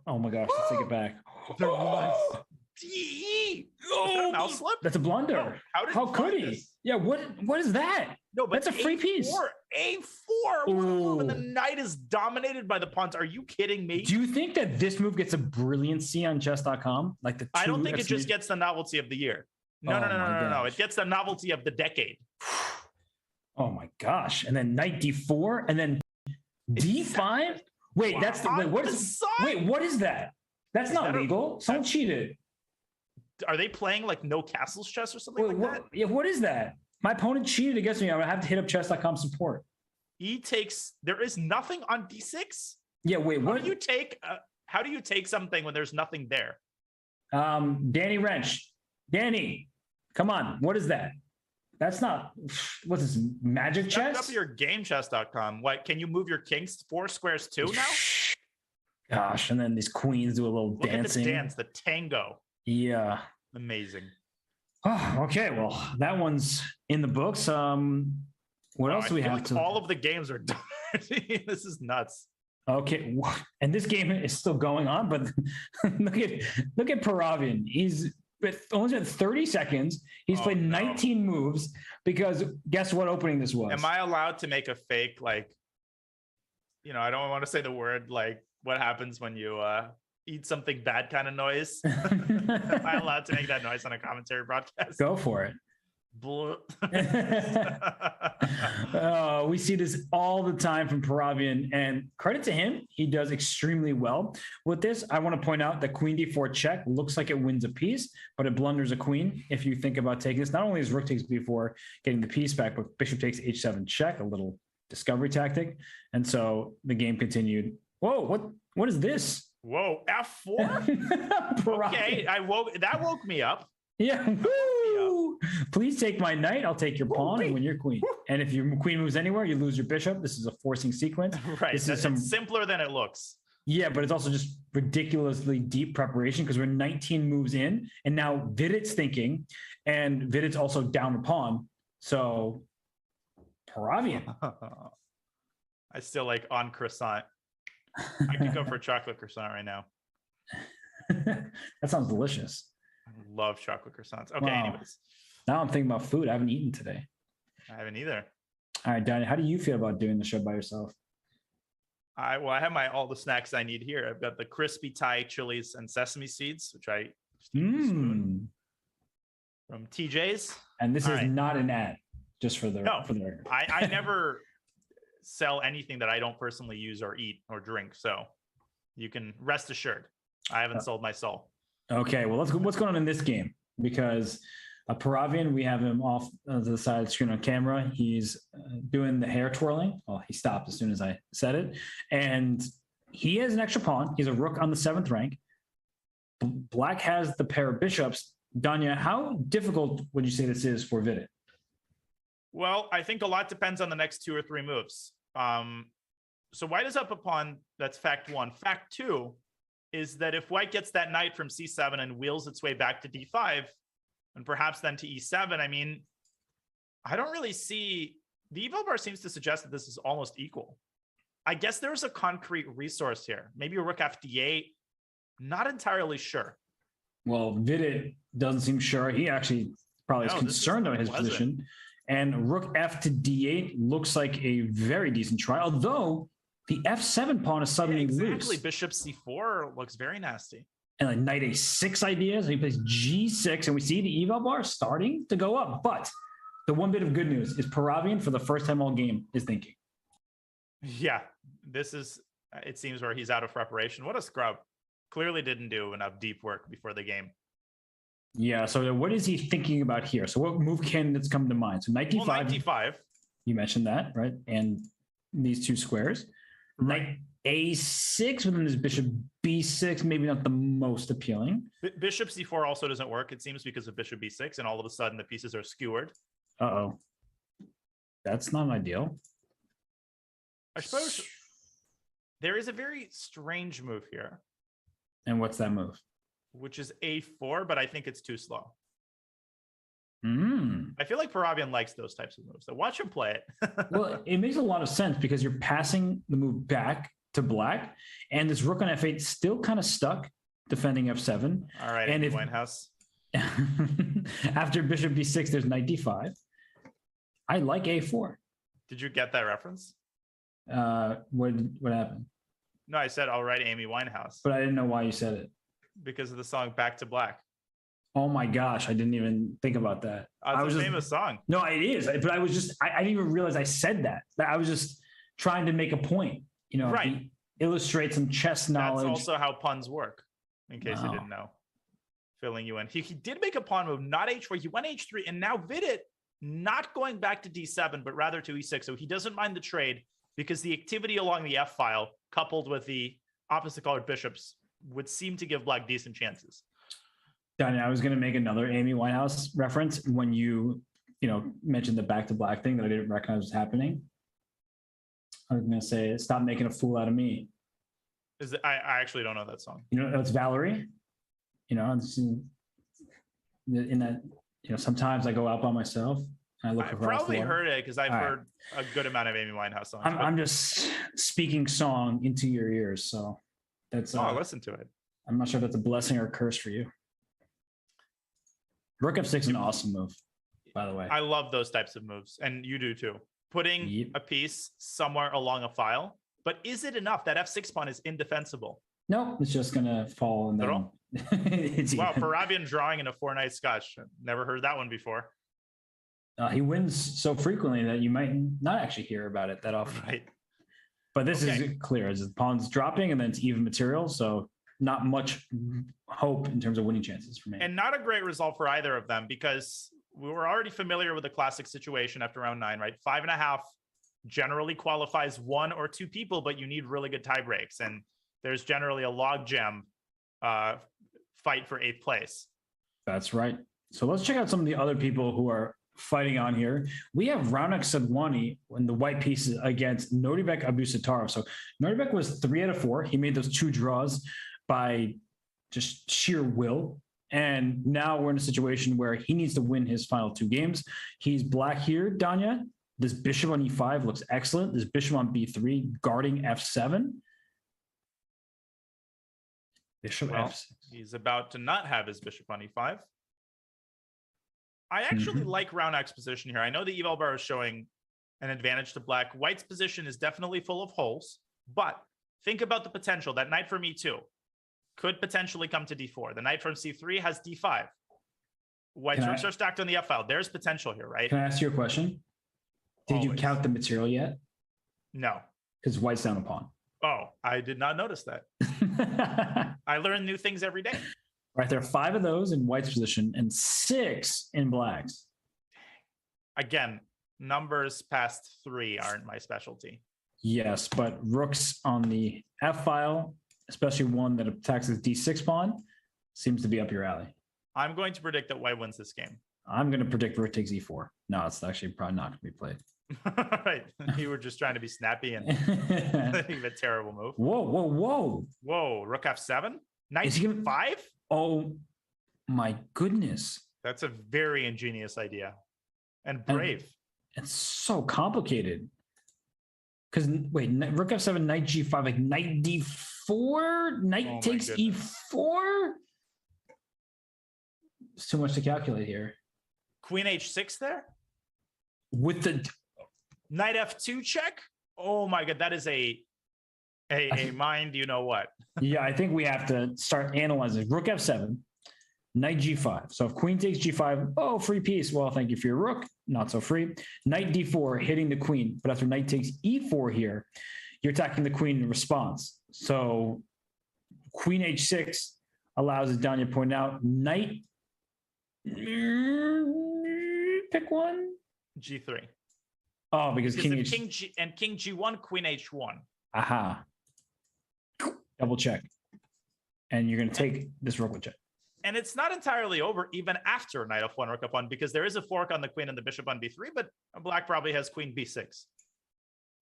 Oh my gosh, let's take it back. There was. Is that a mouse slip? That's a blunder. How could he? This? Yeah, what is that? No, but that's a free piece. A4. And the knight is dominated by the pawns. Are you kidding me? Do you think that this move gets a brilliancy on chess.com? Like the I don't think it just gets the novelty of the year. No. It gets the novelty of the decade. Oh my gosh. And then knight d4 and then d5? Wait, that's the what is that? That's not legal. Someone cheated. Are they playing like no castles chess or something like that? Yeah, what is that? My opponent cheated against me. I'm gonna have to hit up chess.com support. There is nothing on d6. Yeah, wait, what do you take? How do you take something when there's nothing there? Danny Wrench. Danny, come on. What is that? That's not, what's this, magic chess? Up your gamechess.com. What, can you move your kings 4 squares too now? Gosh, and then these queens do a little dancing. Look at the dance, the tango. Yeah. Amazing. Oh, okay, well, that one's in the books. What else do we have to? All of the games are done. This is nuts. Okay, and this game is still going on, but look at Paravian. He's only spent 30 seconds. He's played 19 moves because guess what opening this was? Am I allowed to make a fake, like, I don't want to say the word, like, what happens when you eat something bad kind of noise? Am I allowed to make that noise on a commentary broadcast? Go for it. We see this all the time from Paravian, and credit to him, he does extremely well with this. I want to point out that queen d4 check looks like it wins a piece, but it blunders a queen. If you think about taking this, not only is rook takes b4 getting the piece back, but bishop takes h7 check, a little discovery tactic. And so the game continued. Whoa, what is this? Whoa, f4. Okay, that woke me up. Yeah. Woo! Please take my knight. I'll take your pawn and win your queen. And if your queen moves anywhere, you lose your bishop. This is a forcing sequence. Right. This is simpler than it looks. Yeah, but it's also just ridiculously deep preparation because we're 19 moves in, and now Vidit's thinking, and Vidit's also down a pawn. So Paravian. I still like on croissant. I could go for a chocolate croissant right now. That sounds delicious. I love chocolate croissants. Okay, anyways. Now I'm thinking about food. I haven't eaten today. I haven't either. All right, Danny, how do you feel about doing the show by yourself? I have all the snacks I need here. I've got the crispy Thai chilies and sesame seeds, which I from TJ's. And this is not an ad, just for the record. I never sell anything that I don't personally use or eat or drink. So you can rest assured, I haven't sold my soul. Okay, well, what's going on in this game? Because Paravian, we have him off to the side of the screen on camera. He's doing the hair twirling. Well, he stopped as soon as I said it. And he has an extra pawn. He's a rook on the 7th rank. Black has the pair of bishops. Danya, how difficult would you say this is for Vidit? Well, I think a lot depends on the next 2 or 3 moves. So white is up a pawn. That's fact 1. Fact 2 is that if white gets that knight from c7 and wheels its way back to d5, and perhaps then to e7, I mean, I don't really see... The eval bar seems to suggest that this is almost equal. I guess there's a concrete resource here. Maybe a rook f d8. Not entirely sure. Well, Vidit doesn't seem sure. He actually probably is concerned about his position. And rook f to d8 looks like a very decent try, although the f7 pawn is suddenly loose. Bishop c4 looks very nasty. And like knight a6 ideas. So he plays g6, and we see the eval bar starting to go up. But the one bit of good news is Paravian, for the first time all game, is thinking. Yeah, this is, it seems, where he's out of preparation. What a scrub. Clearly didn't do enough deep work before the game. Yeah, so what is he thinking about here? So what move candidates come to mind? So knight d5. Well, knight d5. You mentioned that, right? And these 2 squares. Right. Knight a6, but then there's bishop b6, maybe not the most appealing. Bishop c4 also doesn't work, it seems, because of bishop b6, and all of a sudden the pieces are skewered. Uh-oh. That's not ideal. I suppose there is a very strange move here. And what's that move? Which is a4, but I think it's too slow. Mm. I feel like Paravian likes those types of moves. So watch him play it. Well, it makes a lot of sense because you're passing the move back to black, and this rook on f8 still kind of stuck defending f7. All right, and Winehouse. After bishop b6, there's knight d5. I like a4. Did you get that reference? What happened? No, I said, all right, Amy Winehouse. But I didn't know why you said it. Because of the song Back to Black. Oh my gosh, I didn't even think about that. It's a famous song. No, it is. But I was just, I didn't even realize I said that. I was just trying to make a point, you know, right. Illustrate some chess knowledge. That's also how puns work, in case you didn't know. Filling you in. He did make a pawn move, not h4. He went h3, and now Vidit not going back to d7, but rather to e6. So he doesn't mind the trade because the activity along the f file, coupled with the opposite colored bishops, would seem to give black decent chances. Danny, I was going to make another Amy Winehouse reference when you mentioned the back to black thing that I didn't recognize was happening. I was going to say, stop making a fool out of me. I actually don't know that song. You know, it's Valerie. You know, in that, sometimes I go out by myself. And I look I probably heard it because I've heard a good amount of Amy Winehouse songs. I'm just speaking song into your ears. So that's. I'll listen to it. I'm not sure if that's a blessing or a curse for you. Rook f6 is an awesome move, by the way. I love those types of moves, and you do too. Putting a piece somewhere along a file, but is it enough? That f6 pawn is indefensible. No, it's just gonna fall and then it's wow, Paravian drawing in a 4-knight Scotch. Never heard that one before. He wins so frequently that you might not actually hear about it that often. Right. But this is clear as the pawn's dropping and then it's even material, so not much hope in terms of winning chances for me. And not a great result for either of them because we were already familiar with the classic situation after round 9, right? 5.5 generally qualifies 1 or 2 people, but you need really good tie breaks. And there's generally a logjam fight for 8th place. That's right. So let's check out some of the other people who are fighting on here. We have Raunak Sadwani in the white pieces against Naroditsky Abusattarov. So Naroditsky was 3 out of 4. He made those 2 draws by just sheer will. And now we're in a situation where he needs to win his final 2 games. He's black here, Danya. This bishop on e5 looks excellent. This bishop on b3 guarding f7. Bishop f6. He's about to not have his bishop on e5. I actually like Raunak's position here. I know the eval bar is showing an advantage to black. White's position is definitely full of holes, but think about the potential. That knight from e2 could potentially come to d4. The knight from c3 has d5. White's rooks are stacked on the f file. There's potential here, right? Can I ask you a question? Did you count the material yet? No. Because white's down a pawn. Oh, I did not notice that. I learn new things every day. Right, there are 5 of those in white's position and 6 in black's. Again, numbers past 3 aren't my specialty. Yes, but rooks on the F file, especially one that attacks his D6 pawn, seems to be up your alley. I'm going to predict that white wins this game. I'm going to predict rook takes e4. No, it's actually probably not going to be played. Right. You were just trying to be snappy and a terrible move. Whoa. Rook f7? Knight Is he gonna- e5? Oh my goodness. That's a very ingenious idea and brave. It's so complicated. Because wait, rook f7, knight g5, like knight d4, knight takes e4. It's too much to calculate here. Queen h6 there? With the Knight f2 check? Oh my god, that is a mind, you know what? Yeah, I think we have to start analyzing. Rook f7, knight g5. So if queen takes g5, oh, free piece. Well, thank you for your rook. Not so free. Knight d4, hitting the queen. But after knight takes e4 here, you're attacking the queen in response. So queen h6 allows, as Danya pointed out, knight, pick one. G3. Oh, because king G1, queen h1. Aha. Double check. And you're going to take this rook with check. And it's not entirely over even after knight f1, rook f1, because there is a fork on the queen and the bishop on b3, but black probably has queen b6.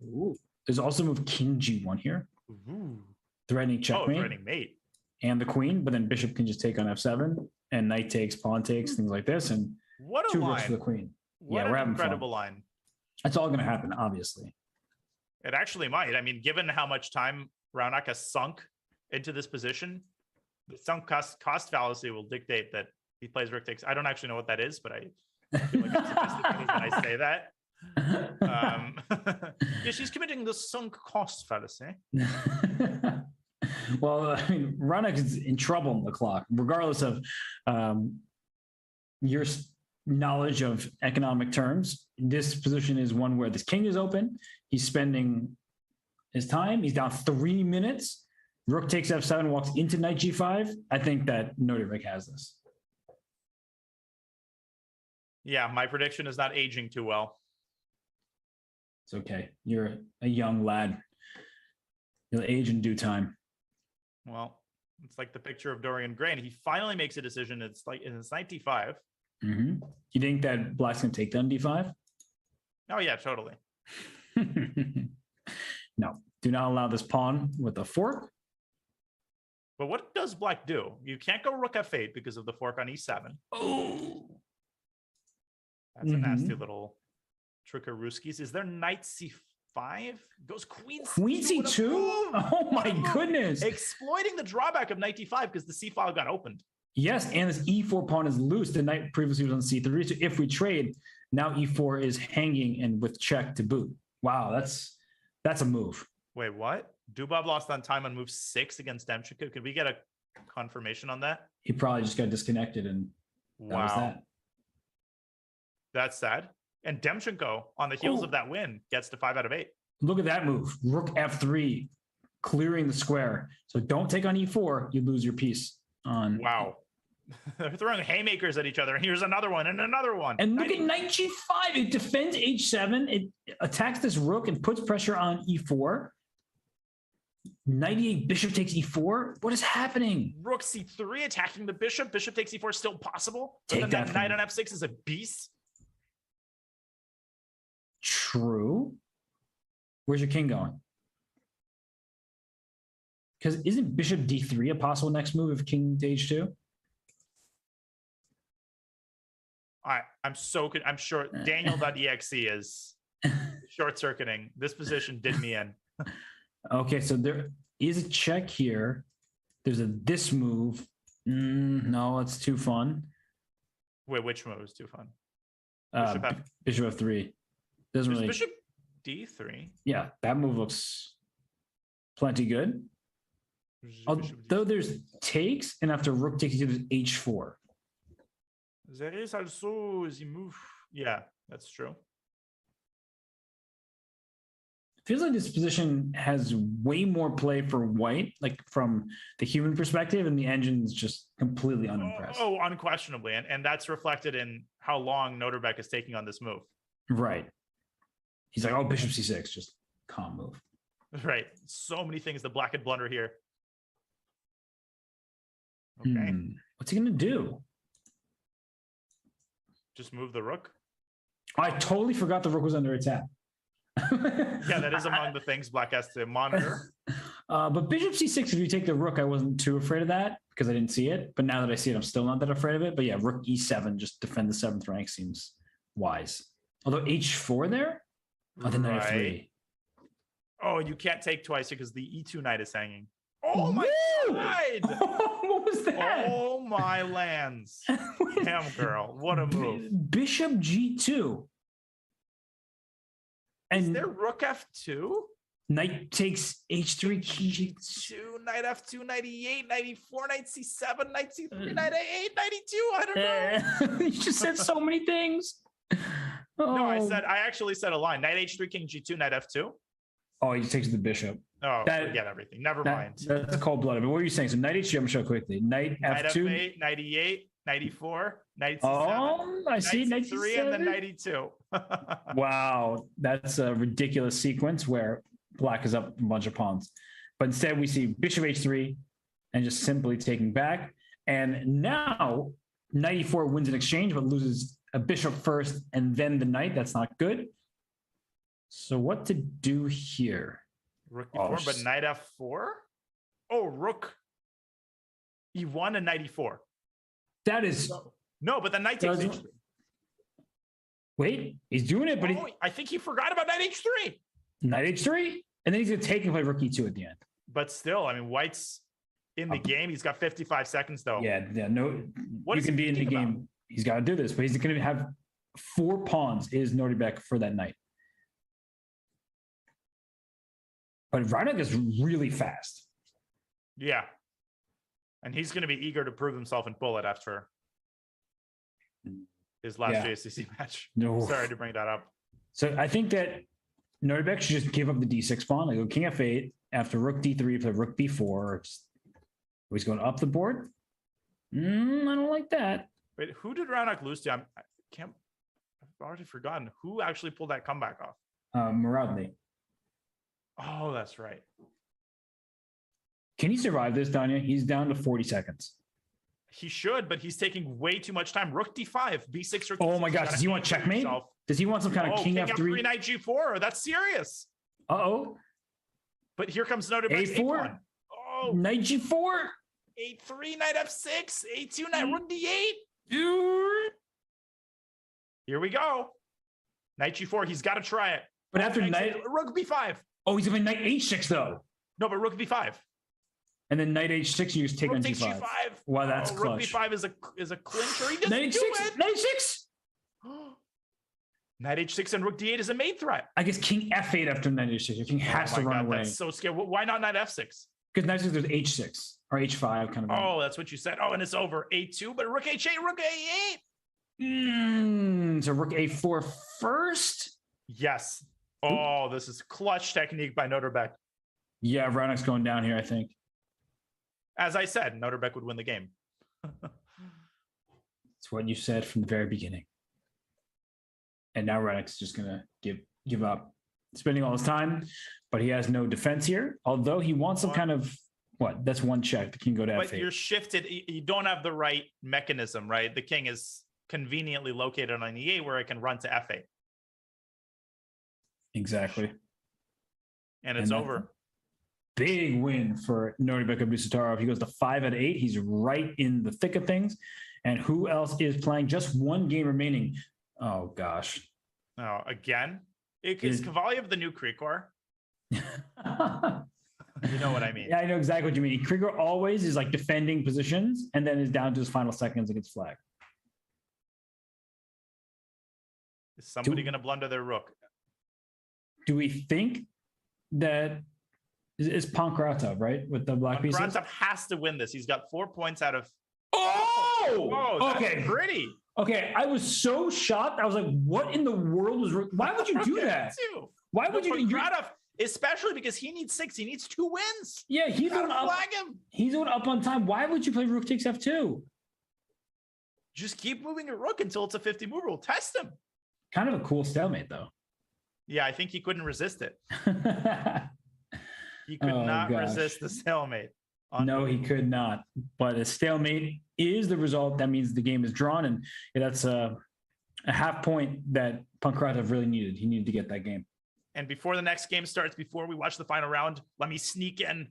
Ooh. There's also move king g1 here. Ooh. Threatening checkmate. Oh, threatening mate. And the queen, but then bishop can just take on f7, and knight takes, pawn takes, things like this, and what a two line. rooks for the queen. What we're an having incredible fun. line. That's all going to happen, obviously. It actually might. I mean, given how much time Raunak has sunk into this position, the sunk cost fallacy will dictate that he plays rook takes. I don't actually know what that is, but I feel like I'm sophisticated when I say that. Yeah, she's committing the sunk cost fallacy. Well, I mean, Raunak is in trouble in the clock, regardless of your knowledge of economic terms. This position is one where this king is open. He's spending his time. He's down 3 minutes. Rook takes f7, walks into knight g5. I think that Naroditsky has this. Yeah, my prediction is not aging too well. It's okay. You're a young lad. You'll age in due time. Well, it's like the picture of Dorian Gray, and he finally makes a decision. It's like it's knight d5. Mm-hmm. You think that black's going to take down d5? Oh, yeah, totally. No, do not allow this pawn with a fork. But what does black do? You can't go rook f8 because of the fork on e7. Oh, that's a nasty little trickarooskies. Is there knight c5? Goes queen c2? Oh my goodness. Exploiting the drawback of knight d5 because the c file got opened. Yes, and this e4 pawn is loose. The knight previously was on c3. So if we trade, now e4 is hanging and with check to boot. Wow, that's a move. Wait, what? Zhumabaiev lost on time on move 6 against Demchenko. Could we get a confirmation on that? He probably just got disconnected, and that was that. That's sad. And Demchenko, on the heels of that win, gets to 5 out of 8. Look at that move. Rook f3, clearing the square. So don't take on e4. You lose your piece. Wow. They're throwing haymakers at each other. And here's another one and another one. And look at knight g5. It defends h7. It attacks this rook and puts pressure on e4. Knight e8, bishop takes e4. What is happening? Rook c3 attacking the bishop. Bishop takes e4 still possible. Take that knight on f6 is a beast. True. Where's your king going? Because isn't bishop d3 a possible next move if king to h2? I'm sure Daniel.exe is short-circuiting. This position did me in. Okay, so there is a check here. There's this move. No, it's too fun. Wait, which move is too fun? Bishop f3. Doesn't really. Bishop d3. Yeah, that move looks plenty good. Although there's takes, and after rook takes, there's h4. There is also the move. Yeah, that's true. Feels like this position has way more play for white, like from the human perspective, and the engine's just completely unimpressed. Oh, unquestionably. And that's reflected in how long Naroditsky is taking on this move. Right. He's like, oh, bishop c6, just calm move. Right. So many things the black could blunder here. Okay. What's he going to do? Just move the rook. I totally forgot the rook was under attack. Yeah, that is among the things Black has to monitor. But bishop c6, if you take the rook, I wasn't too afraid of that because I didn't see it. But now that I see it, I'm still not that afraid of it. But yeah, rook e7, just defend the 7th rank seems wise. Although h4 there? Oh, then knight f3. Oh, you can't take twice because the e2 knight is hanging. Oh my God! What was that? Oh my lands. Damn, girl. What a move. Bishop g2. And is there rook f2? Knight takes h3, king g2, knight f2, knight e8, knight e4, knight c7, knight c3, knight a8, knight e2. I don't know. You just said so many things. No, I actually said a line. Knight h3, king g2, knight f2. Oh, he takes the bishop. Oh, forget everything. Never mind. That's cold-blooded. But what are you saying? So knight h3, I'm going to show quickly. Knight f2. F8, knight e8, knight e4, knight c7. Oh, I see. Knight c3, and then knight e2. Wow. That's a ridiculous sequence where Black is up a bunch of pawns. But instead, we see bishop h3 and just simply taking back. And now, knight e4 wins an exchange, but loses a bishop first and then the knight. That's not good. So what to do here? Rook e4, but knight f4? Oh, rook e1 and knight e4. That is... No, but the knight takes h3. Wait, he's doing it, but I think he forgot about knight h3. Knight h3? And then he's going to take and play rook e2 at the end. But still, I mean, White's in the game. He's got 55 seconds, though. Yeah, no. What you can be in the game. About? He's got to do this, but he's going to have 4 pawns is Naroditsky for that knight. But Reinach is really fast. Yeah. And he's going to be eager to prove himself in bullet after his last JSCC match. No. Sorry to bring that up. So I think that Naroditsky should just give up the d6 pawn. Like go king f8 after rook d3, play rook b4. He's going up the board. I don't like that. Wait, who did Reinach lose to? I've already forgotten. Who actually pulled that comeback off? Muradny. Oh, that's right. Can he survive this, Danya? He's down to 40 seconds. He should, but he's taking way too much time. Rook d5, b6, rook d6. Oh my gosh, does he want checkmate? Himself. Does he want some kind of king f3? F3, knight g4. That's serious. Uh-oh. But here comes Naroditsky. A4. Oh. Knight g4. a3, knight f6, a2, knight rook d8. Here we go. Knight g4. He's got to try it. But after knight... Rook b5. Oh, he's going to knight h6, though. No, but rook b5. And then knight h6, you just take on g5. G5. Wow, that's clutch. Rook b5 is a clincher. He doesn't knight h6. Knight h6. Knight h6 and rook d8 is a mate threat. I guess king f8 after knight h6. Your king has to run away. That's so scary. Why not knight f6? Because knight h6 there's h6 or h5 kind of. Oh, that's what you said. Oh, and it's over a2, but rook h8, rook a8. So rook a4 first. Yes. Oh, this is clutch technique by Naroditsky. Yeah, Reinach's going down here, I think. As I said, Naroditsky would win the game. It's what you said from the very beginning. And now Reinach's just going to give up, spending all his time, but he has no defense here. Although he wants some kind of, what? That's one check. The king go to f8. But you're shifted. You don't have the right mechanism, right? The king is conveniently located on e8 where it can run to f8. Exactly. And it's over. Big win for Naroditsky Abdusattorov. He goes to 5 out of 8. He's right in the thick of things. And who else is playing? Just one game remaining. Oh, gosh. Oh, again? Is Kovalyev the new Krikor? You know what I mean. Yeah, I know exactly what you mean. Krikor always is like defending positions and then is down to his final seconds against flag. Is somebody going to blunder their rook? Do we think that is Pankratov, right? With the black pieces? Pankratov has to win this. He's got 4 points out of... Oh! That's okay. Pretty. Okay, I was so shocked. I was like, what in the world was... Why would you do that? Why would you do that? Especially because he needs 6. He needs 2 wins. Yeah, he's going up. Flag him. He's going up on time. Why would you play rook takes f2? Just keep moving your rook until it's a 50 move rule. Test him. Kind of a cool stalemate, though. Yeah, I think he couldn't resist it. He could not resist the stalemate. No, he could not. But a stalemate is the result. That means the game is drawn, and that's a half point that Pankratov really needed. He needed to get that game. And before the next game starts, before we watch the final round, let me sneak in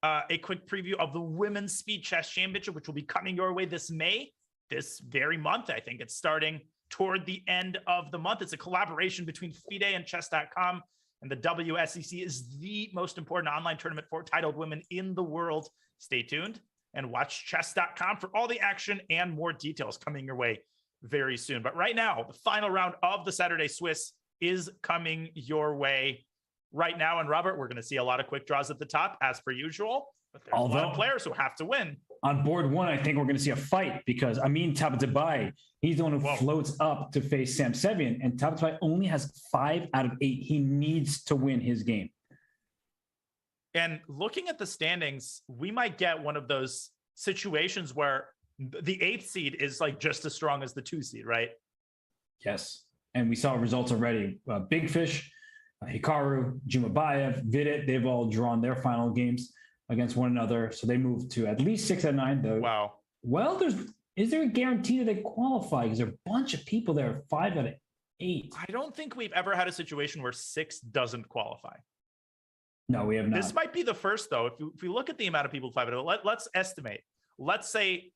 a quick preview of the Women's Speed Chess Championship, which will be coming your way this May, this very month. I think it's starting toward the end of the month. It's a collaboration between FIDE and chess.com. And the WSEC is the most important online tournament for titled women in the world. Stay tuned and watch chess.com for all the action and more details coming your way very soon. But right now, the final round of the Saturday Swiss is coming your way right now. And Robert, we're going to see a lot of quick draws at the top as per usual, but there's a lot of players who have to win. On board one, I think we're going to see a fight because Amin Tabatabai, he's the one who floats up to face Sam Sevian, and Tabatabai only has 5 out of 8. He needs to win his game. And looking at the standings, we might get one of those situations where the 8th seed is like just as strong as the 2 seed, right? Yes. And we saw results already. Big Fish, Hikaru, Zhumabaiev, Vidit, they've all drawn their final games against one another. So they moved to at least 6 out of 9, though. Wow. Well, is there a guarantee that they qualify? Because there are a bunch of people there, 5 out of 8. I don't think we've ever had a situation where 6 doesn't qualify. No, we have not. This might be the first, though. If we look at the amount of people 5 out of 8, let's estimate. Let's say,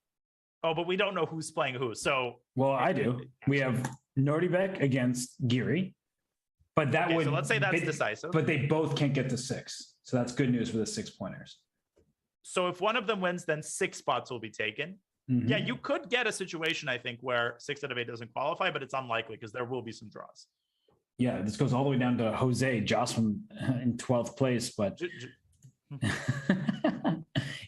but we don't know who's playing who. So, well, I do. We have Naroditsky against Yuri, but that would. So let's say that's decisive. But they both can't get to 6, so that's good news for the 6-pointers. So if one of them wins, then 6 spots will be taken. Mm-hmm. Yeah, you could get a situation, I think, where 6 out of 8 doesn't qualify, but it's unlikely because there will be some draws. Yeah, this goes all the way down to Jose Jocelyn in 12th place, but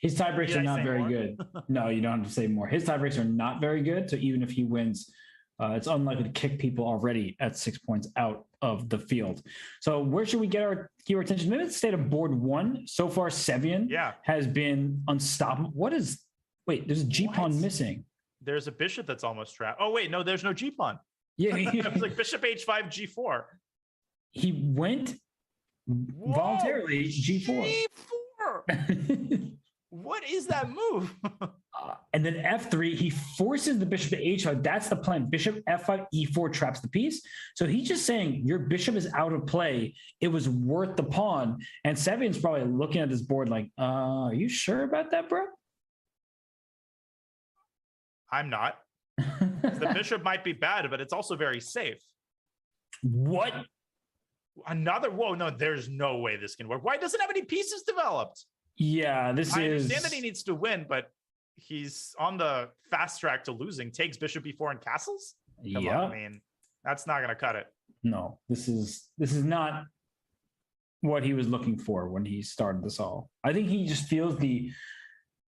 his tiebreaks are not very good. No, you don't have to say more. His tiebreaks are not very good. So even if he wins, it's unlikely to kick people already at 6 points out of the field. So where should we get our attention? Maybe let's stay to board 1. So far, Sevian has been unstoppable. There's a G-pawn missing. There's a bishop that's almost trapped. Oh, wait, no, there's no G-pawn. Yeah. It was like bishop H5, G4. He went voluntarily G4. G4. What is that move? And then F3, he forces the bishop to H5. That's the plan. Bishop F5, E4 traps the piece. So he's just saying your bishop is out of play. It was worth the pawn. And Sevian's probably looking at this board like, are you sure about that, bro? I'm not. The bishop might be bad, but it's also very safe. What? Whoa, no, there's no way this can work. Why doesn't it have any pieces developed? Yeah, I understand that he needs to win, but he's on the fast track to losing. Takes bishop b4 and castles? Come on, I mean, that's not going to cut it. No, this is not what he was looking for when he started this all. I think he just feels the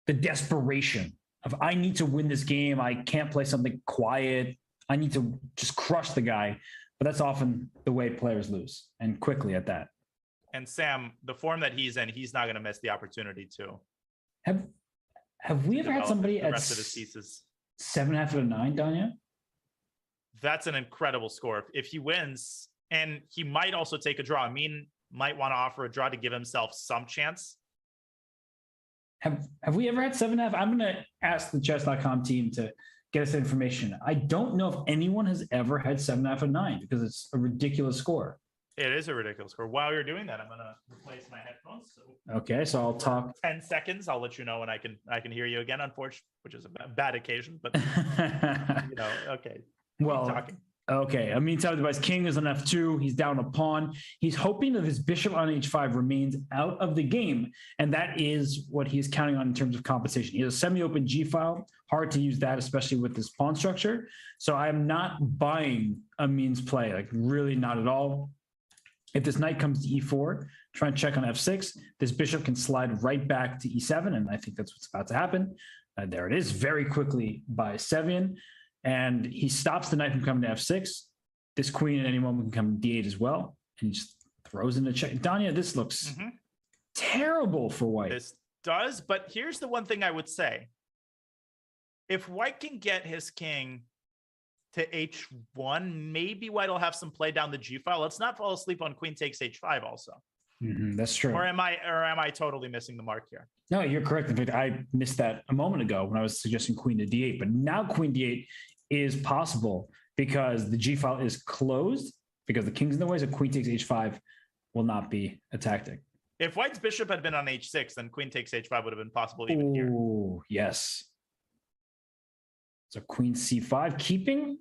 desperation of, I need to win this game. I can't play something quiet. I need to just crush the guy. But that's often the way players lose, and quickly at that. And Sam, the form that he's in, he's not going to miss the opportunity to. Have we ever had somebody the at rest of his pieces 7.5 out of 9, Danya? That's an incredible score. If he wins, and he might also take a draw. Amin might want to offer a draw to give himself some chance. Have we ever had 7.5? I'm going to ask the chess.com team to get us information. I don't know if anyone has ever had 7.5 out of 9 because it's a ridiculous score. It is a ridiculous score. While you're doing that, I'm going to replace my headphones. Okay, so I'll talk 10 seconds. I'll let you know when I can hear you again, unfortunately, which is a bad occasion, but okay. Well, talking. Okay. Amin Tabatabay's king is on F2. He's down a pawn. He's hoping that his bishop on H5 remains out of the game, and that is what he's counting on in terms of compensation. He has a semi-open G file. Hard to use that, especially with this pawn structure. So I'm not buying Amin's play, like really not at all. If this knight comes to E4, try and check on F6. This bishop can slide right back to E7, and I think that's what's about to happen. There it is, very quickly by Sevian. And he stops the knight from coming to F6. This queen at any moment can come to D8 as well. And he just throws in a check. Danya, this looks terrible for white. This does, but here's the one thing I would say. If white can get his king to H1, maybe white will have some play down the G file. Let's not fall asleep on queen takes H5 also. That's true. Or am I totally missing the mark here? No, you're correct. In fact, I missed that a moment ago when I was suggesting queen to D8, but now queen D8 is possible because the G file is closed because the king's in the way, so queen takes h5 will not be a tactic. If white's bishop had been on h6, then queen takes h5 would have been possible even here. Oh, yes. So queen c5, keeping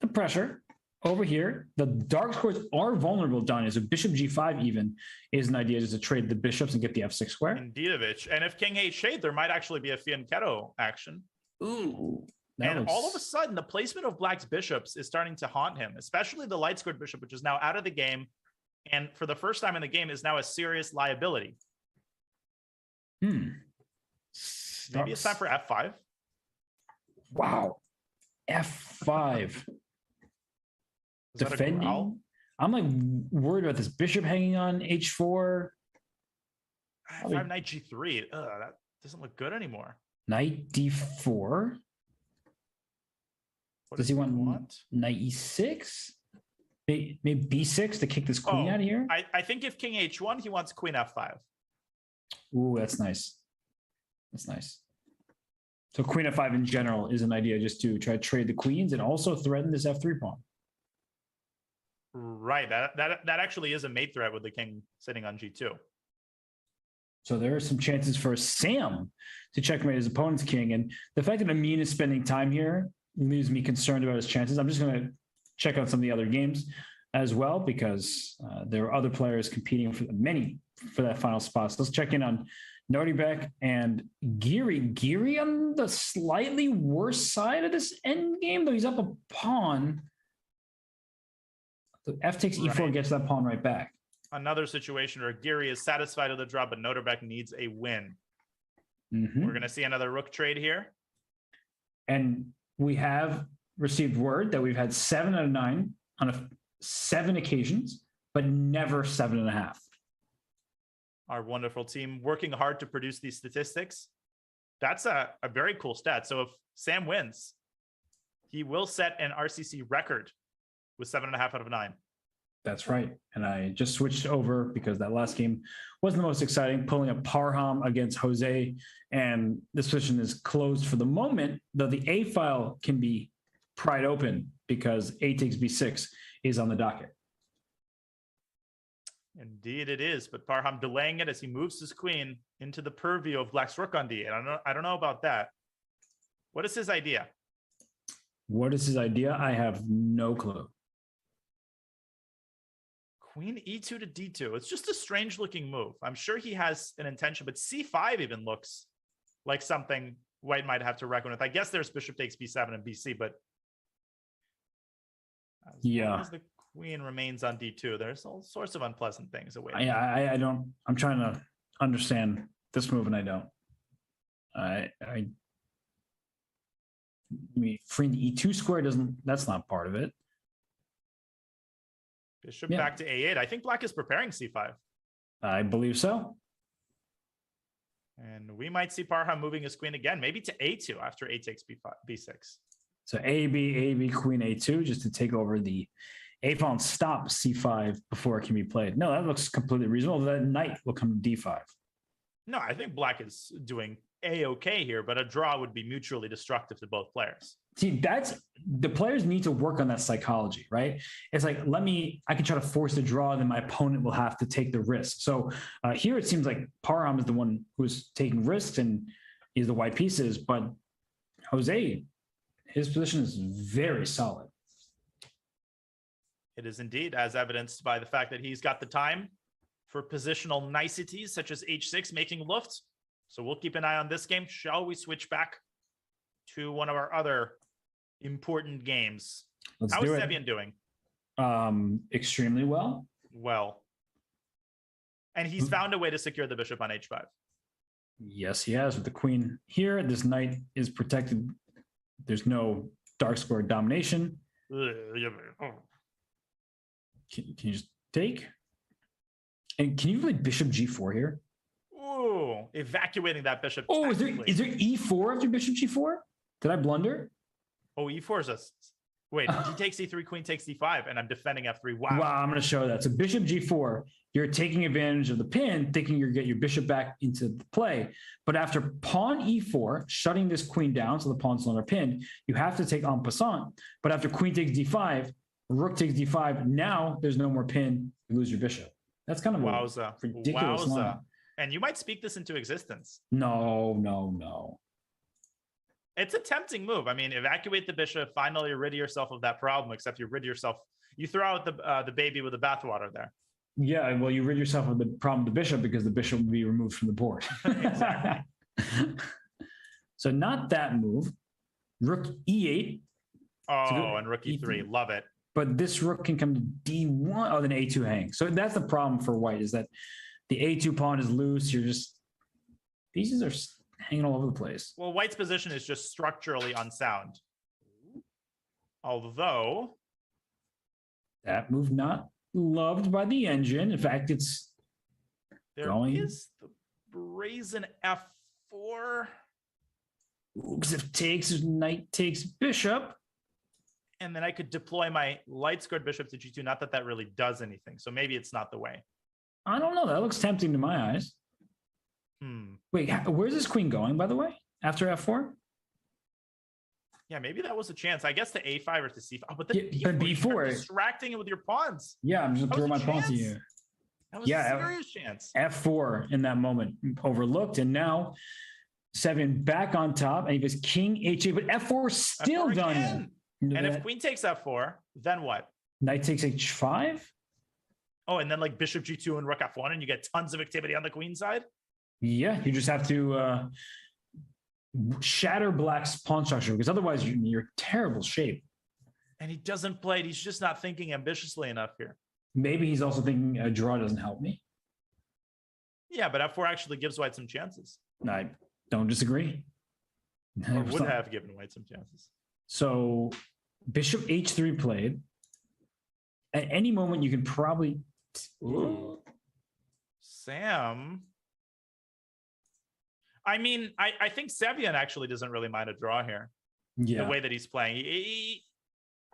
the pressure over here. The dark squares are vulnerable, Danya. So bishop g5 even is an idea, just to trade the bishops and get the f6 square. Indeedovich. And if king h8, there might actually be a fianchetto action. Ooh. And all of a sudden, the placement of black's bishops is starting to haunt him, especially the light squared bishop, which is now out of the game. And for the first time in the game is now a serious liability. Maybe it's time for f5. Wow. f5. Defending. I'm like worried about this bishop hanging on h4. f5, knight g3. Ugh, that doesn't look good anymore. Knight d4. Does he want knight e6? Maybe b6 to kick this queen out of here? I think if king h1, he wants queen f5. Ooh, that's nice. That's nice. So queen f5 in general is an idea, just to try to trade the queens and also threaten this f3 pawn. Right. That actually is a mate threat with the king sitting on g2. So there are some chances for Sam to checkmate his opponent's king. And the fact that Amin is spending time here leaves me concerned about his chances. I'm just going to check out some of the other games as well, because there are other players competing for that final spot. So let's check in on Naroditsky and Yuri. Yuri on the slightly worse side of this end game, though he's up a pawn. So f takes e4 gets that pawn right back. Another situation where Yuri is satisfied with the draw, but Naroditsky needs a win. Mm-hmm. We're going to see another rook trade here. And we have received word that we've had 7 out of 9 on 7 occasions, but never 7.5. Our wonderful team working hard to produce these statistics. That's a very cool stat. So if Sam wins, he will set an RCC record with 7.5 out of 9. That's right. And I just switched over because that last game wasn't the most exciting, pulling up Parham against Jose. And this position is closed for the moment, though the A file can be pried open because A takes B6 is on the docket. Indeed it is, but Parham delaying it as he moves his queen into the purview of black's rook on D. And I don't know about that. What is his idea? What is his idea? I have no clue. Queen e2 to d2. It's just a strange looking move. I'm sure he has an intention, but c5 even looks like something white might have to reckon with. I guess there's bishop takes b7 and bc, but as long as the queen remains on d2, there's all sorts of unpleasant things awaiting. I'm trying to understand this move and I don't. I mean, freeing the e2 square that's not part of it. Bishop back to a8. I think black is preparing c5. I believe so. And we might see Parham moving his queen again, maybe to a2 after a takes b6. So AB, queen a2, just to take over the a file and stop c5 before it can be played. No, that looks completely reasonable. That knight will come to d5. No, I think black is doing a-okay here, but a draw would be mutually destructive to both players. See, the players need to work on that psychology, right? It's like, I can try to force a draw, and then my opponent will have to take the risk. So here it seems like Parham is the one who's taking risks and is the white pieces, but Jose, his position is very solid. It is indeed, as evidenced by the fact that he's got the time for positional niceties such as h6 making Luft. So we'll keep an eye on this game. Shall we switch back to one of our other important games? How is Sevian doing? Extremely well. Well. And he's found a way to secure the bishop on h5. Yes, he has. With the queen here, this knight is protected. There's no dark square domination. Can you just take? And can you play bishop g4 here? Ooh, evacuating that bishop. Oh, is there e4 after bishop g4? Did I blunder? Oh, e4 is Wait, he takes d3, queen takes d5, and I'm defending f3. Wow. Wow, I'm going to show that. So bishop g4, you're taking advantage of the pin, thinking you're get your bishop back into the play. But after pawn e4, shutting this queen down so the pawn's no longer pinned, you have to take en passant. But after queen takes d5, rook takes d5, now there's no more pin, you lose your bishop. That's kind of a ridiculous line. And you might speak this into existence. No. It's a tempting move. I mean, evacuate the bishop, finally rid yourself of that problem, except you throw out the baby with the bathwater there. Yeah, well, you rid yourself of the problem of the bishop because the bishop will be removed from the board. Exactly. So not that move. Rook e8. Oh, and rook e3. Love it. But this rook can come to d1. Oh, then a2 hang. So that's the problem for white, is that the a2 pawn is loose. You're just, pieces are hanging all over the place. Well, white's position is just structurally unsound. Although that move not loved by the engine. In fact, it's going. Is the brazen f4. Because if takes, knight takes bishop. And then I could deploy my light squared bishop to g2. Not that that really does anything. So maybe it's not the way. I don't know. That looks tempting to my eyes. Wait, where's this queen going, by the way, after f4? Yeah, maybe that was a chance. I guess to a5 or to c5. Oh, but then b4. Distracting it with your pawns. Yeah, I'm just throwing my pawns to you. That was a serious chance. f4 in that moment overlooked, and now Sevian back on top, and he goes king h8, but f4 still F4 done. And if queen takes f4, then what? Knight takes h5. Oh, and then like bishop g2 and rook f1, and you get tons of activity on the queen side. Yeah, you just have to shatter black's pawn structure, because otherwise you're in terrible shape. And he doesn't play it. He's just not thinking ambitiously enough here. Maybe he's also thinking a draw doesn't help me. Yeah, but f4 actually gives white some chances. I don't disagree. Or would have given white some chances. So bishop h3 played. At any moment, you can probably... Ooh. Sam... I mean, I think Sevian actually doesn't really mind a draw here. Yeah. The way that he's playing.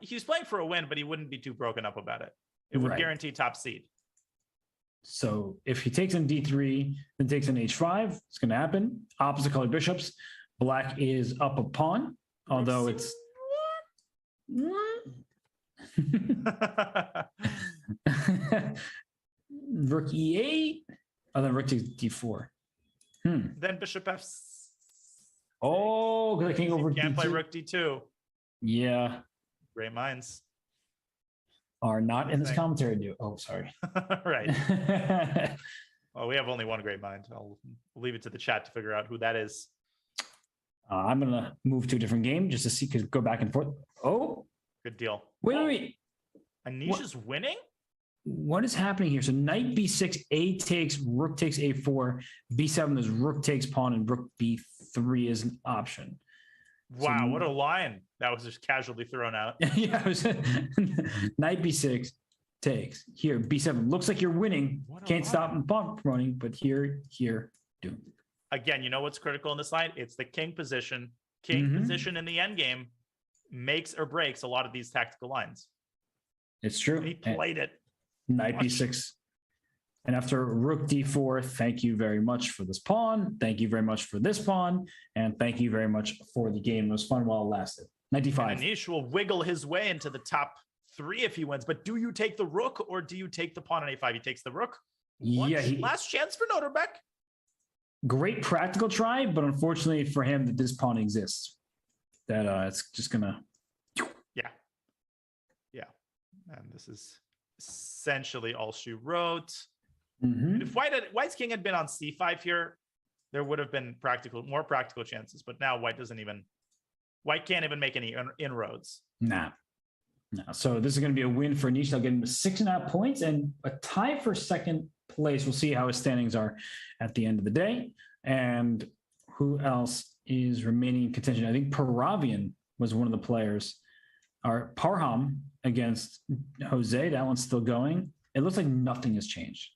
He's playing for a win, but he wouldn't be too broken up about it. It would guarantee top seed. So if he takes in d3, then takes in h5, it's going to happen. Opposite colored bishops. Black is up a pawn, although it's... Rook e8. Oh, then rook takes d4. Then bishop f. Oh, because I can't go over d2. Can't play rook d2. Yeah. Great minds are not in this commentary. Do oh, sorry. Right. Well, we have only one great mind. I'll leave it to the chat to figure out who that is. I'm gonna move to a different game just to see, because go back and forth. Oh, good deal. Wait. Anisha's winning. What is happening here? So knight b6, a takes, rook takes a4, b7 is rook takes pawn, and rook b3 is an option. Wow, so, what a line. That was just casually thrown out. Yeah, knight b6 takes. Here, b7. Looks like you're winning. Can't stop pawn promoting, but here, doomed. Again, you know what's critical in this line? It's the king position. King position in the endgame makes or breaks a lot of these tactical lines. It's true. He played it. Knight b6. And after rook d4, thank you very much for this pawn. Thank you very much for this pawn. And thank you very much for the game. It was fun while it lasted. Knight d5. Anish will wiggle his way into the top 3 if he wins. But do you take the rook or do you take the pawn on a5? He takes the rook. Last chance for Naroditsky. Great practical try, but unfortunately for him that this pawn exists. That it's just going to... Yeah. And this is essentially all she wrote. Mm-hmm. If White's king had been on c5 here, there would have been more practical chances. But now White can't even make any inroads. Nah. So this is going to be a win for Anish. They'll get him 6.5 points and a tie for second place. We'll see how his standings are at the end of the day. And who else is remaining in contention? I think Paravian was one of the players. Our Parham against Jose, that one's still going. It looks like nothing has changed.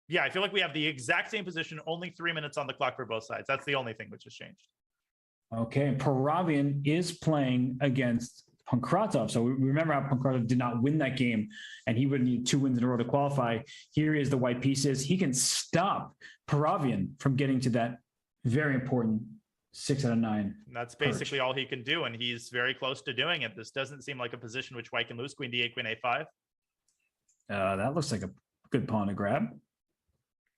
Yeah, I feel like we have the exact same position, only 3 minutes on the clock for both sides. That's the only thing which has changed. Okay, Paravian is playing against Pankratov. So we remember how Pankratov did not win that game, and he would need 2 wins in a row to qualify. Here is the white pieces. He can stop Paravian from getting to that very important 6 out of 9. That's basically all he can do, and he's very close to doing it. This doesn't seem like a position which white can lose. Queen d8, queen a5. That looks like a good pawn to grab.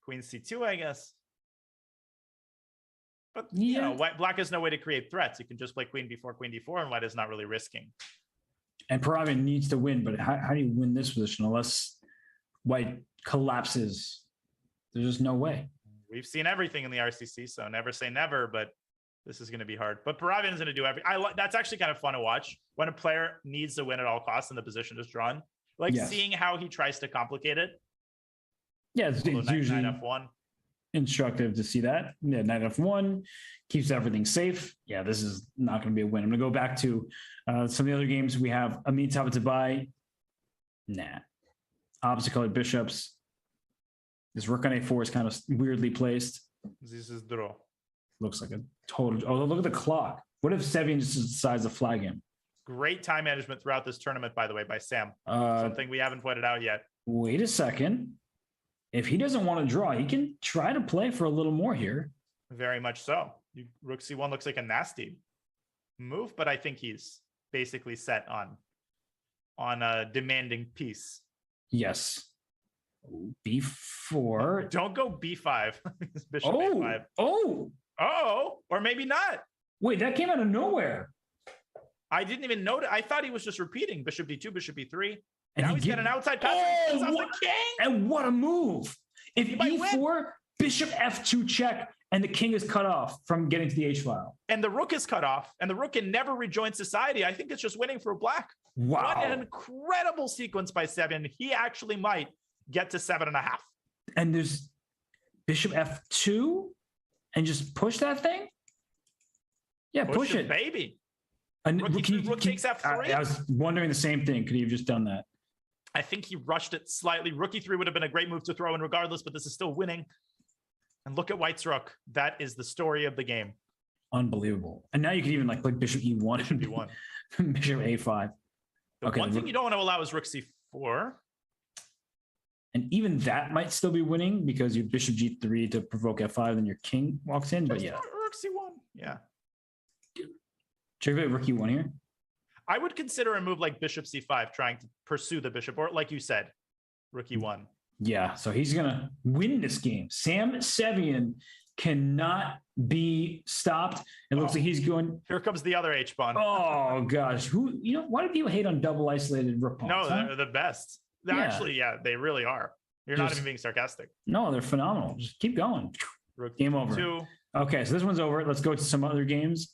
Queen c2, I guess. But Yeah. black has no way to create threats. You can just play queen d4, and white is not really risking. And Paravian needs to win, but how do you win this position unless white collapses? There's just no way. We've seen everything in the RCC, so never say never, but this is going to be hard. But Paravian's going to do everything. That's actually kind of fun to watch when a player needs to win at all costs and the position is drawn. Yes. Seeing how he tries to complicate it. Yeah, it's usually knight f1. Instructive to see that. Yeah, knight f1 keeps everything safe. Yeah, this is not going to be a win. I'm going to go back to some of the other games. We have Amit Tabatabai. Nah. Opposite colored bishops. This rook on a4 is kind of weirdly placed. This is draw. Looks like a total. Oh, look at the clock. What if Sevian just decides to flag him? Great time management throughout this tournament, by the way, by Sam. Something we haven't pointed out yet. Wait a second. If he doesn't want to draw, he can try to play for a little more here. Very much so. Rook c1 looks like a nasty move, but I think he's basically set on a demanding piece. Yes. B4. Don't go b5. Bishop a5. Oh, or maybe not. Wait, that came out of nowhere. I didn't even notice. I thought he was just repeating bishop d2, bishop e3. And now he's got an outside pass. And what a move. If e4, win. bishop f2 check, and the king is cut off from getting to the h-file. And the rook is cut off, and the rook can never rejoin society. I think it's just winning for black. Wow. What an incredible sequence by Sevian. He actually might get to 7.5. And there's bishop f2 and just push that thing? Yeah, push it. Baby. And rook takes f3. I was wondering the same thing. Could he have just done that? I think he rushed it slightly. Rook e3 would have been a great move to throw in regardless, but this is still winning. And look at white's rook. That is the story of the game. Unbelievable. And now you can even play bishop e1. Bishop e1. Bishop a5. The one thing you don't want to allow is rook c4. And even that might still be winning because you bishop g3 to provoke f5, then your king walks in. But yeah. Rook c1. Yeah. Check out rook e1 here. I would consider a move like bishop c5, trying to pursue the bishop, or like you said, rook e1. Yeah, so he's going to win this game. Sam Sevian cannot be stopped. It looks like he's going. Here comes the other H pawn. Oh, gosh. Why do people hate on double isolated rook pawns? No, they're the best. Actually, they really are. You're not even being sarcastic. No, they're phenomenal. Just keep going. Rook game over. 2. Okay, so this one's over. Let's go to some other games.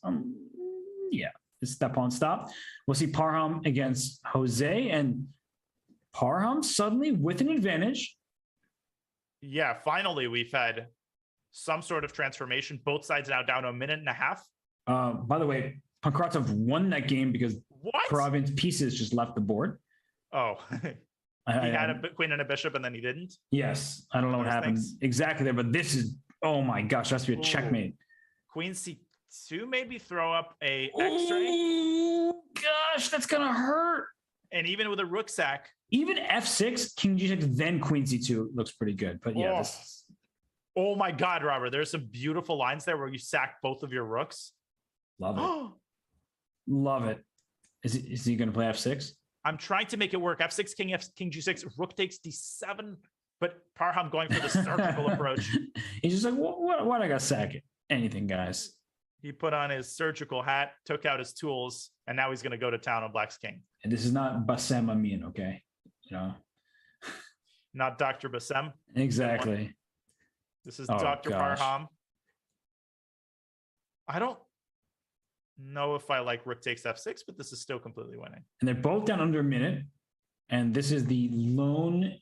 Yeah, it's that pawn stop. We'll see Parham against Jose, and Parham suddenly with an advantage. Yeah, finally we've had some sort of transformation. Both sides now down to a minute and a half. By the way, Pankratov won that game because Paravian's pieces just left the board. Oh, he had a queen and a bishop, and then he didn't. Yes, I don't know what happened exactly there, but this is, oh my gosh, that's to be a checkmate. Queen c2, maybe throw up a x-ray. Oh gosh, that's gonna hurt. And even with a rook sack, even f6, king g6, then queen c2 looks pretty good. But yeah, oh my God, Robert, there's some beautiful lines there where you sack both of your rooks. Love it. Love it. Is he going to play f6? I'm trying to make it work. f6, king g6, rook takes d7, but Parham going for the surgical approach. He's just like, why do I got to sack it? Anything, guys. He put on his surgical hat, took out his tools, and now he's going to go to town on black's king. And this is not Bassem Amin, okay? Not Dr. Bassem. Exactly. This is Dr. Parham. I don't know if I like rook takes f6, but this is still completely winning. And they're both down under a minute. And this is the lone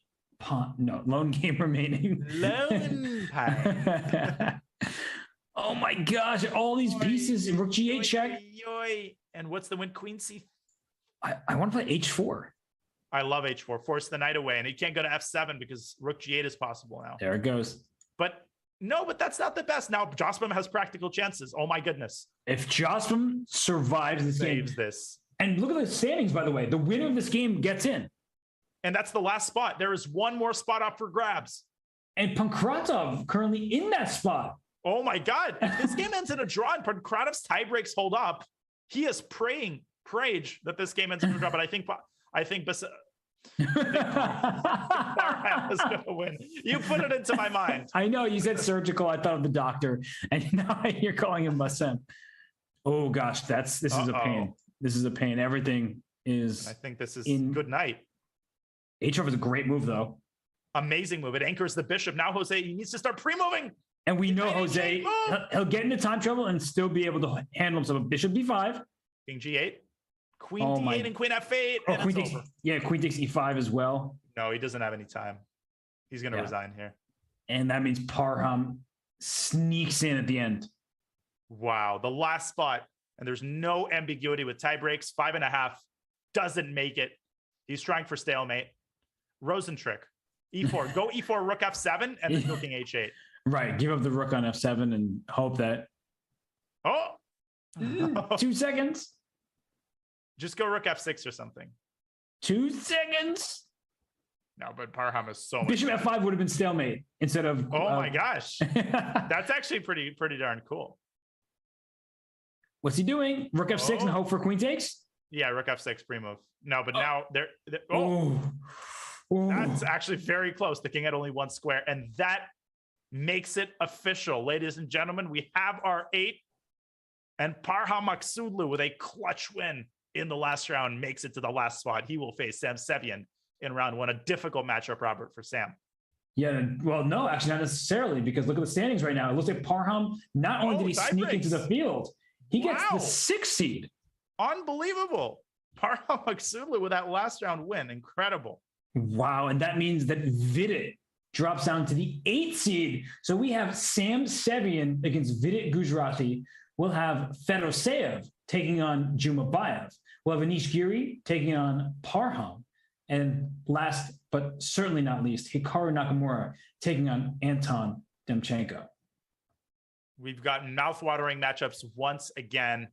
game remaining. Lone pie. Oh my gosh, all these pieces. Rook g8 check. And what's the win? Queen c. I want to play h4. I love h4. Force the knight away. And he can't go to f7 because rook g8 is possible now. There it goes. But that's not the best. Now Zhumabaiev has practical chances. Oh my goodness. If Zhumabaiev survives this game, this. And look at the standings, by the way. The winner of this game gets in. And that's the last spot. There is one more spot up for grabs. And Pankratov currently in that spot. Oh my God. If this game ends in a draw and Pankratov's tie breaks hold up, he is prayed that this game ends in a draw. But I think Parham is going to win. You put it into my mind. I know you said surgical. I thought of the doctor. And now you're calling him Bassem. Oh gosh, this is a pain. This is a pain. Everything is. I think this is good night. H-Rove is a great move, though. Amazing move. It anchors the bishop. Now Jose, he needs to start pre-moving. And we know Jose, he'll get into time trouble and still be able to handle himself. Bishop B5. King G8. Queen D8 and Queen F8. And Queen takes, Queen takes E5 as well. No, he doesn't have any time. He's going to resign here. And that means Parham sneaks in at the end. Wow. The last spot. And there's no ambiguity with tie breaks. 5.5 doesn't make it. He's trying for stalemate. Rosen trick. E4. Go E4, rook F7, and then go King H8. Right. Give up the rook on F7 and hope that. Oh! 2 seconds. Just go rook F6 or something. 2 seconds. No, but Parham is so much Bishop better. F5 would have been stalemate instead of. Oh my gosh. That's actually pretty darn cool. What's he doing? Rook F6 and hope for queen takes? Yeah, rook F6 pre-move. No, but now they're Ooh. That's actually very close. The king had only one square, and that makes it official. Ladies and gentlemen, we have our 8, and Parham Maksudlu with a clutch win in the last round makes it to the last spot. He will face Sam Sevian in round 1, a difficult matchup, Robert, for Sam. Yeah, well, no, actually not necessarily, because look at the standings right now. It looks like Parham, not only did he sneak into the field, he gets the 6th seed. Unbelievable. Parham Maksudlu with that last round win. Incredible. Wow, and that means that Vidit drops down to the 8th seed. So we have Sam Sevian against Vidit Gujarati. We'll have Fedoseev taking on Zhumabaiev. We'll have Anish Giri taking on Parham. And last, but certainly not least, Hikaru Nakamura taking on Anton Demchenko. We've gotten mouth-watering matchups once again,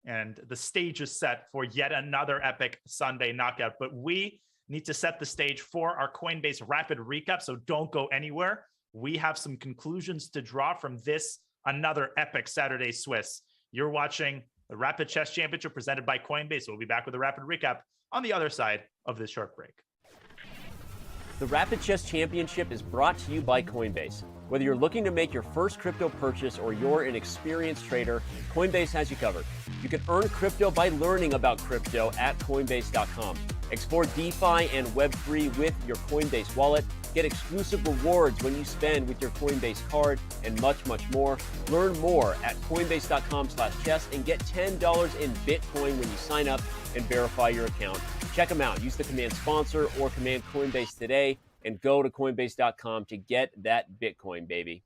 and the stage is set for yet another epic Sunday knockout. But we need to set the stage for our Coinbase rapid recap, so don't go anywhere. We have some conclusions to draw from this, another epic Saturday Swiss. You're watching the Rapid Chess Championship presented by Coinbase. We'll be back with a rapid recap on the other side of this short break. The Rapid Chess Championship is brought to you by Coinbase. Whether you're looking to make your first crypto purchase or you're an experienced trader, Coinbase has you covered. You can earn crypto by learning about crypto at Coinbase.com. Explore DeFi and Web3 with your Coinbase wallet. Get exclusive rewards when you spend with your Coinbase card and much, much more. Learn more at Coinbase.com/chess and get $10 in Bitcoin when you sign up and verify your account. Check them out. Use the command sponsor or command Coinbase today and go to Coinbase.com to get that Bitcoin, baby.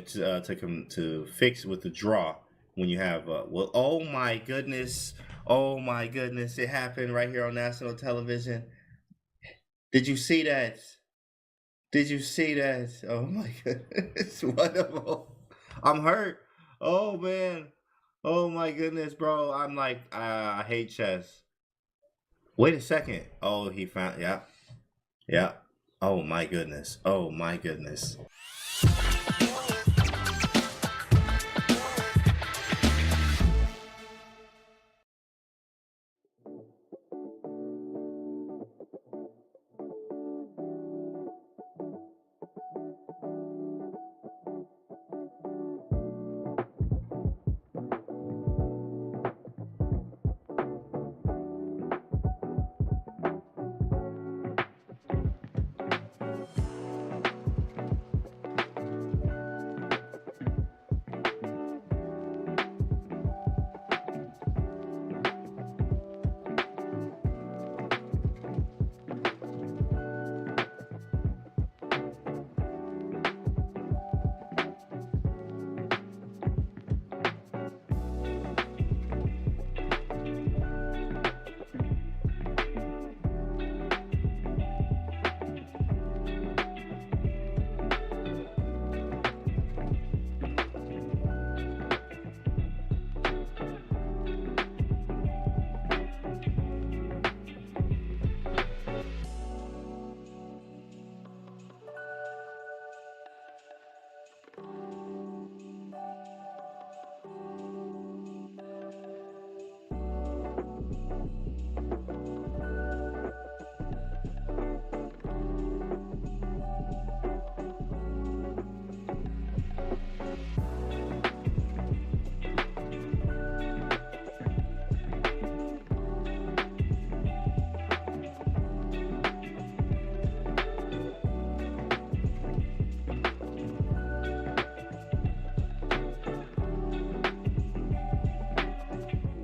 to fix with the draw when you have well, oh my goodness, it happened right here on national television. Did you see that? Oh my goodness, wonderful. I'm hurt. Oh man. Oh my goodness, bro. I'm like, I hate chess. Wait a second. Oh, he found, yeah. Oh my goodness.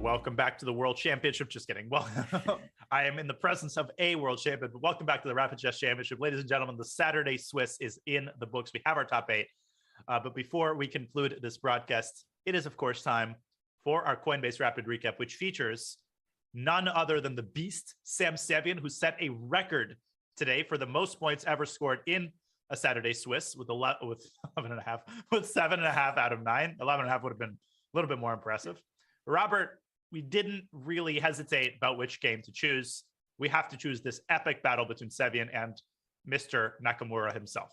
Welcome back to the World Championship. Just kidding. Well, I am in the presence of a world champion, but welcome back to the Rapid Chess Championship. Ladies and gentlemen, the Saturday Swiss is in the books. We have our top 8. But before we conclude this broadcast, it is, of course, time for our Coinbase Rapid Recap, which features none other than the beast, Sam Sevian, who set a record today for the most points ever scored in a Saturday Swiss with 11.5, with 7.5 out of 9. 11.5 would have been a little bit more impressive. Robert, we didn't really hesitate about which game to choose. We have to choose this epic battle between Sevian and Mr. Nakamura himself.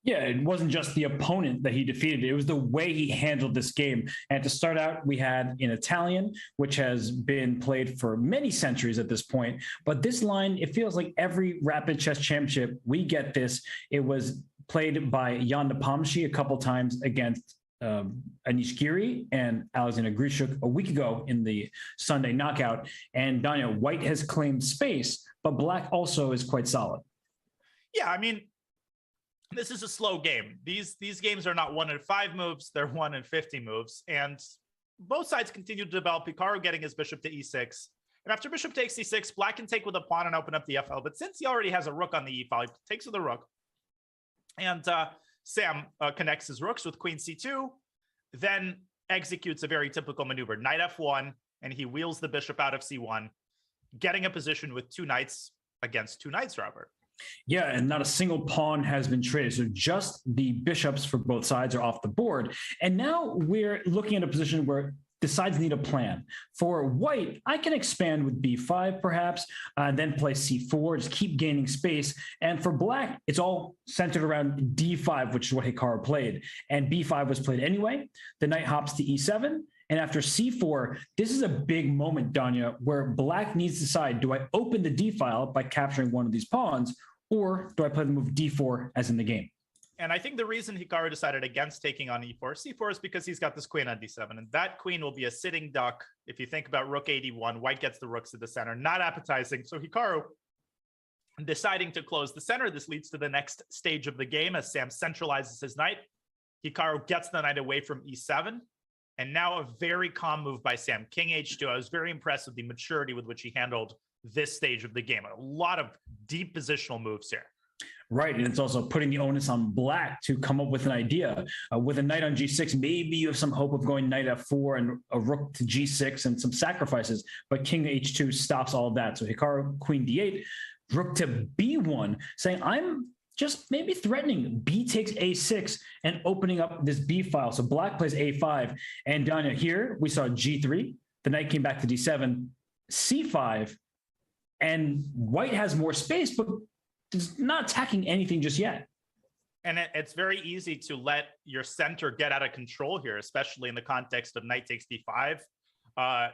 Yeah, it wasn't just the opponent that he defeated. It was the way he handled this game. And to start out, we had in Italian, which has been played for many centuries at this point. But this line, it feels like every Rapid Chess Championship, we get this. It was played by Jan Nepomniachtchi a couple times against Anish Giri and Alexander Grishuk a week ago in the Sunday knockout. And Danya, white has claimed space, but black also is quite solid. Yeah, I mean, this is a slow game. These games are not 1 in 5 moves, they're 1 in 50 moves. And both sides continue to develop. Hikaru getting his bishop to e6. And after bishop takes e6, black can take with a pawn and open up the FL. But since he already has a rook on the e file, he takes with a rook. And Sam connects his rooks with queen c2, then executes a very typical maneuver, knight f1, and he wheels the bishop out of c1, getting a position with 2 knights against 2 knights, Robert. Yeah, and not a single pawn has been traded. So just the bishops for both sides are off the board. And now we're looking at a position where the sides need a plan. For white, I can expand with b5 perhaps, then play c4, just keep gaining space. And for black, it's all centered around d5, which is what Hikaru played. And b5 was played anyway. The knight hops to e7. And after c4, this is a big moment, Danya, where black needs to decide, do I open the d file by capturing one of these pawns, or do I play the move d4 as in the game? And I think the reason Hikaru decided against taking on c4 is because he's got this queen on d7, and that queen will be a sitting duck. If you think about rook 81, white gets the rooks to the center, not appetizing. So Hikaru deciding to close the center. This leads to the next stage of the game as Sam centralizes his knight. Hikaru gets the knight away from e7. And now a very calm move by Sam, king h2. I was very impressed with the maturity with which he handled this stage of the game. A lot of deep positional moves here. Right, and it's also putting the onus on black to come up with an idea. With a knight on g6, maybe you have some hope of going knight f4 and a rook to g6 and some sacrifices, but king h2 stops all of that. So Hikaru, queen d8, rook to b1, saying I'm just maybe threatening b takes a6 and opening up this b file. So black plays a5, and Danya, here we saw g3, the knight came back to d7, c5, and white has more space, but is not attacking anything just yet. And it's very easy to let your center get out of control here, especially in the context of knight takes d5.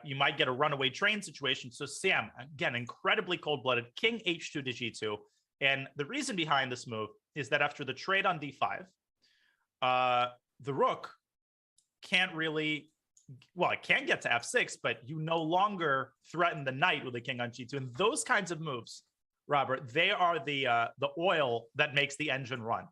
You might get a runaway train situation. So Sam, again, incredibly cold-blooded, king h2 to g2. And the reason behind this move is that after the trade on d5, the rook can't really, well, it can get to f6, but you no longer threaten the knight with the king on g2. And those kinds of moves, Robert, they are the oil that makes the engine run.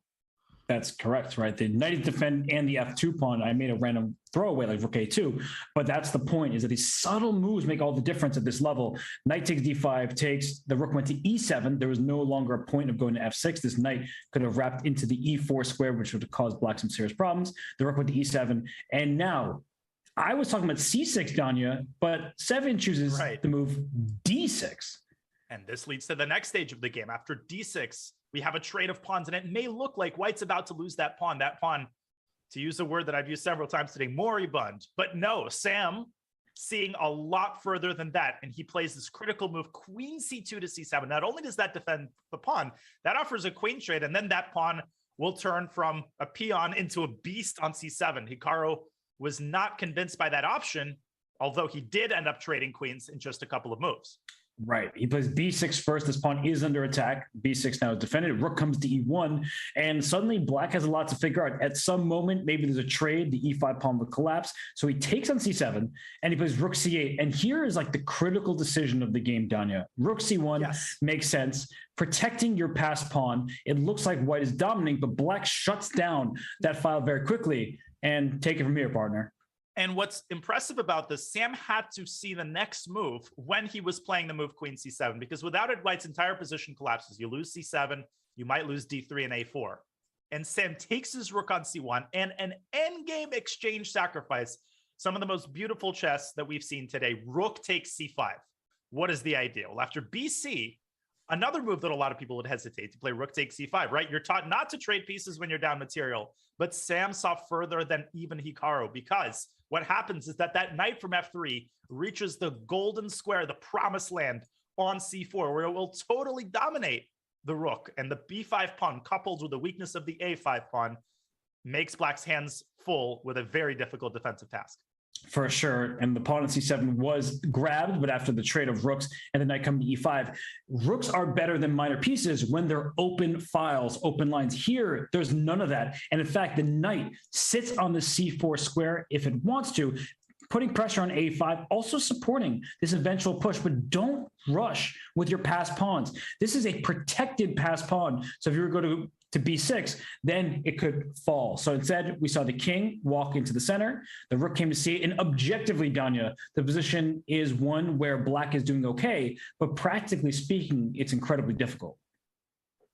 That's correct, right? The knight defend and the f2 pawn, I made a random throwaway like rook a2, but that's the point, is that these subtle moves make all the difference at this level. Knight takes d5, takes, the rook went to e7. There was no longer a point of going to f6. This knight could have wrapped into the e4 square, which would have caused black some serious problems. The rook went to e7, and now, I was talking about c6, Danya, but Sevian chooses the move d6. And this leads to the next stage of the game. After d6, we have a trade of pawns, and it may look like white's about to lose that pawn. That pawn, to use a word that I've used several times today, moribund. But no, Sam seeing a lot further than that, and he plays this critical move, queen c2 to c7. Not only does that defend the pawn, that offers a queen trade, and then that pawn will turn from a peon into a beast on c7. Hikaru was not convinced by that option, although he did end up trading queens in just a couple of moves. Right. He plays b6 first. This pawn is under attack. b6 now is defended. Rook comes to e1. And suddenly black has a lot to figure out. At some moment, maybe there's a trade. The e5 pawn will collapse. So he takes on c7 and he plays rook c8. And here is like the critical decision of the game, Danya. Rook c1 makes sense. Protecting your passed pawn. It looks like white is dominating, but black shuts down that file very quickly. And take it from here, partner. And what's impressive about this, Sam had to see the next move when he was playing the move queen c7, because without it, white's entire position collapses. You lose c7, you might lose d3 and a4. And Sam takes his rook on c1 and an endgame exchange sacrifice. Some of the most beautiful chess that we've seen today. Rook takes c5. What is the idea? Well, after bc, another move that a lot of people would hesitate to play rook takes c5, right? You're taught not to trade pieces when you're down material, but Sam saw further than even Hikaru, because what happens is that that knight from f3 reaches the golden square, the promised land on c4, where it will totally dominate the rook. And the b5 pawn, coupled with the weakness of the a5 pawn, makes black's hands full with a very difficult defensive task. For sure. And the pawn on c7 was grabbed, but after the trade of rooks and the knight coming to e5, rooks are better than minor pieces when they're open files, open lines. Here, there's none of that. And in fact, the knight sits on the c4 square if it wants to, putting pressure on a5, also supporting this eventual push, but don't rush with your passed pawns. This is a protected passed pawn. So if you were going to b6, then it could fall. So instead, we saw the king walk into the center. The rook came to c8. And objectively, Danya, the position is one where black is doing okay, but practically speaking, it's incredibly difficult.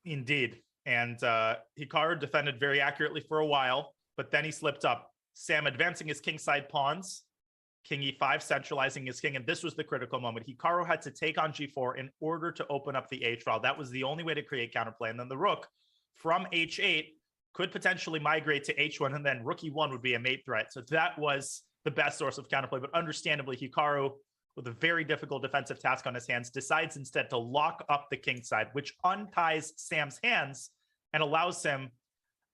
Indeed. And Hikaru defended very accurately for a while, but then he slipped up. Sam advancing his kingside pawns, king e5, centralizing his king. And this was the critical moment. Hikaru had to take on g4 in order to open up the h file. That was the only way to create counterplay. And then the rook from h8 could potentially migrate to h1, and then rook e1 would be a mate threat. So that was the best source of counterplay. But understandably, Hikaru, with a very difficult defensive task on his hands, decides instead to lock up the king side, which unties Sam's hands and allows him,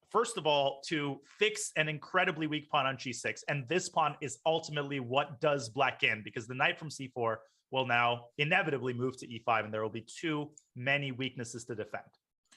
first of all, to fix an incredibly weak pawn on g6. And this pawn is ultimately what does black in, because the knight from c4 will now inevitably move to e5, and there will be too many weaknesses to defend.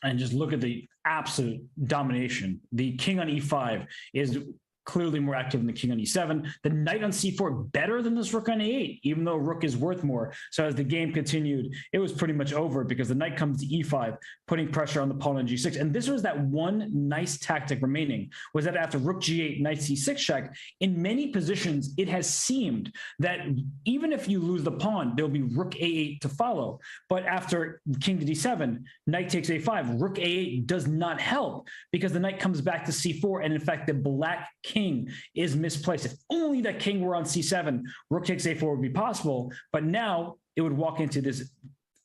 And just look at the absolute domination. The king on e5 is clearly more active than the king on e7. The knight on c4 better than this rook on a8, even though rook is worth more. So as the game continued, it was pretty much over because the knight comes to e5, putting pressure on the pawn on g6. And this was that one nice tactic remaining, was that after rook g8, knight c6 check, in many positions, it has seemed that even if you lose the pawn, there'll be rook a8 to follow. But after king to d7, knight takes a5, rook a8 does not help because the knight comes back to c4. And in fact, the black king is misplaced. If only that king were on c7, rook takes a4 would be possible. But now it would walk into this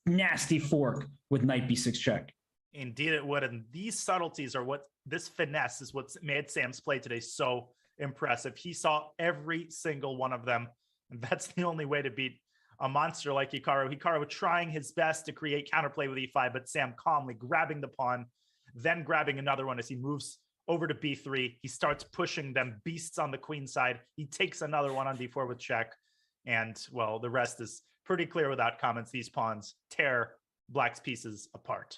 nasty fork with knight b6 check. Indeed it would. And these subtleties are what, this finesse is what made Sam's play today so impressive. He saw every single one of them. And that's the only way to beat a monster like Hikaru. Hikaru trying his best to create counterplay with e5, but Sam calmly grabbing the pawn, then grabbing another one as he moves over to b3. He starts pushing them beasts on the queen side. He takes another one on d4 with check. And, well, the rest is pretty clear without comments. These pawns tear Black's pieces apart.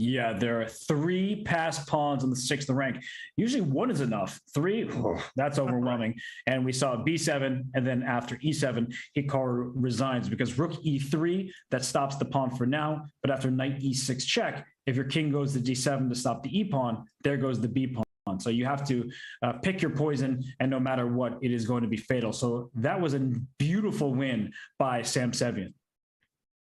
Yeah, there are 3 passed pawns on the 6th rank. Usually 1 is enough. 3, that's overwhelming. And we saw b7, and then after e7, Hikaru resigns because rook e3, that stops the pawn for now. But after knight e6 check, if your king goes to d7 to stop the e pawn, there goes the b pawn. So you have to pick your poison, and no matter what, it is going to be fatal. So that was a beautiful win by Sam Sevian.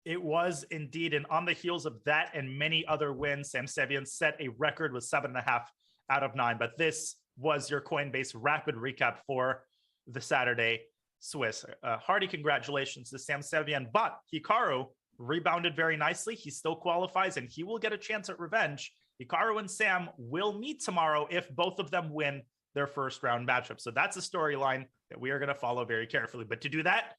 It was indeed. And on the heels of that and many other wins, Sam Sevian set a record with 7.5 out of 9. But this was your Coinbase rapid recap for the Saturday Swiss. Hearty congratulations to Sam Sevian. But Hikaru rebounded very nicely. He still qualifies and he will get a chance at revenge. Hikaru and Sam will meet tomorrow if both of them win their first round matchup. So that's a storyline that we are going to follow very carefully. But to do that,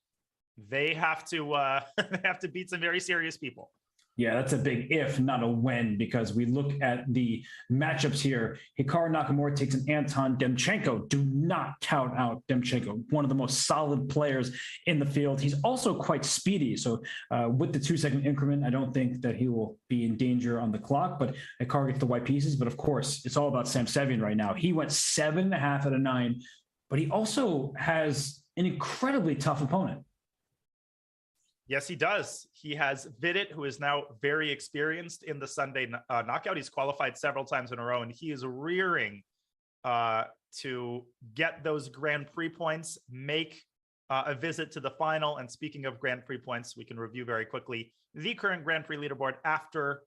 they have to beat some very serious people. Yeah, that's a big if, not a when, because we look at the matchups here. Hikaru Nakamura takes an Anton Demchenko. Do not count out Demchenko, one of the most solid players in the field. He's also quite speedy. So with the 2-second increment, I don't think that he will be in danger on the clock, but Hikaru gets the white pieces. But of course, it's all about Sam Sevian right now. He went 7.5 out of 9, but he also has an incredibly tough opponent. Yes, he does. He has Vidit, who is now very experienced in the Sunday knockout. He's qualified several times in a row, and he is rearing to get those Grand Prix points, make a visit to the final. And speaking of Grand Prix points, we can review very quickly the current Grand Prix leaderboard after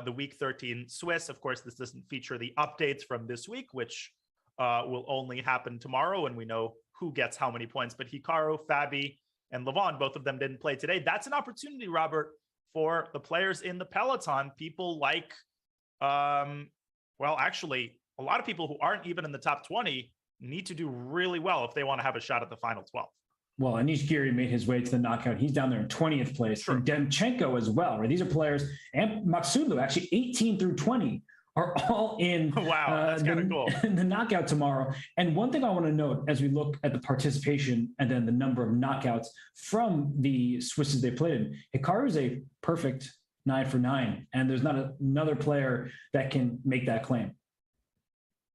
the Week 13 Swiss. Of course, this doesn't feature the updates from this week, which will only happen tomorrow, and we know who gets how many points. But Hikaru, Fabi, and Levon, both of them didn't play today. That's an opportunity, Robert, for the players in the peloton. People like, actually, a lot of people who aren't even in the top 20 need to do really well if they want to have a shot at the final 12. Well, Anish Giri made his way to the knockout. He's down there in 20th place. Sure. And Demchenko as well, right? These are players, and Maksudlu, actually 18 through 20 are all in that's kind of cool. The knockout tomorrow. And one thing I want to note as we look at the participation and then the number of knockouts from the Swisses they played in, Hikaru is a perfect 9 for 9, and there's not another player that can make that claim.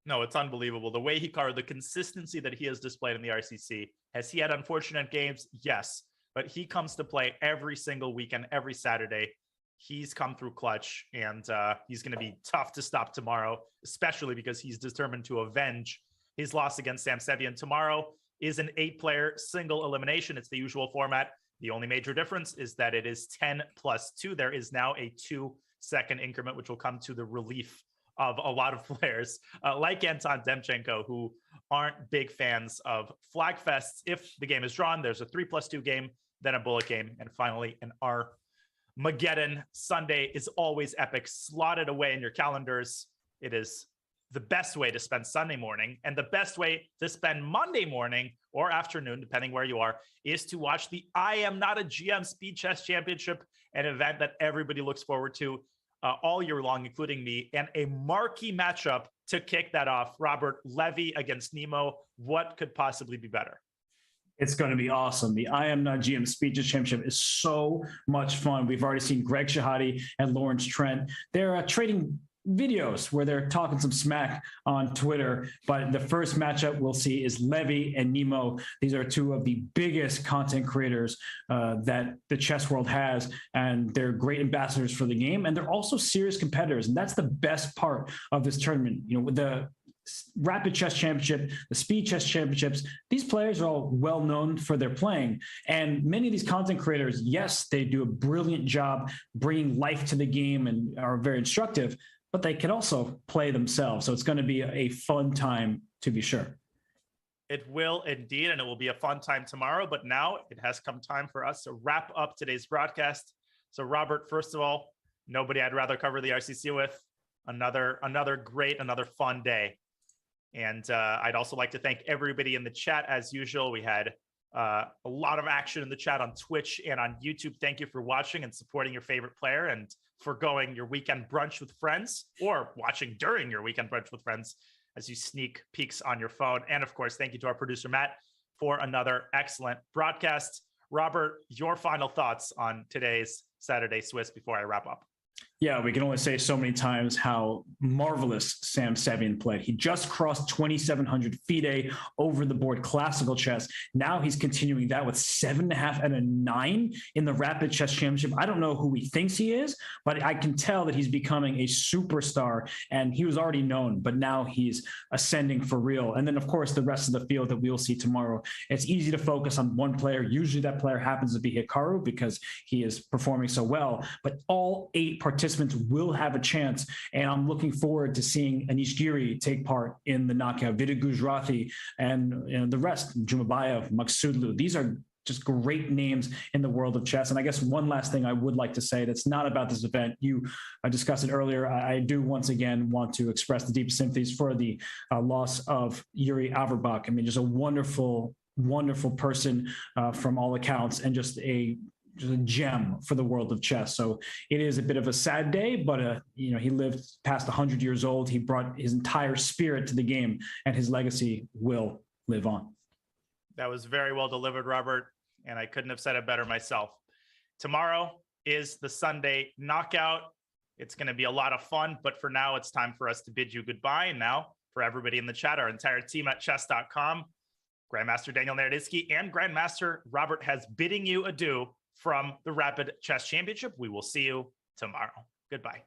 No, it's unbelievable. The way Hikaru, the consistency that he has displayed in the RCC. Has he had unfortunate games? Yes, but he comes to play every single weekend, every Saturday. He's come through clutch, and he's going to be tough to stop tomorrow, especially because he's determined to avenge his loss against Sam Sevian. Tomorrow is an 8-player single elimination. It's the usual format. The only major difference is that it is 10+2. There is now a 2-second increment, which will come to the relief of a lot of players like Anton Demchenko, who aren't big fans of flag fests. If the game is drawn, there's a 3+2 game, then a bullet game, and finally an Armageddon. Sunday is always epic. Slot it away in your calendars. It is the best way to spend Sunday morning, and the best way to spend Monday morning or afternoon, depending where you are, is to watch the I Am Not a GM Speed Chess Championship, an event that everybody looks forward to all year long, including me, and a marquee matchup to kick that off. Robert, Levy against Nemo. What could possibly be better? It's going to be awesome. The I Am Not GM Speed Chess Championship is so much fun. We've already seen Greg Shahade and Lawrence Trent. They're trading videos where they're talking some smack on Twitter. But the first matchup we'll see is Levy and Nemo. These are two of the biggest content creators that the chess world has, and they're great ambassadors for the game. And they're also serious competitors. And that's the best part of this tournament. You know, with the Rapid Chess Championship, the Speed Chess Championships, these players are all well known for their playing. And many of these content creators, yes, they do a brilliant job bringing life to the game and are very instructive, but they can also play themselves. So it's going to be a fun time, to be sure. It will indeed, and it will be a fun time tomorrow. But now it has come time for us to wrap up today's broadcast. So Robert, first of all, nobody I'd rather cover the RCC with. Another great, another fun day. And I'd also like to thank everybody in the chat. As usual, we had a lot of action in the chat on Twitch and on YouTube. Thank you for watching and supporting your favorite player and forgoing your weekend brunch with friends, or watching during your weekend brunch with friends as you sneak peeks on your phone. And of course, thank you to our producer, Matt, for another excellent broadcast. Robert, your final thoughts on today's Saturday Swiss before I wrap up. Yeah, we can only say so many times how marvelous Sam Sevian played. He just crossed 2,700 FIDE over the board classical chess. Now he's continuing that with 7.5 and a 9 in the Rapid Chess Championship. I don't know who he thinks he is, but I can tell that he's becoming a superstar, and he was already known, but now he's ascending for real. And then, of course, the rest of the field that we will see tomorrow. It's easy to focus on one player. Usually that player happens to be Hikaru because he is performing so well, but all 8 participants will have a chance, and I'm looking forward to seeing Anish Giri take part in the knockout, Vida Gujrathi, and the rest, Zhumabaiev, Maksudlu. These are just great names in the world of chess. And I guess one last thing I would like to say that's not about this event. You discussed it earlier. I do once again want to express the deep sympathies for the loss of Yuri Averbach. I mean, just a wonderful, wonderful person from all accounts, and just a gem for the world of chess. So it is a bit of a sad day, but he lived past 100 years old. He brought his entire spirit to the game, and his legacy will live on. That was very well delivered, Robert, and I couldn't have said it better myself. Tomorrow is the Sunday knockout. It's going to be a lot of fun, but for now, it's time for us to bid you goodbye. And now, for everybody in the chat, our entire team at chess.com, Grandmaster Daniel Naroditsky and Grandmaster Robert Hess bidding you adieu from the Rapid Chess Championship. We will see you tomorrow. Goodbye.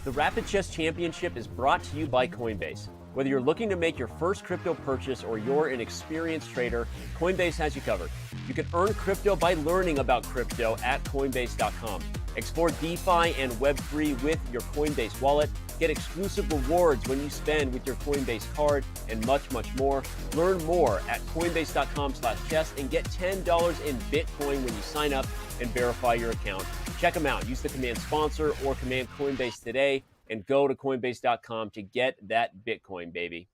The Rapid Chess Championship is brought to you by Coinbase. Whether you're looking to make your first crypto purchase or you're an experienced trader, Coinbase has you covered. You can earn crypto by learning about crypto at Coinbase.com. Explore DeFi and Web3 with your Coinbase wallet. Get exclusive rewards when you spend with your Coinbase card, and much, much more. Learn more at Coinbase.com/chess and get $10 in Bitcoin when you sign up and verify your account. Check them out. Use the command sponsor or command Coinbase today and go to Coinbase.com to get that Bitcoin, baby.